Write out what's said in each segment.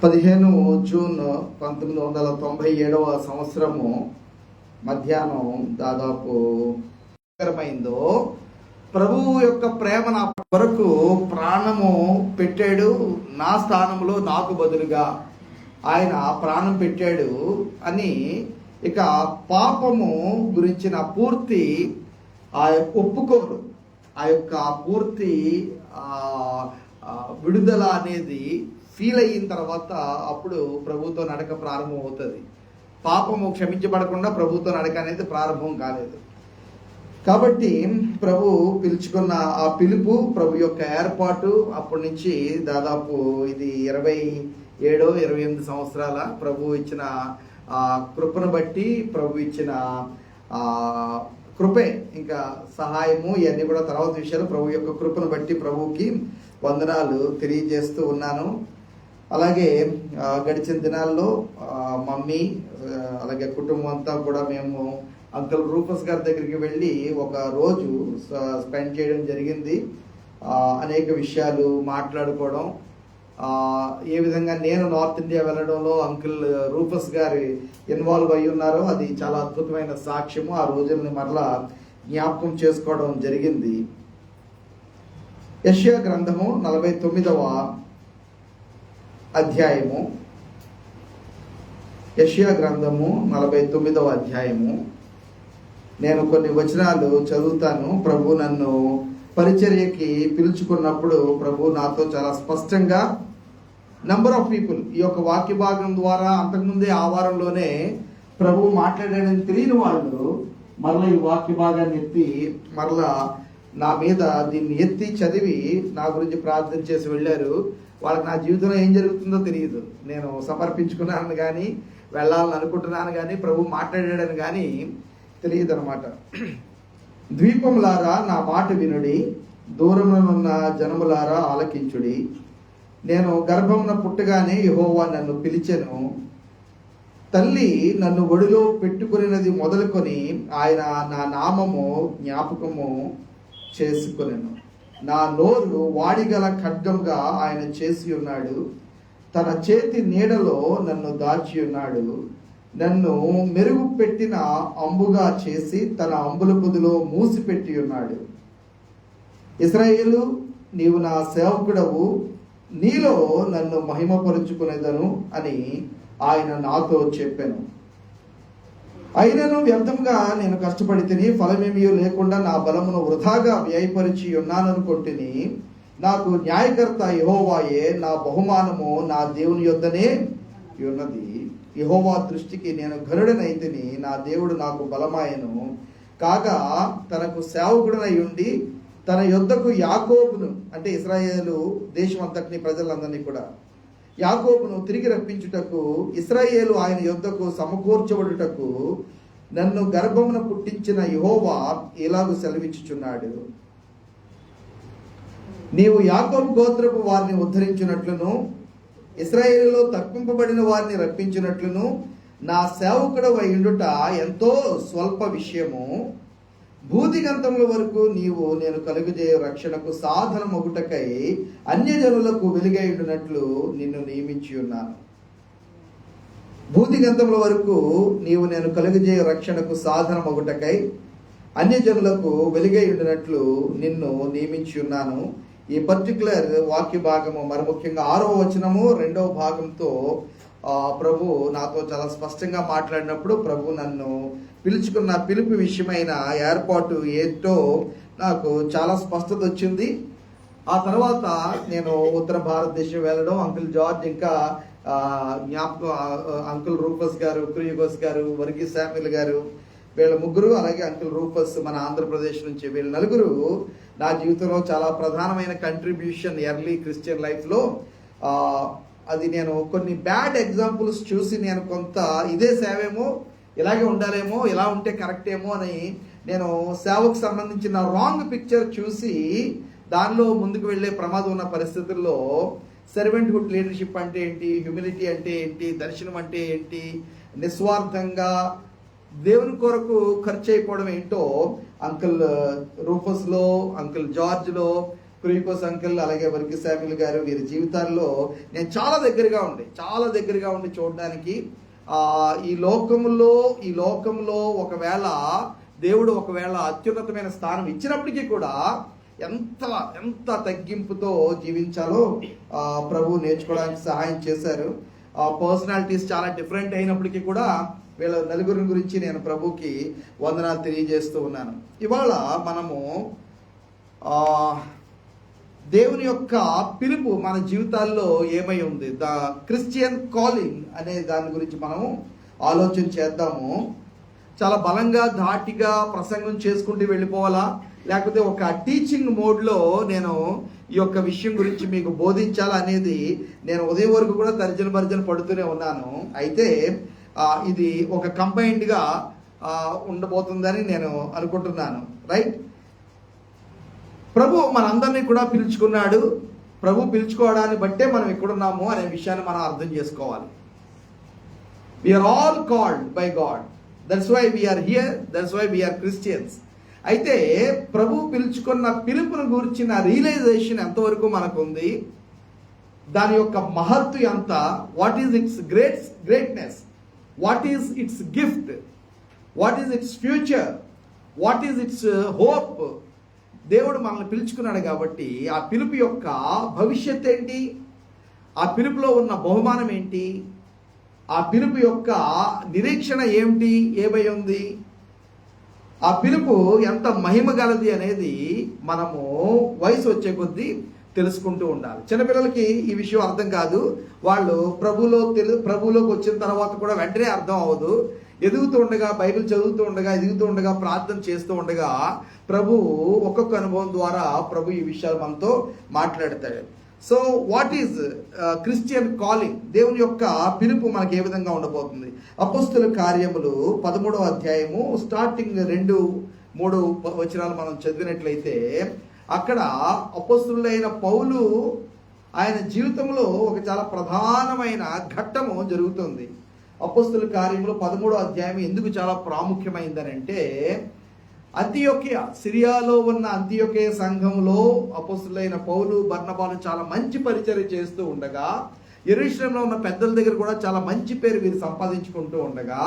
15 June 1997 సంవత్సరము మధ్యాహ్నం దాదాపు మైందో ప్రభువు యొక్క ప్రేమ నా వరకు ప్రాణము పెట్టాడు. నా స్థానంలో నాకు బదులుగా ఆయన ప్రాణం పెట్టాడు అని ఇక పాపము గురించిన పూర్తి ఒప్పుకోరు. ఆ యొక్క పూర్తి విడుదల అనేది ఫీల్ అయిన తర్వాత అప్పుడు ప్రభుతో నడక ప్రారంభం అవుతుంది. పాపము క్షమించబడకుండా ప్రభుతో నడక అనేది ప్రారంభం కాలేదు. కాబట్టి ప్రభు పిలుచుకున్న ఆ పిలుపు, ప్రభు యొక్క ఏర్పాటు అప్పటి నుంచి దాదాపు ఇది 27-28 సంవత్సరాల ప్రభు ఇచ్చిన కృపను బట్టి, ప్రభు ఇచ్చిన కృపే, ఇంకా సహాయము ఇవన్నీ కూడా తర్వాత విషయాలు. ప్రభు యొక్క కృపను బట్టి ప్రభువుకి వందనాలు తెలియజేస్తూ ఉన్నాను. అలాగే గడిచిన దినాల్లో మమ్మీ అలాగే కుటుంబం అంతా కూడా మేము అంకుల్ రూఫస్ గారి దగ్గరికి వెళ్ళి ఒక రోజు స్పెండ్ చేయడం జరిగింది. అనేక విషయాలు మాట్లాడుకోవడం, ఏ విధంగా నేను నార్త్ ఇండియా వెళ్ళడంలో అంకుల్ రూఫస్ గారి ఇన్వాల్వ్ అయి ఉన్నారో అది చాలా అద్భుతమైన సాక్ష్యము. ఆ రోజుల్ని మరలా జ్ఞాపకం చేసుకోవడం జరిగింది. యెషయా గ్రంథము 49వ అధ్యాయము. యెషయా గ్రంథము 49వ అధ్యాయము. నేను కొన్ని వచనాలు చదువుతాను. ప్రభు నన్ను పరిచర్యకి పిలుచుకున్నప్పుడు ప్రభు నాతో చాలా స్పష్టంగా నంబర్ ఆఫ్ పీపుల్ ఈ యొక్క వాక్య భాగం ద్వారా అంతకుముందే ఆ వారంలోనే ప్రభు మాట్లాడాడని తెలియని వాళ్ళు మరలా ఈ వాక్య భాగాన్ని ఎత్తి మరలా నా మీద దీన్ని ఎత్తి చదివి నా గురించి ప్రార్థన చేసి వెళ్ళారు. వాళ్ళకి నా జీవితంలో ఏం జరుగుతుందో తెలియదు. నేను సమర్పించుకున్నాను కానీ, వెళ్ళాలని అనుకుంటున్నాను కానీ, ప్రభు మాట్లాడాడని కానీ తెలియదు అనమాట. ద్వీపములారా నా మాట వినుడి, దూరమునున్న జనములారా ఆలకించుడి. నేను గర్భమున పుట్టగానే యెహోవా నన్ను పిలిచెను. తల్లి నన్ను ఒడిలో పెట్టుకునేది మొదలుకొని ఆయన నా నామము జ్ఞాపకము చేసుకొనెను. నా నోరు వాడిగల ఖడ్గంగా ఆయన చేసి ఉన్నాడు. తన చేతి నీడలో నన్ను దాచి ఉన్నాడు. నన్ను మెరుగు పెట్టిన అంబుగా చేసి తన అంబుల పొదిలో మూసిపెట్టి ఉన్నాడు. ఇశ్రాయేలు, నీవు నా సేవకుడవు, నీలో నన్ను మహిమపరుచుకునేదను అని ఆయన నాతో చెప్పాను. అయినను వ్యర్థంగా నేను కష్టపడి తిని ఫలమేమీ లేకుండా నా బలమును వృధాగా వ్యయపరిచి ఉన్నాననుకుంటుని. నాకు న్యాయకర్త యెహోవాయే, నా బహుమానము నా దేవుని యొద్దనే ఉన్నది. యెహోవా దృష్టికి నేను ఘనుడనైతిని, నా దేవుడు నాకు బలమాయను. కాగా తనకు సేవకుడనై ఉండి తన యొద్దకు యాకోబును, అంటే ఇశ్రాయేలు దేశం అంతటిని ప్రజలందరినీ కూడా, యాకోబును తిరిగి రప్పించుటకు, ఇశ్రాయేలు ఆయన యొద్దకు సమకూర్చబడుటకు నన్ను గర్భమున పుట్టించిన యెహోవా ఇలాగు సెలవిచ్చుచున్నాడు. నీవు యాకోబు గోత్రపు వారిని ఉద్ధరించినట్లును, ఇశ్రాయేలులో తప్పింపబడిన వారిని రప్పించినట్లును నా సేవకుడవై ఉండుట ఎంతో స్వల్ప విషయము. భూదిగంతముల వరకు నీవు నేను కలుగజేయ రక్షణకు సాధనమొగుటకై అన్యజనులకు వెలుగై ఉండునట్లు నిన్ను నియమించి ఉన్నాను. భూదిగంతముల వరకు నీవు నేను కలుగజేయ రక్షణకు సాధనమొగుటకై అన్యజనులకు వెలుగై ఉండినట్లు నిన్ను నియమించి ఉన్నాను. ఈ పర్టికులర్ వాక్య భాగము మరి ముఖ్యంగా 6వ వచనము 2వ భాగంతో ప్రభు నాతో చాలా స్పష్టంగా మాట్లాడినప్పుడు ప్రభు నన్ను పిలుచుకున్న పిలుపు విషయమైన ఏర్పాటు ఏంటో నాకు చాలా స్పష్టత వచ్చింది. ఆ తర్వాత నేను ఉత్తర భారతదేశం వెళ్ళడం, అంకుల్ జార్జ్, ఇంకా అంకుల్ రూపస్ గారు, క్రూయగోస్ గారు, వర్గీస్ శామ్యుల్ గారు, వీళ్ళ ముగ్గురు, అలాగే అంకుల్ రూపస్ మన ఆంధ్రప్రదేశ్ నుంచి, వీళ్ళ నలుగురు నా జీవితంలో చాలా ప్రధానమైన కంట్రిబ్యూషన్ ఎర్లీ క్రిస్టియన్ లైఫ్లో. అది నేను కొన్ని బ్యాడ్ ఎగ్జాంపుల్స్ చూసి నేను కొంత ఇదే సేవేమో, ఇలాగే ఉండాలేమో, ఇలా ఉంటే కరెక్ట్ ఏమో అని నేను సేవకు సంబంధించిన రాంగ్ పిక్చర్ చూసి దానిలో ముందుకు వెళ్ళే ప్రమాదం ఉన్న పరిస్థితుల్లో సర్వెంట్హుడ్ లీడర్షిప్ అంటే ఏంటి, హ్యూమిలిటీ అంటే ఏంటి, దర్శనం అంటే ఏంటి, నిస్వార్థంగా దేవుని కొరకు ఖర్చు అయిపోవడం ఏంటో అంకుల్ రూఫస్లో, అంకుల్ జార్జ్లో, కురికోస్ అంకుల్, అలాగే వర్కి శామ్యుల్ గారు, వీరి జీవితాల్లో నేను చాలా దగ్గరగా ఉండి చూడడానికి, ఈ లోకంలో ఒకవేళ దేవుడు అత్యున్నతమైన స్థానం ఇచ్చినప్పటికీ కూడా ఎంత తగ్గింపుతో జీవించాలో ప్రభు నేర్చుకోవడానికి సహాయం చేశారు. పర్సనాలిటీస్ చాలా డిఫరెంట్ అయినప్పటికీ కూడా వీళ్ళ నలుగురిని గురించి నేను ప్రభుకి వందనాలు తెలియజేస్తూ ఉన్నాను. ఇవాళ మనము దేవుని యొక్క పిలుపు మన జీవితాల్లో ఏమై ఉంది, ద క్రిస్టియన్ కాలింగ్ అనే దాని గురించి మనము ఆలోచన చేద్దాము. చాలా బలంగా ధాటిగా ప్రసంగం చేసుకుంటూ వెళ్ళిపోవాలా, లేకపోతే ఒక టీచింగ్ మోడ్లో నేను ఈ యొక్క విషయం గురించి మీకు బోధించాలా అనేది నేను ఉదయం వరకు కూడా తర్జన పడుతూనే ఉన్నాను. అయితే ఇది ఒక కంబైన్డ్గా ఉండబోతుందని నేను అనుకుంటున్నాను. రైట్, ప్రభు మనందరినీ కూడా పిలుచుకున్నాడు. ప్రభు పిలుచుకోవడాన్ని బట్టే మనం ఎక్కడున్నాము అనే విషయాన్ని మనం అర్థం చేసుకోవాలి. We are all called by God, that's why we are here, that's why we are Christians. అయితే ప్రభు పిలుచుకున్న పిలుపును గురించిన రియలైజేషన్ ఎంతవరకు మనకు ఉంది, దాని యొక్క మహత్తు ఎంత, what is it's greatness, what is it's gift, what is it's future, what is it's hope. దేవుడు మనల్ని పిలుచుకున్నాడు కాబట్టి ఆ పిలుపు యొక్క భవిష్యత్ ఏంటి, ఆ పిలుపులో ఉన్న బహుమానం ఏంటి, ఆ పిలుపు యొక్క నిరీక్షణ ఏమిటి, ఏమై ఉంది, ఆ పిలుపు ఎంత మహిమ గలది అనేది మనము వయసు వచ్చే కొద్దీ తెలుసుకుంటూ ఉండాలి. చిన్నపిల్లలకి ఈ విషయం అర్థం కాదు. వాళ్ళు ప్రభువులోకి వచ్చిన తర్వాత కూడా వెంటనే అర్థం అవ్వదు. ఎదుగుతూ ఉండగా, బైబిల్ చదువుతూ ఉండగా, ఎదుగుతూ ఉండగా, ప్రార్థన చేస్తూ ఉండగా ప్రభువు ఒక్కొక్క అనుభవం ద్వారా ప్రభు ఈ విషయాలు మనతో మాట్లాడతాడు. So what is Christian calling, దేవుని యొక్క పిలుపు మనకి ఏ విధంగా ఉండబోతుంది. అపోస్తుల కార్యములు 13వ అధ్యాయము స్టార్టింగ్ 2-3 వచనాలు మనం చదివినట్లయితే అక్కడ అపోస్తులైన పౌలు ఆయన జీవితంలో ఒక చాలా ప్రధానమైన ఘట్టము జరుగుతుంది. అపోస్తుల కార్యములు 13వ అధ్యాయం ఎందుకు చాలా ప్రాముఖ్యమైందనంటే, అంతియోకియా, సిరియాలో ఉన్న అంతియోకియా సంఘంలో అపోస్తులైన పౌలు, బర్నబాలు చాలా మంచి పరిచర్య చేస్తూ ఉండగా, యెరూషలేములో ఉన్న పెద్దల దగ్గర కూడా చాలా మంచి పేరు వీరు సంపాదించుకుంటూ ఉండగా,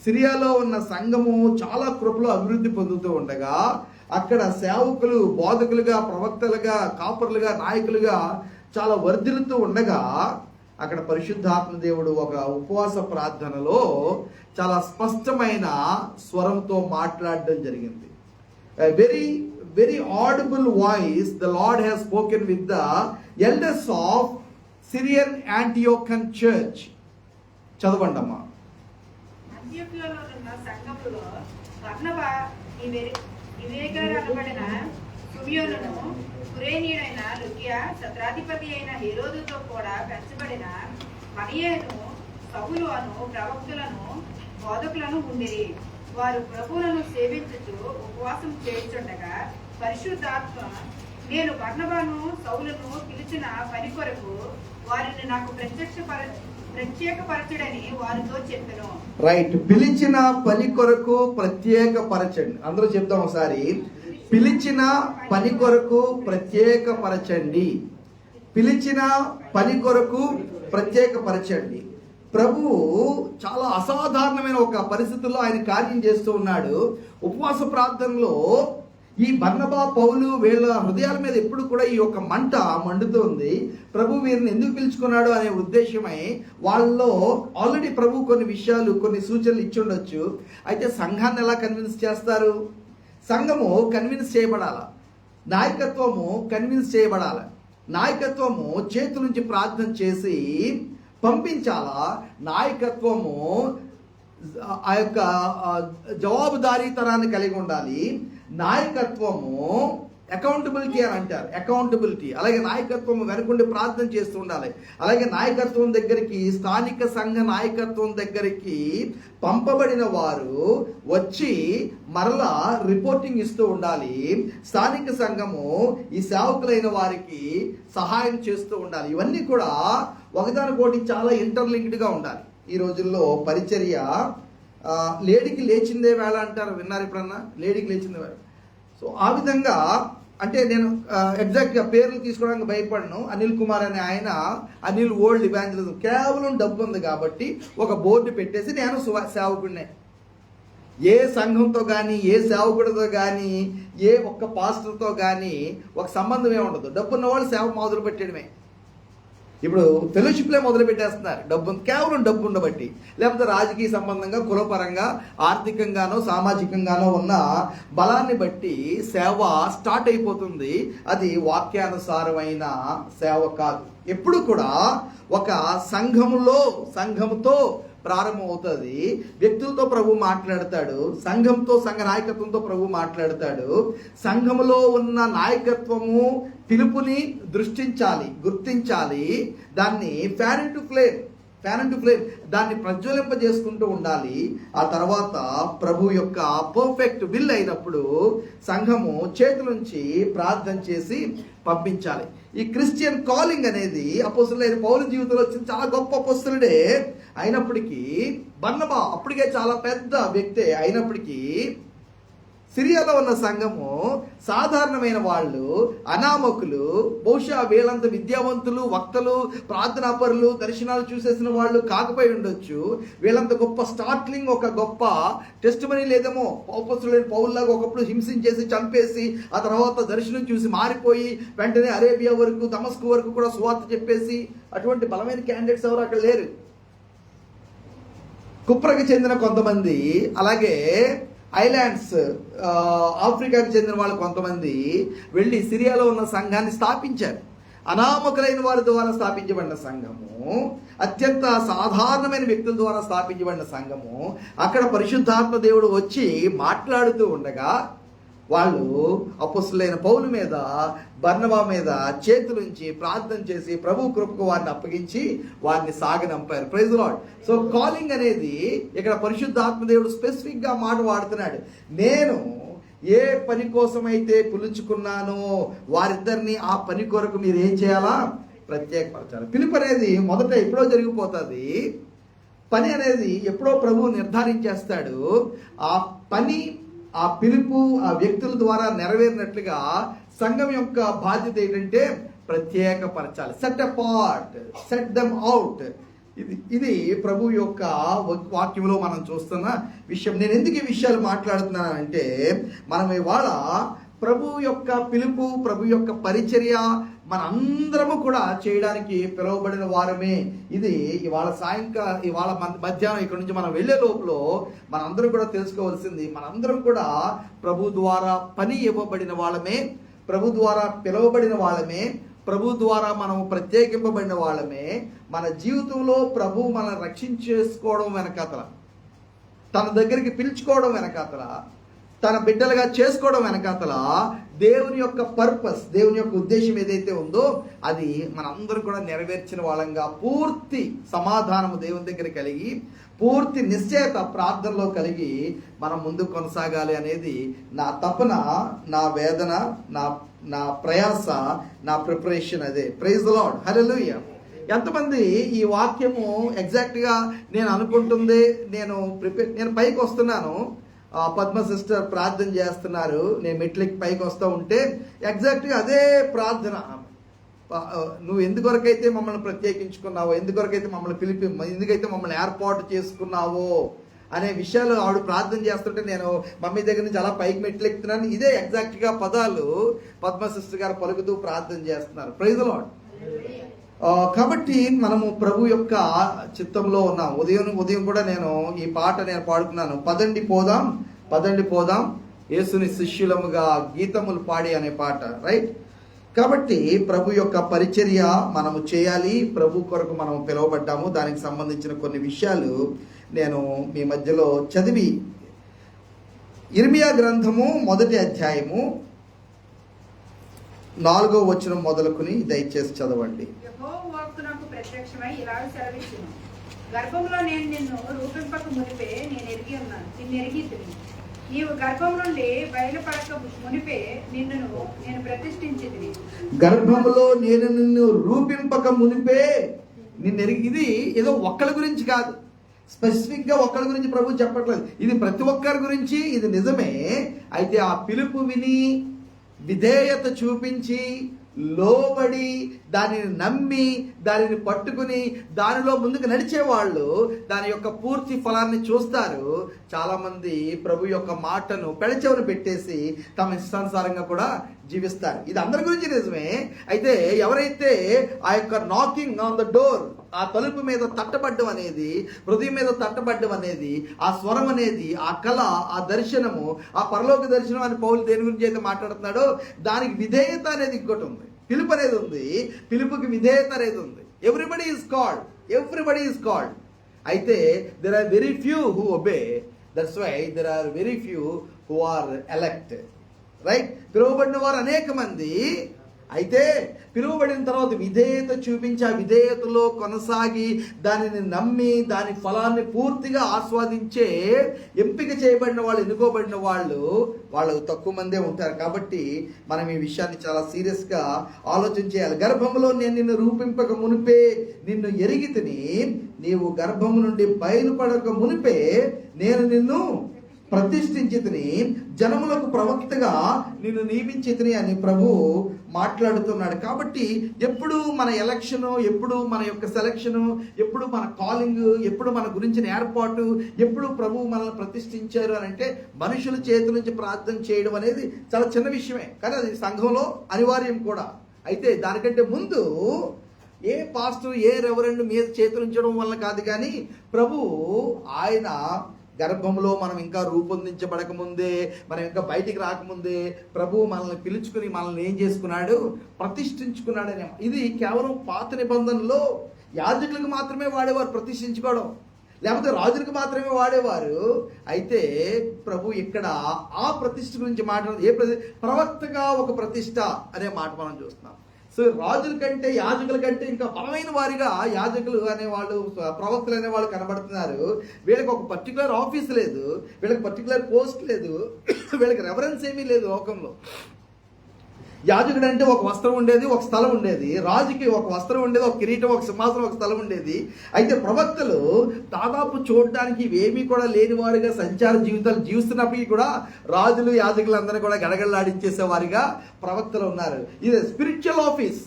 సిరియాలో ఉన్న సంఘము చాలా కృపలో అభివృద్ధి పొందుతూ ఉండగా, అక్కడ సేవకులు, బోధకులుగా, ప్రవక్తలుగా, కాపరులుగా, నాయకులుగా చాలా వర్ధిల్లుతూ ఉండగా అక్కడ పరిశుద్ధాత్మ దేవుడు ఒక ఉపవాస ప్రార్థనలో చాలా స్పష్టమైన స్వరంతో మాట్లాడడం జరిగింది. Very audible voice the Lord has spoken with the elders of Syrian Antiochian church. చదవండమ్మా. అంతియోకియాలో ఉన్న సంఘములో బర్నబా, అనబడిన సిమియోనును, కురేనీయుడైన లుకియా, సత్రాధిపతి అయిన హేరోదుతో కూడా పెంచబడిన మనియేను, సౌలు అను ప్రవక్తులను, బోధకులను ఉండిరి. వారు ప్రభువులను సేవించుచు ఉపవాసం చేయుచుండగా పరిశుద్ధాత్మ, నేను బర్నబాను, సౌలును పిలిచిన పని కొరకు వారిని నాకు ప్రత్యేకపరచడని వారితో చెప్పెను. రైట్, పిలిచిన పని కొరకు ప్రత్యేకపరచండి. అందరూ చెప్తాం ఒకసారి, పిలిచిన పని కొరకు ప్రత్యేకపరచండి. పిలిచిన పని కొరకు ప్రత్యేకపరచండి. ప్రభువు చాలా అసాధారణమైన ఒక పరిస్థితుల్లో ఆయన కార్యం చేస్తూ ఉన్నాడు. ఉపవాస ప్రార్థనలో ఈ బర్నబా, పౌలు వీళ్ళ హృదయాల మీద ఎప్పుడు కూడా ఈ యొక్క మంట మండుతుంది. ప్రభు వీరిని ఎందుకు పిలుచుకున్నాడు అనే ఉద్దేశమై వాళ్ళలో ఆల్రెడీ ప్రభు కొన్ని విషయాలు, కొన్ని సూచనలు ఇచ్చి ఉండొచ్చు. అయితే సంఘాన్ని ఎలా కన్విన్స్ చేస్తారు? సంఘము కన్విన్స్ చేయబడాల, నాయకత్వము కన్విన్స్ చేయబడాలి. నాయకత్వము చేతుల నుంచి ప్రార్థన చేసి పంపించాలా. నాయకత్వము ఆ యొక్క జవాబుదారీతనాన్ని కలిగి ఉండాలి. నాయకత్వము అకౌంటబిలిటీ అని అంటారు, అకౌంటబిలిటీ. అలాగే నాయకత్వం వెనుకుండి ప్రార్థన చేస్తూ ఉండాలి. అలాగే నాయకత్వం దగ్గరికి, స్థానిక సంఘ నాయకత్వం దగ్గరికి పంపబడిన వారు వచ్చి మరలా రిపోర్టింగ్ ఇస్తూ ఉండాలి. స్థానిక సంఘము ఈ సేవకులైన వారికి సహాయం చేస్తూ ఉండాలి. ఇవన్నీ కూడా ఒకదానికోటి చాలా ఇంటర్లింక్డ్గా ఉండాలి. ఈ రోజుల్లో పరిచర్య లేడీకి లేచిందే వేళ అంటారు, విన్నారు ఎప్పుడన్నా? లేడీకి లేచిందే వేళ. సో ఆ విధంగా అంటే నేను ఎగ్జాక్ట్గా పేర్లు తీసుకోవడానికి భయపడను. అనిల్ కుమార్ అనే ఆయన అనిల్ వరల్డ్ ఇవాంజలిజం, కేవలం డబ్బు ఉంది కాబట్టి ఒక బోర్డు పెట్టేసి నేను సేవకుడినే. ఏ సంఘంతో కానీ, ఏ సేవకుడితో కానీ, ఏ ఒక్క పాస్టర్తో కానీ ఒక సంబంధమే ఉండదు. డబ్బున్న వాళ్ళు సేవ మొదలు పెట్టడమే. ఇప్పుడు ఫెలోషిప్లే మొదలు పెట్టేస్తున్నారు డబ్బు, కేవలం డబ్బు ఉండబట్టి. లేకపోతే రాజకీయ సంబంధంగా, కులపరంగా, ఆర్థికంగానో సామాజికంగానో ఉన్న బలాన్ని బట్టి సేవ స్టార్ట్ అయిపోతుంది. అది వాక్యానుసారమైన సేవ కాదు. ఎప్పుడు కూడా ఒక సంఘముతో ప్రారంభం అవుతుంది. వ్యక్తులతో ప్రభు మాట్లాడతాడు, సంఘంతో, సంఘ నాయకత్వంతో ప్రభు మాట్లాడతాడు. సంఘములో ఉన్న నాయకత్వము పిలుపుని గుర్తించాలి, దాన్ని ఫ్యాన్ టు ఫ్లేమ్ దాన్ని ప్రజ్వలింపజేసుకుంటూ ఉండాలి. ఆ తర్వాత ప్రభు యొక్క పర్ఫెక్ట్ విల్ అయినప్పుడు సంఘము చేతులుంచి ప్రార్థన చేసి పంపించాలి. ఈ క్రిస్టియన్ కాలింగ్ అనేది అపోస్తలుడైన పౌలు జీవితంలో వచ్చిన చాలా గొప్ప అపోస్తలుడే అయినప్పటికీ, బర్నబా అప్పటికే చాలా పెద్ద వ్యక్తే అయినప్పటికీ, సిరియాలో ఉన్న సంఘము సాధారణమైన వాళ్ళు, అనామకులు, బహుశా వీళ్ళంత విద్యావంతులు, వక్తలు, ప్రార్థనాపరులు, దర్శనాలు చూసేసిన వాళ్ళు కాకపోయి ఉండొచ్చు. వీళ్ళంత గొప్ప స్టార్ట్లింగ్, ఒక గొప్ప టెస్టిమనీ లేదేమో. అపోస్తలుడైన పౌలులాగా ఒకప్పుడు హింసించేసి చంపేసి ఆ తర్వాత దర్శనం చూసి మారిపోయి వెంటనే అరేబియా వరకు, దమస్కు వరకు కూడా సువార్త చెప్పేసి అటువంటి బలమైన క్యాండిడేట్స్ ఎవరు అక్కడ లేరు. కుప్రకు చెందిన కొంతమంది, అలాగే ఐలాండ్స్, ఆఫ్రికాకి చెందిన వాళ్ళు కొంతమంది వెళ్ళి సిరియాలో ఉన్న సంఘాన్ని స్థాపించారు. అనామకులైన వారి ద్వారా స్థాపించబడిన సంఘము, అత్యంత సాధారణమైన వ్యక్తుల ద్వారా స్థాపించబడిన సంఘము, అక్కడ పరిశుద్ధాత్మ దేవుడు వచ్చి మాట్లాడుతూ ఉండగా వాళ్ళు అపోస్తలుడైన పౌలు మీద, బర్నబా మీద చేతులుంచి ప్రార్థన చేసి ప్రభు కృపకు వారిని అప్పగించి వారిని సాగనంపారు. Praise the lord. So calling అనేది ఇక్కడ పరిశుద్ధాత్మ దేవుడు స్పెసిఫిక్ గా మాట వాడుతున్నాడు. నేను ఏ పని కోసమైతే పిలుచుకున్నానో వారిద్దరిని ఆ పని కొరకు మీరు ఏం చేయాలా? ప్రత్యేకపరచాలి. పిలుపు అనేది మొదట ఎప్పుడో జరిగిపోతుంది. పని అనేది ఎప్పుడో ప్రభువు నిర్ధారించేస్తాడు. ఆ పని, ఆ పిలుపు ఆ వ్యక్తుల ద్వారా నెరవేరినట్లుగా సంఘం యొక్క బాధ్యత ఏంటంటే ప్రత్యేకపరచాలి. Set apart, set them out. ఇది ప్రభు యొక్క వాక్యంలో మనం చూస్తున్న విషయం. నేను ఎందుకు ఈ విషయాలు మాట్లాడుతున్నానంటే, మనం ఇవాళ ప్రభు యొక్క పిలుపు, ప్రభు యొక్క పరిచర్య మనందరము కూడా చేయడానికి పిలువబడిన వారమే. ఇది ఇవాళ ఇవాళ మధ్యాహ్నం ఇక్కడ నుంచి మనం వెళ్ళే లోపల మనందరం కూడా తెలుసుకోవాల్సింది, మనందరం కూడా ప్రభు ద్వారా పని ఇవ్వబడిన వాళ్ళమే, ప్రభు ద్వారా పిలువబడిన వాళ్ళమే, ప్రభు ద్వారా మనం ప్రత్యేకింపబడిన వాళ్ళమే. మన జీవితంలో ప్రభు మనల్ని రక్షించేసుకోవడం వెనకాతల, తన దగ్గరికి పిలుచుకోవడం వెనకాతల, తన బిడ్డలుగా చేసుకోవడం వెనకాతల దేవుని యొక్క పర్పస్, దేవుని యొక్క ఉద్దేశం ఏదైతే ఉందో అది మనందరం కూడా నెరవేర్చిన వాళ్ళంగా, పూర్తి సమాధానము దేవుని దగ్గర కలిగి, పూర్తి నిశ్చయత ప్రార్థనలో కలిగి మనం ముందుకు కొనసాగాలి అనేది నా తపన, నా వేదన, నా ప్రయాస, నా ప్రిపరేషన్. అదే. Praise the lord. హల్లెలూయా. ఎంతమంది ఈ వాక్యము ఎగ్జాక్ట్గా నేను అనుకుంటుంది, నేను పైకి వస్తున్నాను, పద్మ సిస్టర్ ప్రార్థన చేస్తున్నారు, నేను మెట్లకి పైకి వస్తూ ఉంటే ఎగ్జాక్ట్గా అదే ప్రార్థన, నువ్వు ఎందుకొరకైతే మమ్మల్ని ప్రత్యేకించుకున్నావో, ఎందుకొరకైతే మమ్మల్ని ఎందుకైతే మమ్మల్ని ఏర్పాటు చేసుకున్నావో అనే విషయాలు ఆవిడ ప్రార్థన చేస్తుంటే నేను మమ్మీ దగ్గర నుంచి అలా పైకి మెట్లు ఎక్కుతున్నాను. ఇదే ఎగ్జాక్ట్గా పదాలు పద్మ సిస్టర్ గారు పలుకుతూ ప్రార్థన చేస్తున్నారు. Praise the Lord. కాబట్టి మనము ప్రభు యొక్క చిత్తంలో ఉన్నాం. ఉదయం కూడా నేను ఈ పాట పాడుకున్నాను, పదండి పోదాం యేసుని శిష్యులముగా గీతములు పాడి అనే పాట. రైట్. కాబట్టి ప్రభు యొక్క పరిచర్య మనము చేయాలి, ప్రభు కొరకు మనం పిలువబడ్డాము. దానికి సంబంధించిన కొన్ని విషయాలు నేను మీ మధ్యలో చదివి, ఇర్మియా గ్రంథము 1వ అధ్యాయము 4వ వచనం మొదలుకుని దయచేసి చదవండి. నాకు ప్రత్యక్షమై ఇలాగ సెలవిచ్చును, గర్భంలో నేను నిన్ను రూపింపక మునిపే నేను ఎరిగి ఉన్నాను, నిన్ను ఎరిగితిని. నీవు గర్భం నుండి బయలుపడక మునిపే నేను ప్రతిష్ఠించితిని. గర్భంలో నేను నిన్ను రూపింపక మునిపే నిన్ను ఎరిగి. ఇది ఏదో ఒక్కరి గురించి కాదు, స్పెసిఫిక్ గా ఒక్కరి గురించి ప్రభు చెప్పట్లేదు, ఇది ప్రతి ఒక్కరి గురించి. ఇది నిజమే. అయితే ఆ పిలుపు విని విధేయత చూపించి లోబడి దానిని నమ్మి దానిని పట్టుకుని దానిలో ముందుకు నడిచే వాళ్ళు దాని యొక్క పూర్తి ఫలాన్ని చూస్తారు. చాలామంది ప్రభు యొక్క మాటను పెడచెవిన పెట్టేసి తమ ఇష్టానుసారంగా కూడా జీవిస్తారు. ఇది అందరి గురించి నిజమే. అయితే ఎవరైతే ఆ యొక్క నాకింగ్ ఆన్ ద డోర్, ఆ తలుపు మీద తట్టబడ్డం అనేది, హృదయం మీద తట్టబడ్డం అనేది, ఆ స్వరం అనేది, ఆ కళ, ఆ దర్శనము, ఆ పరలోక దర్శనం అని పౌలు దేని గురించి అయితే మాట్లాడుతున్నాడో దానికి విధేయత అనేది ఇంకోటి ఉంది. పిలుపు అనేది ఉంది, పిలుపుకి విధేయత అనేది ఉంది. Everybody is called. అయితే there are very few who obey. That's why there are very few who are elect. Right? పిలువబడిన వారు అనేక మంది. అయితే పిలువబడిన తర్వాత విధేయత చూపించి ఆ విధేయతలో కొనసాగి దానిని నమ్మి దాని ఫలాన్ని పూర్తిగా ఆస్వాదించే ఎంపిక చేయబడిన వాళ్ళు, ఎన్నుకోబడిన వాళ్ళు తక్కువ మందే ఉంటారు. కాబట్టి మనం ఈ విషయాన్ని చాలా సీరియస్గా ఆలోచన చేయాలి. గర్భంలో నేను నిన్ను రూపింపక మునిపే నిన్ను ఎరిగితిని, నీవు గర్భము నుండి బయలుపడక మునిపే నేను నిన్ను ప్రతిష్ఠించితిని, జనములకు ప్రవక్తగా నిన్ను నియమించితిని అని ప్రభు మాట్లాడుతున్నాడు. కాబట్టి ఎప్పుడు మన ఎలక్షను, ఎప్పుడు మన యొక్క సెలక్షను, ఎప్పుడు మన కాలింగ్, ఎప్పుడు మన గురించిన ఏర్పాటు, ఎప్పుడు ప్రభు మనల్ని ప్రతిష్ఠించారు అని అంటే మనుషుల చేతుల నుంచి ప్రార్థన చేయడం అనేది చాలా చిన్న విషయమే, కానీ అది సంఘంలో అనివార్యం కూడా. అయితే దానికంటే ముందు ఏ పాస్టర్, ఏ రెవరెండ్ మీద చేతులు ఉంచడం వల్ల కాదు, కానీ ప్రభు ఆయన గర్భంలో మనం ఇంకా రూపొందించబడక ముందే, మనం ఇంకా బయటికి రాకముందే ప్రభు మనల్ని పిలుచుకుని మనల్ని ఏం చేసుకున్నాడు? ప్రతిష్ఠించుకున్నాడనే. ఇది కేవలం పాత నిబంధనలో యాజకులకు మాత్రమే వాడేవారు ప్రతిష్ఠించుకోవడం, లేకపోతే రాజులకు మాత్రమే వాడేవారు. అయితే ప్రభు ఇక్కడ ఆ ప్రతిష్ఠ గురించి మాట్లాడుతూ ప్రవక్తగా ఒక ప్రతిష్ఠ అనే మాట మనం చూస్తున్నాం. సో రాజుల కంటే, యాజకుల కంటే ఇంకా బలమైన వారిగా యాజకులు అనేవాళ్ళు, ప్రవక్తలు అనేవాళ్ళు కనబడుతున్నారు. వీళ్ళకి ఒక పర్టికులర్ ఆఫీస్ లేదు, వీళ్ళకి పర్టికులర్ పోస్ట్ లేదు, వీళ్ళకి రెఫరెన్స్ ఏమీ లేదు లోకంలో. యాజకుడు అంటే ఒక వస్త్రం ఉండేది, ఒక స్థలం ఉండేది. రాజుకి ఒక వస్త్రం ఉండేది, ఒక కిరీటం, ఒక సింహాసనం, ఒక స్థలం ఉండేది. అయితే ప్రవక్తలు దాదాపు చూడడానికి ఇవేమీ కూడా లేని వారిగా సంచార జీవితాలు జీవిస్తున్నప్పటికీ కూడా రాజులు, యాజకులందరూ కూడా గడగడలాడించేసే వారిగా ప్రవక్తలు ఉన్నారు. ఇది స్పిరిచువల్ ఆఫీస్.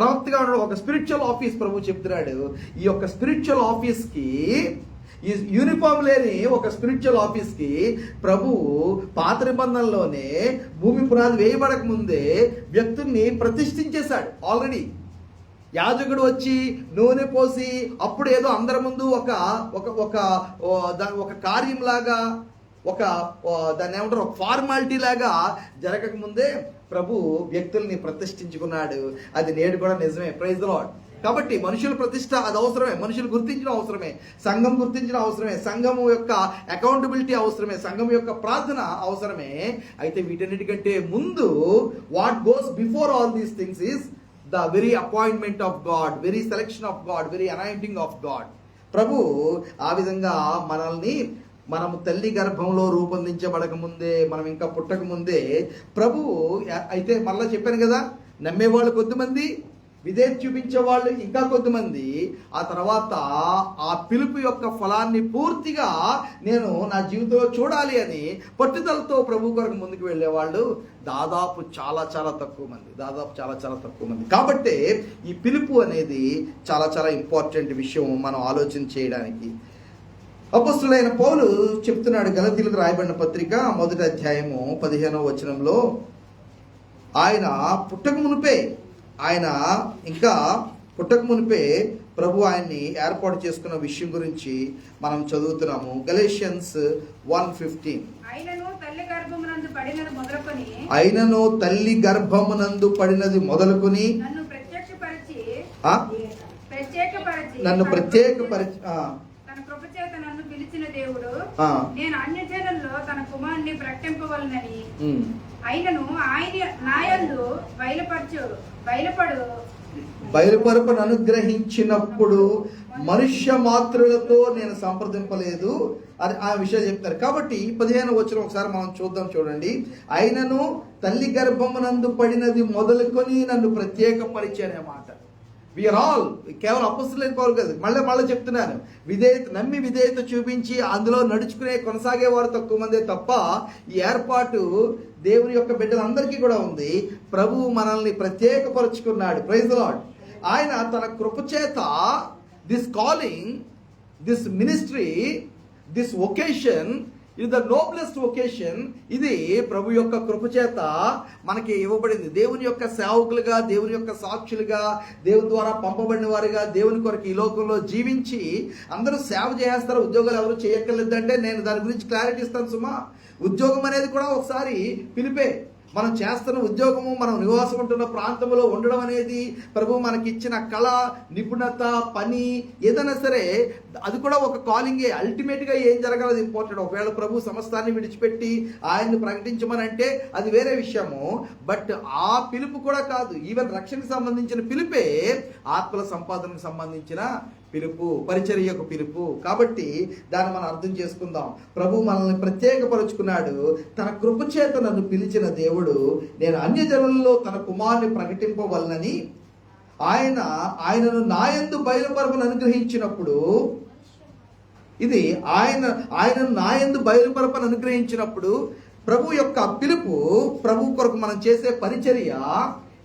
ప్రవక్తగా ఉండడం ఒక స్పిరిచువల్ ఆఫీస్. ప్రభు చెప్తున్నాడు, ఈ యొక్క స్పిరిచువల్ ఆఫీస్కి, ఈ యూనిఫామ్ లేని ఒక స్పిరిచువల్ ఆఫీస్కి ప్రభు పాత నిబంధనలోనే భూమి పునాది వేయబడక ముందే వ్యక్తుల్ని ప్రతిష్ఠించేశాడు ఆల్రెడీ. యాజకుడు వచ్చి నూనె పోసి అప్పుడు ఏదో అందరి ముందు ఒక కార్యంలాగా, దాన్ని ఏమంటారు, ఒక ఫార్మాలిటీ లాగా జరగక ముందే ప్రభు వ్యక్తుల్ని ప్రతిష్ఠించుకున్నాడు. అది నేడు కూడా నిజమే. Praise the Lord. కాబట్టి మనుషుల ప్రతిష్ట అది అవసరమే, మనుషులు గుర్తించడం అవసరమే, సంఘం గుర్తించడం అవసరమే, సంఘం యొక్క అకౌంటబిలిటీ అవసరమే, సంఘం యొక్క ప్రార్థన అవసరమే. అయితే వీటన్నిటికంటే ముందు what goes before all these things is the very appointment of God, very selection of God, very anointing of God. ప్రభు ఆ విధంగా మనము తల్లి గర్భంలో రూపొందించబడక ముందే, మనం ఇంకా పుట్టక ముందే ప్రభు. అయితే మళ్ళీ చెప్పాను కదా, నమ్మేవాళ్ళు కొద్దిమంది, విధేయత చూపించే వాళ్ళు ఇంకా కొద్దిమంది. ఆ తర్వాత ఆ పిలుపు యొక్క ఫలాన్ని పూర్తిగా నేను నా జీవితంలో చూడాలి అని పట్టుదలతో ప్రభు కొరకు ముందుకు వెళ్ళేవాళ్ళు దాదాపు చాలా చాలా తక్కువ మంది. కాబట్టి ఈ పిలుపు అనేది చాలా చాలా ఇంపార్టెంట్ విషయం మనం ఆలోచన చేయడానికి. అపొస్తలుడైన పౌలు చెప్తున్నాడు, గలతీయులకు రాయబడిన పత్రిక 1వ అధ్యాయము 15వ వచనంలో, ఆయన పుట్టక మునిపే ప్రభు ఆయన్ని ఏర్పాటు చేసుకున్న విషయం గురించి మనం చదువుతున్నాము. గలేషియన్స్ 1:15. అయినను తల్లి గర్భమునందు పడినది మొదలుకొని నన్ను ప్రత్యేకపరిచి తన కృపచేత నన్ను పిలిచిన దేవుడు, నేను అన్యజనుల్లో తన కుమారుని ప్రకటింపవలనని, అయినను ఆయన నాయందు బయలుపరుపును అనుగ్రహించినప్పుడు మనుష్య మాతృలతో నేను సంప్రదింపలేదు అని ఆ విషయాలు చెప్తారు. కాబట్టి 15వ వచనం ఒకసారి మనం చూడండి. అయినను తల్లి గర్భమునందు పడినది మొదలుకొని నన్ను ప్రత్యేకపరిచి అనే మాట. వీఆర్ ఆల్ కేవలం అపొస్తలులైన పౌలు కాదు, మళ్ళీ చెప్తున్నాను, నమ్మి విధేయత చూపించి అందులో నడుచుకునే కొనసాగే వారు తక్కువ మందే తప్ప ఈ ఏర్పాటు దేవుని యొక్క బిడ్డలందరికీ కూడా ఉంది. ప్రభువు మనల్ని ప్రత్యేకపరుచుకున్నాడు. Praise the lord. ఆయన తన కృపచేత this calling, this ministry, this vacation ఇది ద నోబ్లెస్ట్ వొకేషన్. ఇది ప్రభు యొక్క కృపచేత మనకి ఇవ్వబడింది. దేవుని యొక్క సేవకులుగా, దేవుని యొక్క సాక్షులుగా, దేవుని ద్వారా పంపబడిన వారుగా దేవుని కొరకు ఈ లోకంలో జీవించి అందరూ సేవ చేస్తారు. ఉద్యోగాలు ఎవరు చేయక్కర్లేదంటే నేను దాని గురించి క్లారిటీ ఇస్తాను సుమా. ఉద్యోగం అనేది కూడా ఒకసారి పిలిపే. మనం చేస్తున్న ఉద్యోగము, మనం నివాసం ఉంటున్న ప్రాంతంలో ఉండడం అనేది ప్రభు మనకి ఇచ్చిన కళ, నిపుణత, పని ఏదైనా సరే అది కూడా ఒక కాలింగే. అల్టిమేట్గా ఏం జరగాలి ఇంపార్టెంట్. ఒకవేళ ప్రభు సమస్తాన్ని విడిచిపెట్టి ఆయన్ని ప్రకటించమని అంటే అది వేరే విషయము. బట్ ఆ పిలుపు కూడా కాదు, ఈవెన్ రక్షణకు సంబంధించిన పిలుపే ఆత్మల సంపాదనకు సంబంధించిన పిలుపు, పరిచర్యకు పిలుపు. కాబట్టి దాన్ని మనం అర్థం చేసుకుందాం. ప్రభు మనల్ని ప్రత్యేకపరుచుకున్నాడు. తన కృపచేత నన్ను పిలిచిన దేవుడు నేను అన్యజనులలో తన కుమారుని ప్రకటింపవలనని ఆయనను నాయందు బయలుపరపను అనుగ్రహించినప్పుడు, ఇది ఆయనను నాయందు బయలుపరపను అనుగ్రహించినప్పుడు ప్రభు యొక్క పిలుపు, ప్రభు కొరకు మనం చేసే పరిచర్య,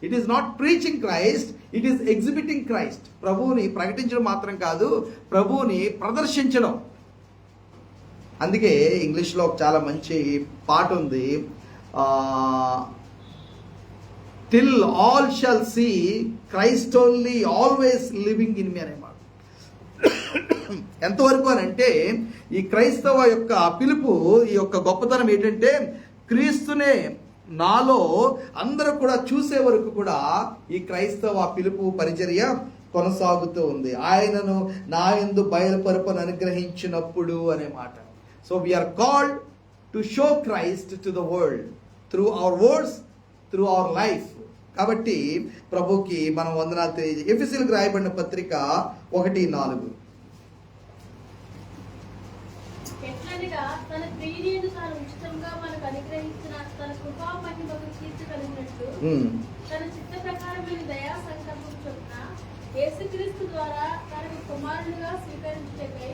it is not preaching Christ, it is exhibiting Christ. ప్రభువుని ప్రకటించడం మాత్రం కాదు, ప్రభువుని ప్రదర్శించడం. అందుకే ఇంగ్లీష్లో చాలా మంచి పాట ఉంది, till all shall see Christ only always living in me అనే మాట. ఎంతవరకు అని అంటే ఈ క్రైస్తవ యొక్క పిలుపు, ఈ యొక్క గొప్పతనం ఏంటంటే క్రీస్తునే నాలో అందరూ కూడా చూసే వరకు కూడా ఈ క్రైస్తవ పిలుపు పరిచర్య కొనసాగుతూ ఉంది. ఆయనను నా యందు బయలుపరపను అనుగ్రహించినప్పుడు అనే మాట. So we are called to show Christ to the world through our words, through our life. కాబట్టి ప్రభుకి మనం వందనాలు తెలియజేయాలి. ఎఫెసీయులకు రాయబడిన పత్రిక 1:4. ఎట్లనగా తన ప్రియని తాను ఉచితంగా మనకు అనుగ్రహించిన తన కృపా మహిమకు కీర్తి కలిగినట్లు తన చిత్త ప్రకారమైన దయా సంకల్పం చొప్పున యేసుక్రీస్తు ద్వారా తనకు కుమారులుగా స్వీకరించుటకై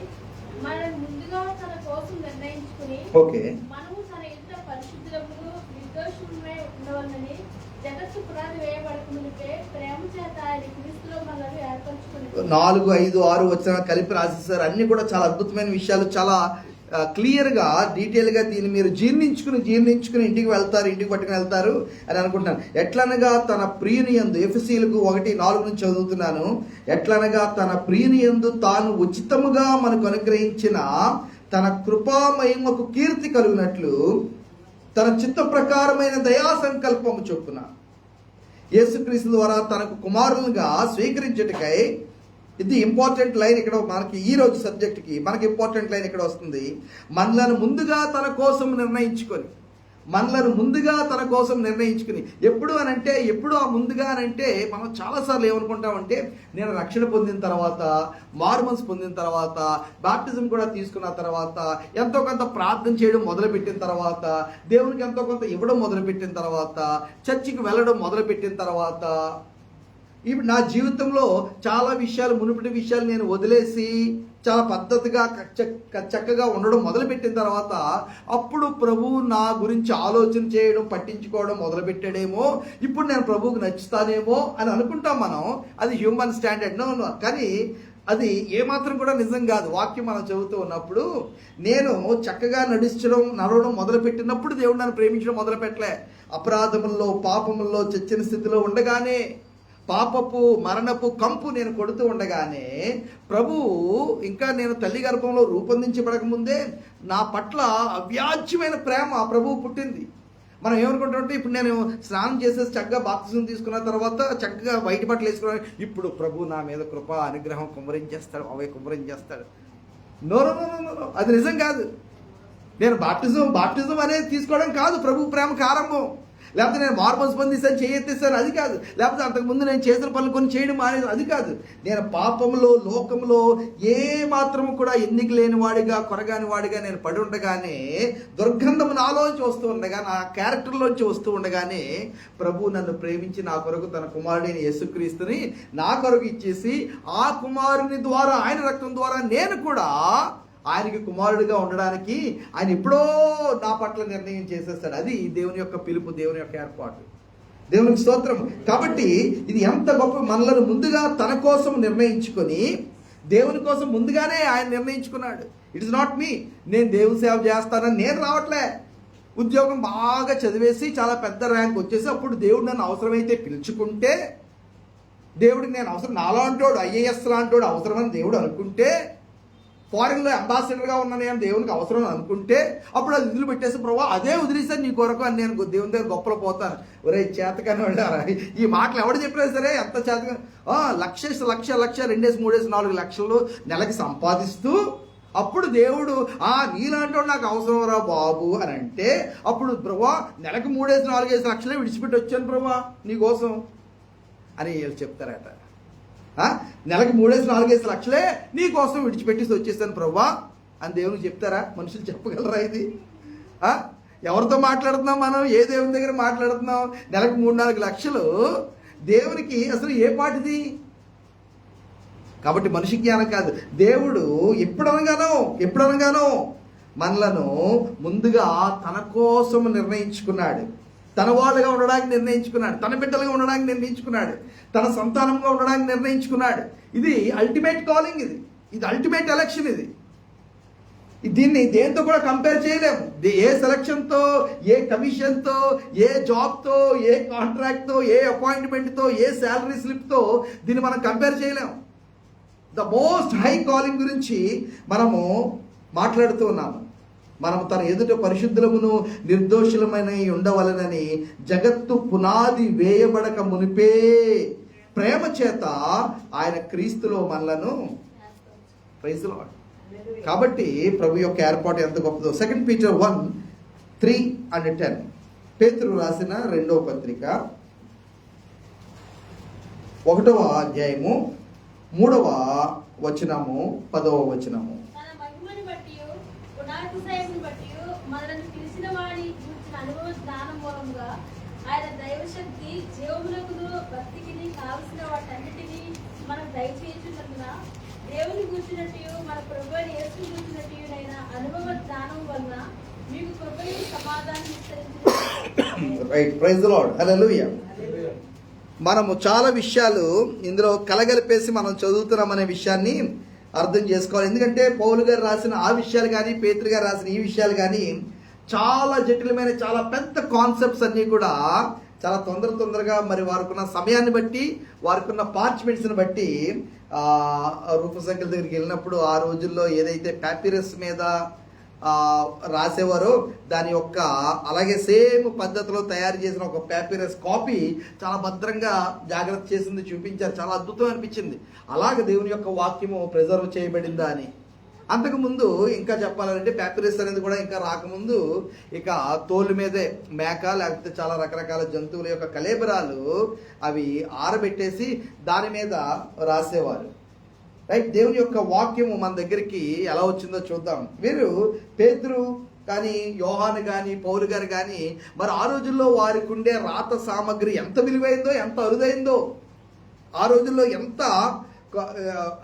మనల్ని ముందుగా తన కోసం నిర్ణయించుకుని మనము తన ఇంట పరిశుద్ధులమును నిర్దోషులమై ఉండవలనని జగత్తు పునాది వేయబడకమునిపే ప్రేమ చేత ఆయన క్రీస్తులో మనల్ని ఏర్పరచుకుని 4, 5, 6 వచనాలు కలిపి రాసేసారు. అన్ని కూడా చాలా అద్భుతమైన విషయాలు, చాలా క్లియర్గా, డీటెయిల్గా దీన్ని మీరు జీర్ణించుకుని ఇంటికి పట్టుకుని వెళ్తారు అని అనుకుంటున్నాను. ఎట్లనగా తన ప్రియుని యందు, ఎఫెసీయులకు 1:4 నుంచి చదువుతున్నాను. ఎట్లనగా తన ప్రియుని యందు తాను ఉచితముగా మనకు అనుగ్రహించిన తన కృపామహిమకు కీర్తి కలుగునట్లు తన చిత్త ప్రకారమైన దయా సంకల్పము చొప్పున యేసుక్రీస్తు ద్వారా తనకు కుమారులుగా స్వీకరించుటకై. ఇది ఇంపార్టెంట్ లైన్ ఇక్కడ మనకి ఈ రోజు సబ్జెక్ట్కి మనకి ఇంపార్టెంట్ లైన్ ఇక్కడ వస్తుంది. మనలను ముందుగా తన కోసం నిర్ణయించుకొని, ఎప్పుడు ఆ ముందుగా అనంటే మనం చాలాసార్లు ఏమనుకుంటామంటే నేను రక్షణ పొందిన తర్వాత, మారుమనసు పొందిన తర్వాత, బాప్టిజం కూడా తీసుకున్న తర్వాత, ఎంతో కొంత ప్రార్థన చేయడం మొదలుపెట్టిన తర్వాత, దేవునికి ఎంతో కొంత ఇవ్వడం మొదలుపెట్టిన తర్వాత, చర్చికి వెళ్ళడం మొదలుపెట్టిన తర్వాత, ఇప్పుడు నా జీవితంలో చాలా విషయాలు, మునుపటి విషయాలు నేను వదిలేసి చాలా పద్ధతిగా చక్కగా ఉండడం మొదలుపెట్టిన తర్వాత అప్పుడు ప్రభువు నా గురించి ఆలోచన చేయడం, పట్టించుకోవడం మొదలుపెట్టాడేమో, ఇప్పుడు నేను ప్రభువుకు నచ్చుతానేమో అని అనుకుంటాం మనం. అది హ్యూమన్ స్టాండర్డ్. నో, కానీ అది ఏమాత్రం కూడా నిజం కాదు. వాక్యం మనం చదువుతూ ఉన్నప్పుడు నేను చక్కగా నడవడం మొదలుపెట్టినప్పుడు దేవుడు నన్ను ప్రేమించడం మొదలుపెట్టలే. అపరాధముల్లో, పాపముల్లో చచ్చిన స్థితిలో ఉండగానే, పాపపు మరణపు కంపు నేను కొడుతూ ఉండగానే ప్రభువు ఇంకా నేను తల్లి గర్భంలో రూపొందించబడకముందే నా పట్ల అవ్యాజ్యమైన ప్రేమ ప్రభువు పుట్టింది. మనం ఏమనుకుంటామంటే ఇప్పుడు నేను స్నానం చేసేసి చక్కగా బాప్తిజం తీసుకున్న తర్వాత చక్కగా వైట్ బట్టలు వేసుకున్నాను, ఇప్పుడు ప్రభు నా మీద కృప అనుగ్రహం కుమ్మరించేస్తాడు. నో, అది నిజం కాదు. నేను బాప్టిజం అనేది తీసుకోవడం కాదు ప్రభు ప్రేమకు ఆరంభం. లేకపోతే నేను మార్మల్స్ పొందిస్తాను, చేయెత్తేస్తాను, అది కాదు. లేకపోతే అంతకుముందు నేను చేసిన పనులు కొన్ని చేయడం మానేది, అది కాదు. నేను పాపంలో, లోకంలో ఏ మాత్రము కూడా ఎన్నిక లేని వాడిగా, కొరగాని వాడిగా నేను పడి ఉండగానే, దుర్గంధము నాలోంచి వస్తూ ఉండగా, నా క్యారెక్టర్లోంచి వస్తూ ఉండగానే ప్రభు నన్ను ప్రేమించి నా కొరకు తన కుమారుడైన యేసుక్రీస్తుని నా కొరకు ఇచ్చేసి, ఆ కుమారుని ద్వారా, ఆయన రక్తం ద్వారా నేను కూడా ఆయనకి కుమారుడిగా ఉండడానికి ఆయన ఎప్పుడో నా పట్ల నిర్ణయం చేసేస్తాడు. అది దేవుని యొక్క పిలుపు, దేవుని యొక్క ఏర్పాటు. దేవునికి స్తోత్రం. కాబట్టి ఇది ఎంత గొప్ప! మనలను ముందుగా తన కోసం నిర్ణయించుకొని, దేవుని కోసం ముందుగానే ఆయన నిర్ణయించుకున్నాడు. ఇట్ ఇస్ నాట్ మీ, నేను దేవుని సేవ చేస్తానని నేను రావట్లే. ఉద్యోగం బాగా చదివేసి చాలా పెద్ద ర్యాంక్ వచ్చేసి అప్పుడు దేవుడు నన్ను అవసరమైతే పిలుచుకుంటే, దేవుడికి నేను అవసరం, నాలాంటోడు ఐఏఎస్ లాంటోడు అవసరమని దేవుడు అనుకుంటే, ఫారిన్లో అంబాసిడర్గా ఉన్నాను అని దేవునికి అవసరం అనుకుంటే, అప్పుడు అది వదిలి పెట్టేసి ప్రభు అదే వదిలేసాను నీ కొరకు అని నేను దేవుని దగ్గర గొప్పలు పోతాను. ఒరే చేతకాని వెళ్ళారా, ఈ మాటలు ఎవడు చెప్పినా సరే ఎంత చేతగా లక్ష 2, 3, 4 లక్షలు నెలకి సంపాదిస్తూ, అప్పుడు దేవుడు నీలాంటి నాకు అవసరం రా బాబు అని అంటే, అప్పుడు ప్రభా నెలకి 3, 4 లక్షలే విడిచిపెట్టి వచ్చాను ప్రభా నీకోసం అని వీళ్ళు చెప్తారట. నెలకి 3, 4 లక్షలే నీ కోసం విడిచిపెట్టేసి వచ్చేసాను ప్రభా అని దేవునికి చెప్తారా? మనుషులు చెప్పగలరా ఇది? ఎవరితో మాట్లాడుతున్నాం మనం? ఏ దేవుని దగ్గర మాట్లాడుతున్నాం? నెలకు 3, 4 లక్షలు దేవునికి అసలు ఏ పాటిది? కాబట్టి మనిషి జ్ఞానం కాదు. దేవుడు ఎప్పుడనగానో మనలను ముందుగా తన కోసం నిర్ణయించుకున్నాడు. తన వాళ్ళుగా ఉండడానికి నిర్ణయించుకున్నాడు, తన బిడ్డలుగా ఉండడానికి నిర్ణయించుకున్నాడు, తన సంతానంగా ఉండడానికి నిర్ణయించుకున్నాడు. ఇది అల్టిమేట్ కాలింగ్, ఇది అల్టిమేట్ ఎలక్షన్. దీన్ని దేంతో కూడా కంపేర్ చేయలేము. ఏ సెలక్షన్తో, ఏ కమిషన్తో, ఏ జాబ్తో, ఏ కాంట్రాక్ట్తో, ఏ అపాయింట్మెంట్తో, ఏ శాలరీ స్లిప్తో దీన్ని మనం కంపేర్ చేయలేము. ద మోస్ట్ హై కాలింగ్ గురించి మనము మాట్లాడుతూ ఉన్నాము. మనం తన ఎదుట పరిశుద్ధులమును నిర్దోషులమైన ఉండవలనని జగత్తు పునాది వేయబడక మునిపే ప్రేమ చేత ఆయన క్రీస్తులో మనలను ప్రైజ్ ది లార్డ్. కాబట్టి ప్రభు యొక్క ఏర్పాటు ఎంత గొప్పదో. 2 Peter 1:3-10 పేతురు రాసిన 2వ పత్రిక 1వ అధ్యాయము 3వ వచనము 10వ వచనము. మనల్ని పిలిచిన వాడి గురించిన అనుభవ జ్ఞానం మూలంగా ఆయన దైవశక్తి జీవమునకును భక్తికి కావలసిన వాటన్నిటినీ మనకు దయచేయుచున్నందున దేవుని గురించినట్టు మన ప్రభువైన యేసు గురించినట్టునైన అనుభవ జ్ఞానం వలన మీకు కృపయు సమాధానం విస్తరించును. రైట్, ప్రైజ్ ది లార్డ్, హల్లెలూయా. మనము చాలా విషయాలు ఇందులో కలగలిపేసి మనం చదువుతున్నామనే విషయాన్ని అర్థం చేసుకోవాలి. ఎందుకంటే పౌలు గారు రాసిన ఆ విషయాలు కానీ, పేతురు గారు రాసిన ఈ విషయాలు కానీ చాలా జటిలమైన, చాలా పెద్ద కాన్సెప్ట్స్ అన్నీ కూడా చాలా తొందరగా మరి వారికున్న సమయాన్ని బట్టి, వారికున్న పార్చ్మెంట్స్ని బట్టి రూపసంఖ్యల దగ్గరికి వెళ్ళినప్పుడు ఆ రోజుల్లో ఏదైతే ప్యాపిరస్ మీద రాసేవారో దాని యొక్క అలాగే సేమ్ పద్ధతిలో తయారు చేసిన ఒక ప్యాపిరస్ కాపీ చాలా భద్రంగా జాగ్రత్త చేసింది, చూపించారు. చాలా అద్భుతం అనిపించింది. అలాగే దేవుని యొక్క వాక్యము ప్రిజర్వ్ చేయబడిందా అని. అంతకుముందు ఇంకా చెప్పాలంటే ప్యాపిరస్ అనేది కూడా ఇంకా రాకముందు ఇక తోలు మీదే మేక లేకపోతే చాలా రకరకాల జంతువుల యొక్క కళేబరాలు అవి ఆరబెట్టేసి దాని మీద రాసేవారు. రైట్, దేవుని యొక్క వాక్యము మన దగ్గరికి ఎలా వచ్చిందో చూద్దాం. వీరు పేతురు కానీ, యోహాను కానీ, పౌలు గారు కానీ మరి ఆ రోజుల్లో వారికి ఉండే రాత సామగ్రి ఎంత విలువైందో, ఎంత అరుదైందో, ఆ రోజుల్లో ఎంత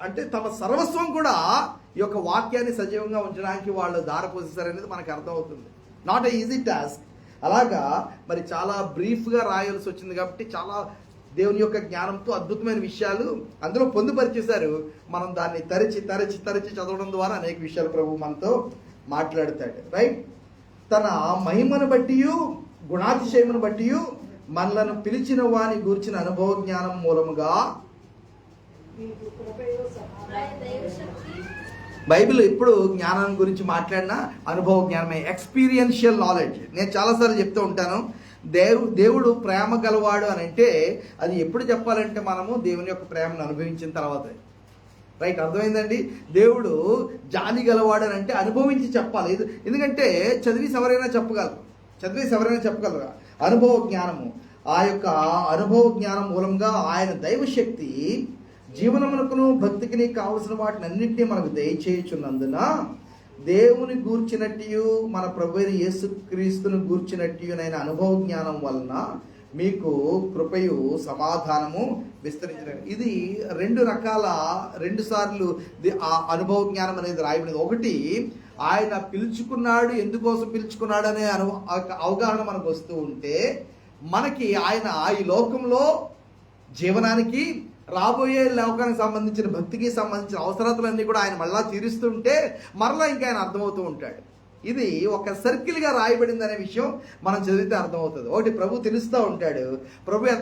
అంటే తమ సర్వస్వం కూడా ఈ యొక్క వాక్యాన్ని సజీవంగా ఉంచడానికి వాళ్ళు దారపోసేశారనేది మనకు అర్థమవుతుంది. Not a easy task. అలాగా మరి చాలా బ్రీఫ్గా రాయాల్సి వచ్చింది కాబట్టి చాలా దేవుని యొక్క జ్ఞానంతో అద్భుతమైన విషయాలు అందులో పొందుపరిచేశారు. మనం దాన్ని తరచి చదవడం ద్వారా అనేక విషయాలు ప్రభు మనతో మాట్లాడతాడు. రైట్, తన మహిమను బట్టి, గుణాతిశయమును బట్టి మనలను పిలిచిన వాని గూర్చిన అనుభవ జ్ఞానం మూలముగా బైబిల్ ఎప్పుడు జ్ఞానం గురించి మాట్లాడినా అనుభవ జ్ఞానమే, ఎక్స్పీరియన్షియల్ నాలెడ్జ్. నేను చాలాసార్లు చెప్తూ ఉంటాను, దేవుడు ప్రేమ గలవాడు అని అంటే అది ఎప్పుడు చెప్పాలంటే మనము దేవుని యొక్క ప్రేమను అనుభవించిన తర్వాత. రైట్, అర్థమైందండి? దేవుడు జాలి గలవాడు అని అంటే అనుభవించి చెప్పాలి. ఎందుకంటే చదివేసి ఎవరైనా చెప్పగలరు. అనుభవ జ్ఞానము. ఆ యొక్క అనుభవ జ్ఞానం మూలంగా ఆయన దైవశక్తి జీవనమునకును భక్తికి కావలసిన వాటిని అన్నింటినీ మనకు దయచేయుచున్నందున దేవుని గూర్చినట్టు మన ప్రభు అయిన యేసుక్రీస్తును గూర్చినట్టునైన అనుభవ జ్ఞానం వలన మీకు కృపయు సమాధానము విస్తరించిన. ఇది రెండు సార్లు ఆ అనుభవ జ్ఞానం అనేది రాయబడింది. ఒకటి, ఆయన పిలుచుకున్నాడు, ఎందుకోసం పిలుచుకున్నాడు అనే అవగాహన మనకు వస్తూ ఉంటే, మనకి ఆయన ఈ లోకంలో జీవనానికి, రాబోయే లోకానికి సంబంధించిన భక్తికి సంబంధించిన అవసరతలన్నీ కూడా ఆయన మళ్ళా తీరుస్తుంటే మరలా ఇంకా ఆయన అర్థమవుతూ ఉంటాడు. ఇది ఒక సర్కిల్గా రాయబడింది అనే విషయం మనం చదివితే అర్థమవుతుంది. ఒకటి, ప్రభు తెలుస్తూ ఉంటాడు, ప్రభు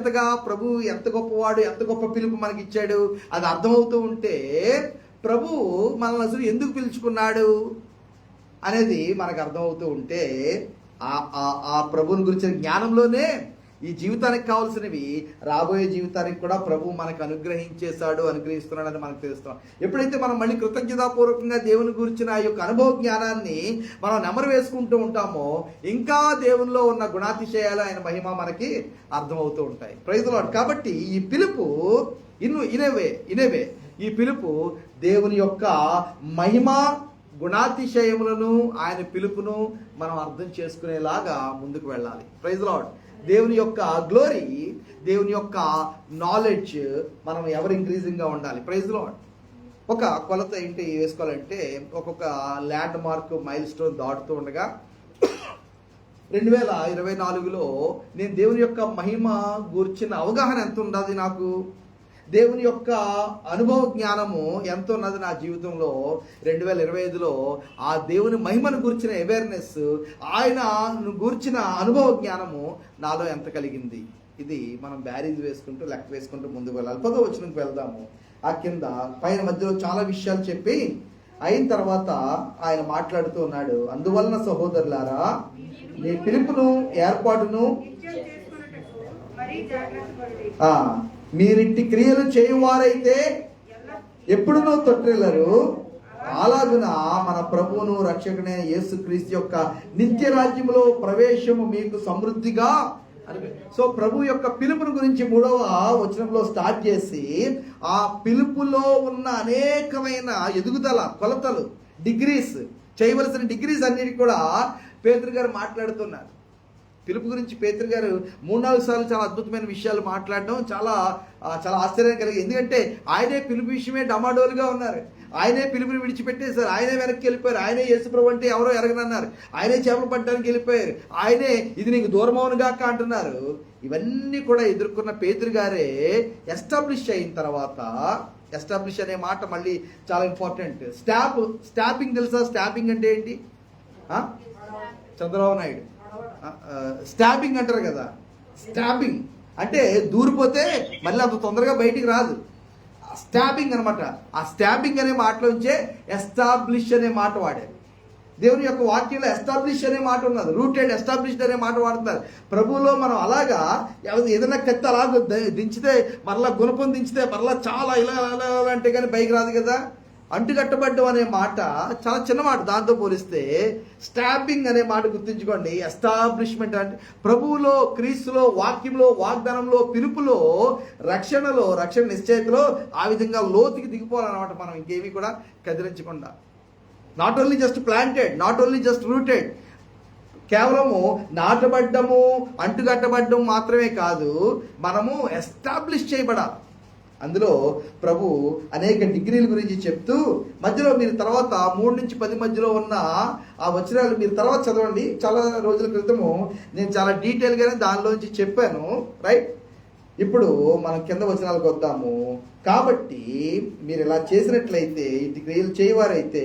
ఎంత గొప్పవాడు, ఎంత గొప్ప పిలుపు మనకి ఇచ్చాడు అది అర్థమవుతూ ఉంటే, ప్రభు మనల్ని అసలు ఎందుకు పిలుచుకున్నాడు అనేది మనకు అర్థమవుతూ ఉంటే, ఆ ప్రభువుని గురించిన జ్ఞానంలోనే ఈ జీవితానికి కావాల్సినవి రాబోయే జీవితానికి కూడా ప్రభు మనకు అనుగ్రహిస్తున్నాడని మనకు తెలుస్తాం. ఎప్పుడైతే మనం మళ్ళీ కృతజ్ఞతాపూర్వకంగా దేవుని గురించిన ఆ యొక్క అనుభవ జ్ఞానాన్ని మనం నెమరు వేసుకుంటూ ఉంటామో, ఇంకా దేవునిలో ఉన్న గుణాతిశయాలు, ఆయన మహిమ మనకి అర్థమవుతూ ఉంటాయి. Praise the Lord. కాబట్టి ఈ పిలుపు ఇనేవే ఈ పిలుపు దేవుని యొక్క మహిమ గుణాతిశయములను, ఆయన పిలుపును మనం అర్థం చేసుకునేలాగా ముందుకు వెళ్ళాలి. Praise the Lord. దేవుని యొక్క గ్లోరీ, దేవుని యొక్క నాలెడ్జ్ మనం ఎవరు ఇంక్రీజింగ్గా ఉండాలి. Praise the Lord. ఒక కొలత ఏంటి వేసుకోవాలంటే, ఒక్కొక్క ల్యాండ్ మార్క్ మైల్ స్టోన్ దాటుతూ ఉండగా 2024లో నేను దేవుని యొక్క మహిమ గూర్చిన అవగాహన ఎంత ఉన్నది, నాకు దేవుని యొక్క అనుభవ జ్ఞానము ఎంత ఉన్నది నా జీవితంలో, 2025లో ఆ దేవుని మహిమను గూర్చిన అవేర్నెస్, ఆయన గూర్చిన అనుభవ జ్ఞానము నాలో ఎంత కలిగింది. ఇది మనం బ్యారేజ్ వేసుకుంటూ లెక్క వేసుకుంటూ ముందుకు వెళ్ళాలి. 10వ వచనంకి వెళ్దాము. ఆ కింద పైన మధ్యలో చాలా విషయాలు చెప్పి అయిన తర్వాత ఆయన మాట్లాడుతూ ఉన్నాడు. అందువలన సహోదరులారా, మీ పిలుపును ఏర్పాటును మరీ జాగ్రత్త పడుడి. మీరింటి క్రియలు చేయువారైతే ఎప్పుడునూ తొట్టిల్లరు. అలాగున మన ప్రభువును రక్షకుడైన యేసుక్రీస్తు యొక్క నిత్య రాజ్యములో ప్రవేశము మీకు సమృద్ధిగా. సో ప్రభు యొక్క పిలుపుని గురించి 3వ వచనంలో స్టార్ట్ చేసి, ఆ పిలుపులో ఉన్న అనేకమైన ఎదుగుదల, కొలతలు, డిగ్రీస్, చేయవలసిన డిగ్రీస్ అన్నిటి కూడా పేతురు గారు మాట్లాడుతున్నారు. పిలుపు గురించి పేతురు గారు 3-4 సార్లు చాలా అద్భుతమైన విషయాలు మాట్లాడడం చాలా ఆశ్చర్యం కలిగి. ఎందుకంటే ఆయనే పిలుపు విషయమే డమాడోలుగా ఉన్నారు. ఆయనే పిలుపుని విడిచిపెట్టేశారు, ఆయనే వెనక్కి వెళ్ళిపోయారు. ఆయనే యేసుప్రభు అంటే ఎవరో ఎరగనన్నారు. ఆయనే చేపలు పట్టడానికి వెళ్ళిపోయారు. ఆయనే ఇది నీకు దూరమవునుగాక అంటున్నారు. ఇవన్నీ కూడా ఎదుర్కొన్న పేతురు గారే ఎస్టాబ్లిష్ అయిన తర్వాత, ఎస్టాబ్లిష్ అనే మాట మళ్ళీ చాలా ఇంపార్టెంట్. స్టాపింగ్ తెలుసా? స్టాపింగ్ అంటే ఏంటి? చంద్రబాబు నాయుడు స్టాపింగ్ అంటారు కదా. స్టాపింగ్ అంటే దూరిపోతే మళ్ళీ అంత తొందరగా బయటికి రాదు. స్టాపింగ్ అనమాట. ఆ స్టాపింగ్ అనే మాటలోంచే ఎస్టాబ్లిష్ అనే మాట వాడారు. దేవుని యొక్క వాక్యంలో ఎస్టాబ్లిష్ అనే మాట ఉన్నది, రూటెడ్, ఎస్టాబ్లిష్డ్ అనే మాట వాడుతున్నారు. ప్రభువులో మనం అలాగా ఏదైనా కత్తి అలాగ దించితే మరలా గుణపం దించితే మరలా చాలా ఇలా అంటే కానీ పైకి రాదు కదా. అంటుకట్టబడ్డం అనే మాట చాలా చిన్న మాట దాంతో పోలిస్తే. స్టాపింగ్ అనే మాట గుర్తుంచుకోండి. ఎస్టాబ్లిష్మెంట్ అంటే ప్రభువులో, క్రీస్తులో, వాక్యంలో, వాగ్దానంలో, పిలుపులో, రక్షణలో, రక్షణ నిశ్చయితలో ఆ విధంగా లోతుకి దిగిపోవాలన్నమాట. మనం ఇంకేమీ కూడా కదిలించకుండా, not only just planted, not only just rooted, కేవలము నాటబడ్డము, అంటుకట్టబడ్డం మాత్రమే కాదు, మనము ఎస్టాబ్లిష్ చేయబడాలి. అందులో ప్రభు అనేక డిగ్రీల గురించి చెప్తూ, మధ్యలో మీరు తర్వాత 3 నుంచి 10 మధ్యలో ఉన్న ఆ వచనాలు మీరు తర్వాత చదవండి. చాలా రోజుల క్రితము నేను చాలా డీటెయిల్గానే దానిలోంచి చెప్పాను. రైట్. ఇప్పుడు మనం కింద వచనాలకు వద్దాము. కాబట్టి మీరు ఇలా చేసినట్లయితే, ఇటు క్రియలు చేయవారైతే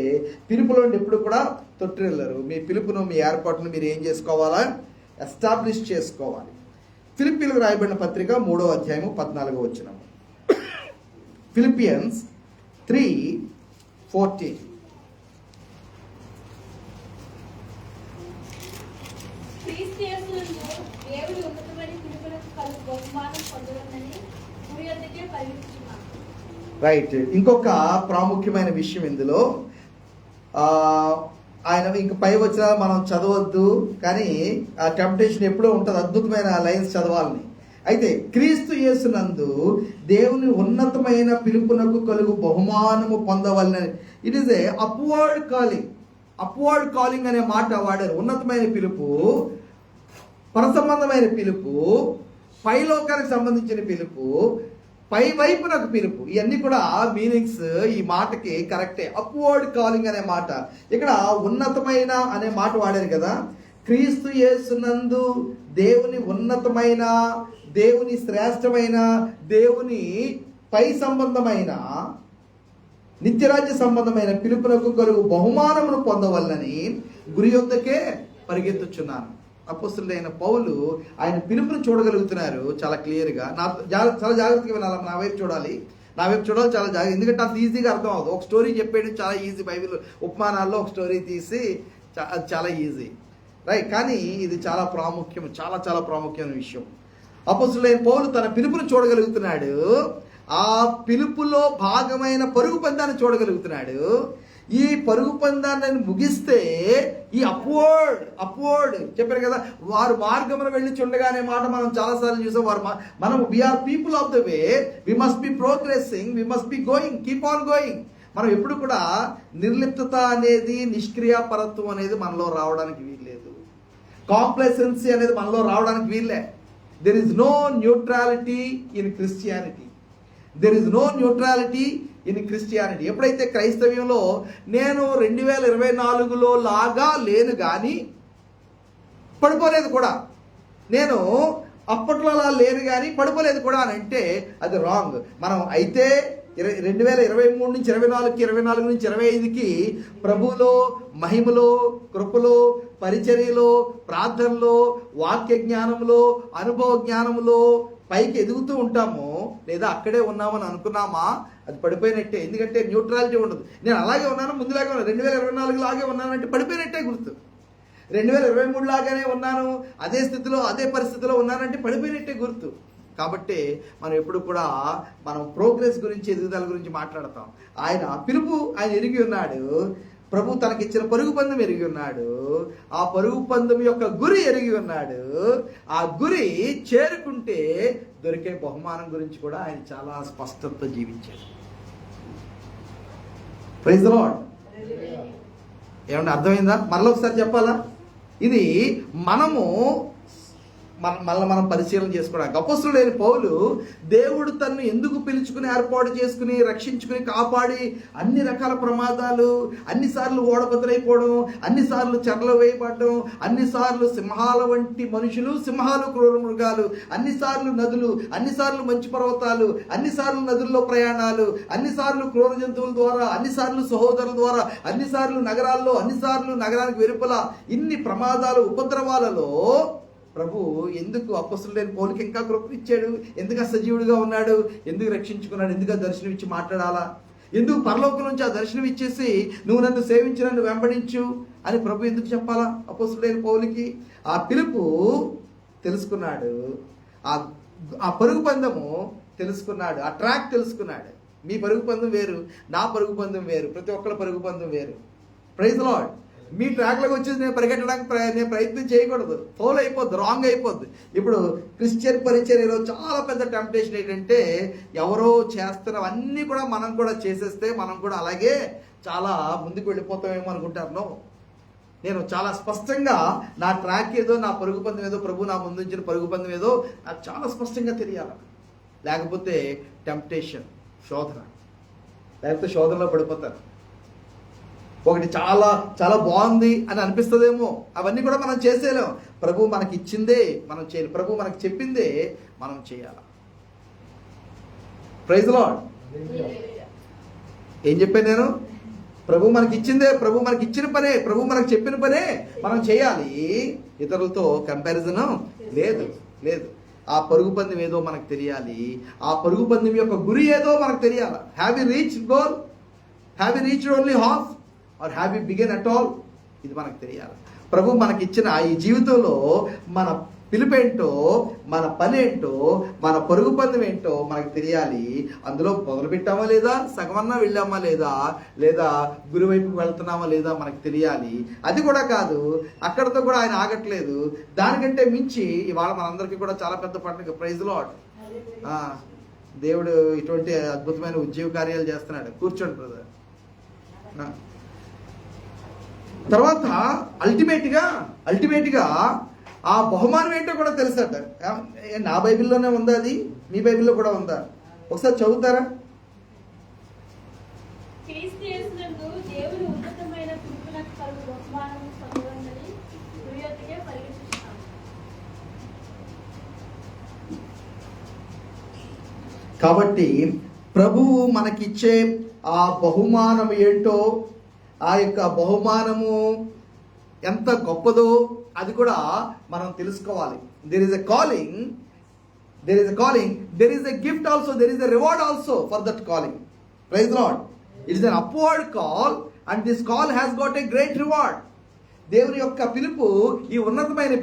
పిలుపులో ఎప్పుడు కూడా తొట్టిల్లరు. మీ పిలుపును, మీ ఏర్పాటును మీరు ఏం చేసుకోవాలా? ఎస్టాబ్లిష్ చేసుకోవాలి. ఫిలిప్పీలకు రాయబడిన పత్రిక 3వ అధ్యాయము 14వ వచనం. Philippians 3:14. దేవుడి ఉన్నతమైన పిలుపులకు కలుగు బహుమానం పొందవలనని గురి వద్దకే పరిగెత్తుచున్నాను. రైట్. ఇంకొక ప్రాముఖ్యమైన విషయం ఇందులో, ఆయన ఇంక పై వచ్చినా మనం చదవద్దు, కానీ ఆ టెంప్టేషన్ ఎప్పుడూ ఉంటుంది, అద్భుతమైన లైన్స్ చదవాలని. అయితే క్రీస్తు యేసునందు దేవుని ఉన్నతమైన పిలుపునకు కలుగు బహుమానము పొందవలనని. It is a upward calling. Upward calling అనే మాట వాడారు. ఉన్నతమైన పిలుపు, పరసంబంధమైన పిలుపు, పైలోకానికి సంబంధించిన పిలుపు, పై వైపునకు పిలుపు. ఇవన్నీ కూడా మీనింగ్స్ ఈ మాటకి కరెక్టే. అప్వర్డ్ కాలింగ్ అనే మాట, ఇక్కడ ఉన్నతమైన అనే మాట వాడారు కదా. క్రీస్తు యేసునందు దేవుని ఉన్నతమైన, దేవుని శ్రేష్టమైన, దేవుని పై సంబంధమైన, నిత్యరాజ్య సంబంధమైన పిలుపునకు కలుగు బహుమానమును పొందవల్లని గురి యొద్దకే పరిగెత్తుచున్నాను. అపోస్తలుడైన పౌలు ఆయన పిలుపును చూడగలుగుతున్నారు చాలా క్లియర్గా. చాలా జాగ్రత్తగా వినాలి, నా వైపు చూడాలి చాలా జాగ్రత్త. ఎందుకంటే అంత ఈజీగా అర్థం అవ్వదు. ఒక స్టోరీ చెప్పేది చాలా ఈజీ. బైబిల్ ఉపమానాల్లో ఒక స్టోరీ తీసి అది చాలా ఈజీ, రైట్? కానీ ఇది చాలా ప్రాముఖ్యం, చాలా ప్రాముఖ్యమైన విషయం. అపోస్తలుడైన పౌలు తన పిలుపును చూడగలుగుతున్నాడు. ఆ పిలుపులో భాగమైన పరుగు పందాన్ని చూడగలుగుతున్నాడు. ఈ పరుగు పందాన్ని ముగిస్తే ఈ అప్వర్డ్ చెప్పారు కదా, వారు మార్గమును వెళ్ళి చుండగానే మాట మనం చాలాసార్లు చూసాం. మనం we are people of the way, we must be progressing, we must be going, keep on going. మనం ఎప్పుడు కూడా నిర్లిప్తత అనేది, నిష్క్రియాపరత్వం అనేది మనలో రావడానికి వీల్లేదు. కాంప్లసెన్సీ అనేది మనలో రావడానికి వీల్లే. There is no neutrality in Christianity. There is no neutrality in Christianity. ఎప్పుడైతే క్రైస్తవ్యంలో నేను 2024లో లాగా లేను కానీ పడిపోలేదు కూడా, నేను అప్పట్లో అలా లేను కానీ పడిపోలేదు కూడా అని అంటే అది రాంగ్. మనం అయితే 2023 నుంచి 24కి, 24 నుంచి 25కి ప్రభువులో, మహిమలో, కృపలో, పరిచర్యలో, ప్రార్థనలో, వాక్య జ్ఞానంలో, అనుభవ జ్ఞానంలో పైకి ఎదుగుతూ ఉంటాము. లేదా అక్కడే ఉన్నామని అనుకున్నామా, అది పడిపోయినట్టే. ఎందుకంటే న్యూట్రాలిటీ ఉండదు. నేను అలాగే ఉన్నాను, ముందులాగే ఉన్నాను, 2024 లాగే ఉన్నానంటే పడిపోయినట్టే గుర్తు. 2023 లాగానే ఉన్నాను, అదే స్థితిలో, అదే పరిస్థితిలో ఉన్నానంటే పడిపోయినట్టే గుర్తు. కాబట్టి మనం ఎప్పుడు కూడా మనం ప్రోగ్రెస్ గురించి, ఎదుగుదల గురించి మాట్లాడతాం. ఆయన పిలుపు ఆయన ఎరిగి ఉన్నాడు. ప్రభు తనకిచ్చిన పరుగు పందెం ఎరిగి ఉన్నాడు. ఆ పరుగు పందెం యొక్క గురి ఎరిగి ఉన్నాడు. ఆ గురి చేరుకుంటే దొరికే బహుమానం గురించి కూడా ఆయన చాలా స్పష్టతతో జీవించాడు. Praise the Lord. ఏమన్నా అర్థమైందా? మరలా ఒకసారి చెప్పాలా? ఇది మనం పరిశీలన చేసుకోవడానికి. అపోస్తలుడైన పౌలు దేవుడు తన్ను ఎందుకు పిలుచుకుని, ఏర్పాటు చేసుకుని, రక్షించుకుని, కాపాడి, అన్ని రకాల ప్రమాదాలు, అన్నిసార్లు ఓడబద్దలైపోవడం, అన్నిసార్లు చెరలో వేయబడడం, అన్నిసార్లు సింహాల వంటి మనుషులు, సింహాలు క్రూర మృగాలు, అన్నిసార్లు నదులు, అన్నిసార్లు మంచు పర్వతాలు, అన్నిసార్లు నదుల్లో ప్రయాణాలు, అన్నిసార్లు క్రూర జంతువుల ద్వారా, అన్నిసార్లు సహోదరుల ద్వారా, అన్నిసార్లు నగరాల్లో, అన్నిసార్లు నగరానికి వెలుపల, ఇన్ని ప్రమాదాలు, ఉపద్రవాలలో ప్రభు ఎందుకు అపొస్తలుడైన పౌలుకి ఇంకా కృపనిచ్చాడు? ఎందుకు సజీవుడిగా ఉన్నాడు? ఎందుకు రక్షించుకున్నాడు? ఎందుకు దర్శనం ఇచ్చి మాట్లాడాలా? ఎందుకు పరలోకం నుంచి ఆ దర్శనం ఇచ్చేసి నువ్వు నన్ను సేవించు, నన్ను వెంబడించు అని ప్రభు ఎందుకు చెప్పాలా అపొస్తలుడైన పౌలుకి? ఆ పిలుపు తెలుసుకున్నాడు, ఆ పరుగు పందెము తెలుసుకున్నాడు, ఆ ట్రాక్ తెలుసుకున్నాడు. మీ పరుగు పందెం వేరు, నా పరుగు పందెం వేరు, ప్రతి ఒక్కళ్ళ పరుగు పందెం వేరు. Praise the lord. మీ ట్రాక్లోకి వచ్చేసి నేను పరిగెట్టడానికి నేను ప్రయత్నం చేయకూడదు, ఫౌల్ అయిపోద్ది, రాంగ్ అయిపోద్ది. ఇప్పుడు క్రిస్టియన్ పరిచర్యలో చాలా పెద్ద టెంప్టేషన్ ఏంటంటే ఎవరో చేస్తున్నవన్నీ కూడా మనం కూడా చేసేస్తే మనం కూడా అలాగే చాలా ముందుకు వెళ్ళిపోతామేమో అనుకుంటారు. నేను చాలా స్పష్టంగా నా ట్రాక్ ఏదో, నా పరుగు పందెం ఏదో, ప్రభు నా ముందు ఉంచిన పరుగు పందెం ఏదో నాకు చాలా స్పష్టంగా తెలియాలి. లేకపోతే టెంప్టేషన్, శోధన, లేకపోతే శోధనలో పడిపోతారు. ఒకటి చాలా చాలా బాగుంది అని అనిపిస్తుందేమో, అవన్నీ కూడా మనం చేసేలేము. ప్రభు మనకి ఇచ్చిందే మనం చేయాలి, ప్రభు మనకి చెప్పిందే మనం చేయాలి. Praise the Lord. ఏం చెప్పాను నేను? ప్రభు మనకి ఇచ్చిందే, ప్రభు మనకి ఇచ్చిన పనే, ప్రభు మనకు చెప్పిన పనే మనం చేయాలి. ఇతరులతో కంపారిజన్ లేదు. ఆ పరుగు పందెం ఏదో మనకు తెలియాలి. ఆ పరుగు పందెం యొక్క గురి ఏదో మనకు తెలియాలి. Have you reached goal? Have you reached only half or have you begun at all? ఇది మనకు తెలియాలి. ప్రభు మనకి ఇచ్చిన ఈ జీవితంలో మన పిలుపేంటో, మన పని ఏంటో, మన పరుగు పందెం ఏంటో మనకు తెలియాలి. అందులో మొదలు పెట్టామా లేదా, సగమన్నా వెళ్ళామా లేదా, లేదా గురువైపుకి వెళ్తున్నామా లేదా మనకు తెలియాలి. అది కూడా కాదు, అక్కడతో కూడా ఆయన ఆగట్లేదు. దానికంటే మించి ఇవాళ మనందరికీ కూడా చాలా పెద్ద పండుగ. Praise Lord. దేవుడు ఇటువంటి అద్భుతమైన ఉద్యోగ కార్యాలు చేస్తున్నాడు. కూర్చోండి బ్రదర్. తర్వాత అల్టిమేట్గా ఆ బహుమానం ఏంటో కూడా తెలుసట. నా బైబిల్లోనే ఉందా అది? మీ బైబిల్లో కూడా ఉందా? ఒకసారి చదువుతారా? క్రీస్తు యేసునందు దేవుని ఉన్నతమైన పిలుపునకు కలుగు బహుమానము పొందుకొనుటని గురి యొద్దకే పరిగెత్తుచున్నాము. కాబట్టి ప్రభువు మనకిచ్చే ఆ బహుమానం ఏంటో, ఆ యొక్క బహుమానము ఎంత గొప్పదో అది కూడా మనం తెలుసుకోవాలి. there is a calling, there is a gift also, there is a reward also for that calling. Praise the Lord. It is an upward call and this call has got a great reward. దేవుని యొక్క పిలుపు, ఈ ఉన్నతమైన